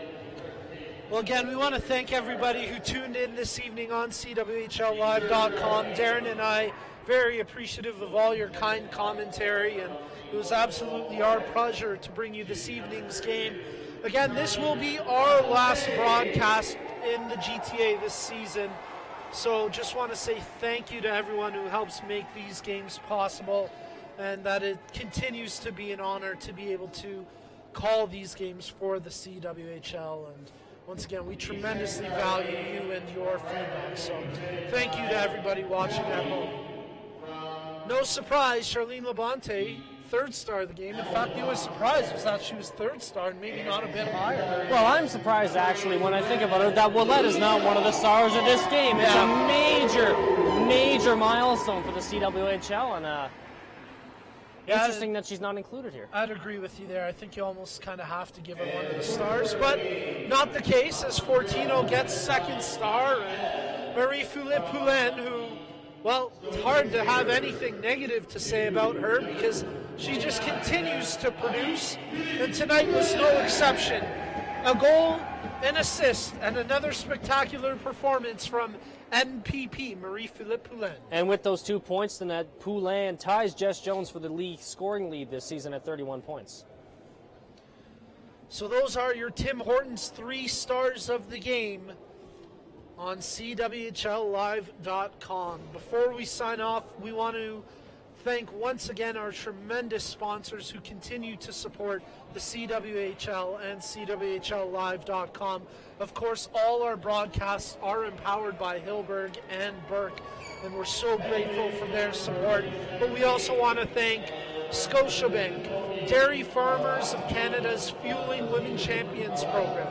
[SPEAKER 5] Well, again, we want to thank everybody who tuned in this evening on CWHLlive.com. Darren and I, very appreciative of all your kind commentary, and it was absolutely our pleasure to bring you this evening's game. Again, this will be our last broadcast in the GTA this season, so just want to say thank you to everyone who helps make these games possible, and that it continues to be an honor to be able to call these games for the CWHL. And once again, we tremendously value you and your feedback. So thank you to everybody watching at home. No surprise, Charlene Labonte, third star of the game. In fact, the only surprise was that she was third star and maybe not a bit higher.
[SPEAKER 6] Well, I'm surprised, actually, when I think about it, that Willette is not one of the stars of this game. It's a major milestone for the CWHL, and interesting that she's not included here.
[SPEAKER 5] I'd agree with you there. I think you almost kind of have to give her one of the stars, but not the case, as Fortino gets second star, and Marie-Philippe Poulin, who, well, it's hard to have anything negative to say about her because she just continues to produce, and tonight was no exception. A goal, an assist, and another spectacular performance from MPP, Marie-Philippe Poulin.
[SPEAKER 6] And with those 2 points, then that Poulin ties Jess Jones for the league scoring lead this season at 31 points.
[SPEAKER 5] So those are your Tim Hortons 3 stars of the game on CWHLlive.com. Before we sign off, we want to thank once again our tremendous sponsors who continue to support the CWHL and CWHLlive.com. Of course, all our broadcasts are empowered by Hilberg and Burke, and we're so grateful for their support. But we also want to thank Scotiabank, Dairy Farmers of Canada's Fueling Women Champions program,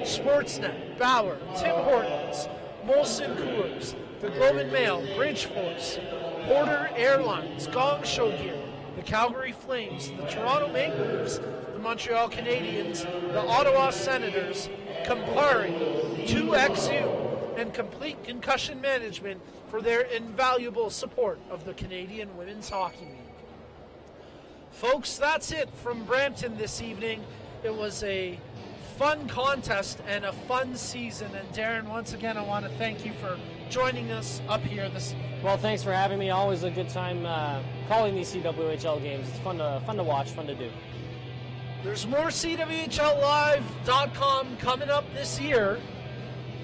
[SPEAKER 5] Sportsnet, Bauer, Tim Hortons, Molson Coors, the Globe and Mail, Bridgeforce, Porter Airlines, Gong Show Gear, the Calgary Flames, the Toronto Maple Leafs, the Montreal Canadiens, the Ottawa Senators, Campari, 2XU, and Complete Concussion Management for their invaluable support of the Canadian Women's Hockey League. Folks, that's it from Brampton this evening. It was a fun contest and a fun season. And Darren, once again, I want to thank you for joining us up here this evening.
[SPEAKER 6] Well, thanks for having me. Always a good time calling these CWHL games. It's fun to watch, fun to do.
[SPEAKER 5] There's more CWHLlive.com coming up this year.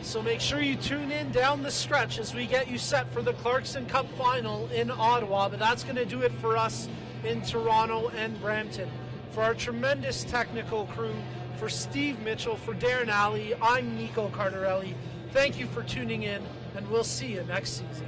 [SPEAKER 5] So make sure you tune in down the stretch as we get you set for the Clarkson Cup final in Ottawa. But that's going to do it for us in Toronto and Brampton. For our tremendous technical crew, for Steve Mitchell, for Darren Alley, I'm Nico Cardarelli. Thank you for tuning in, and we'll see you next season.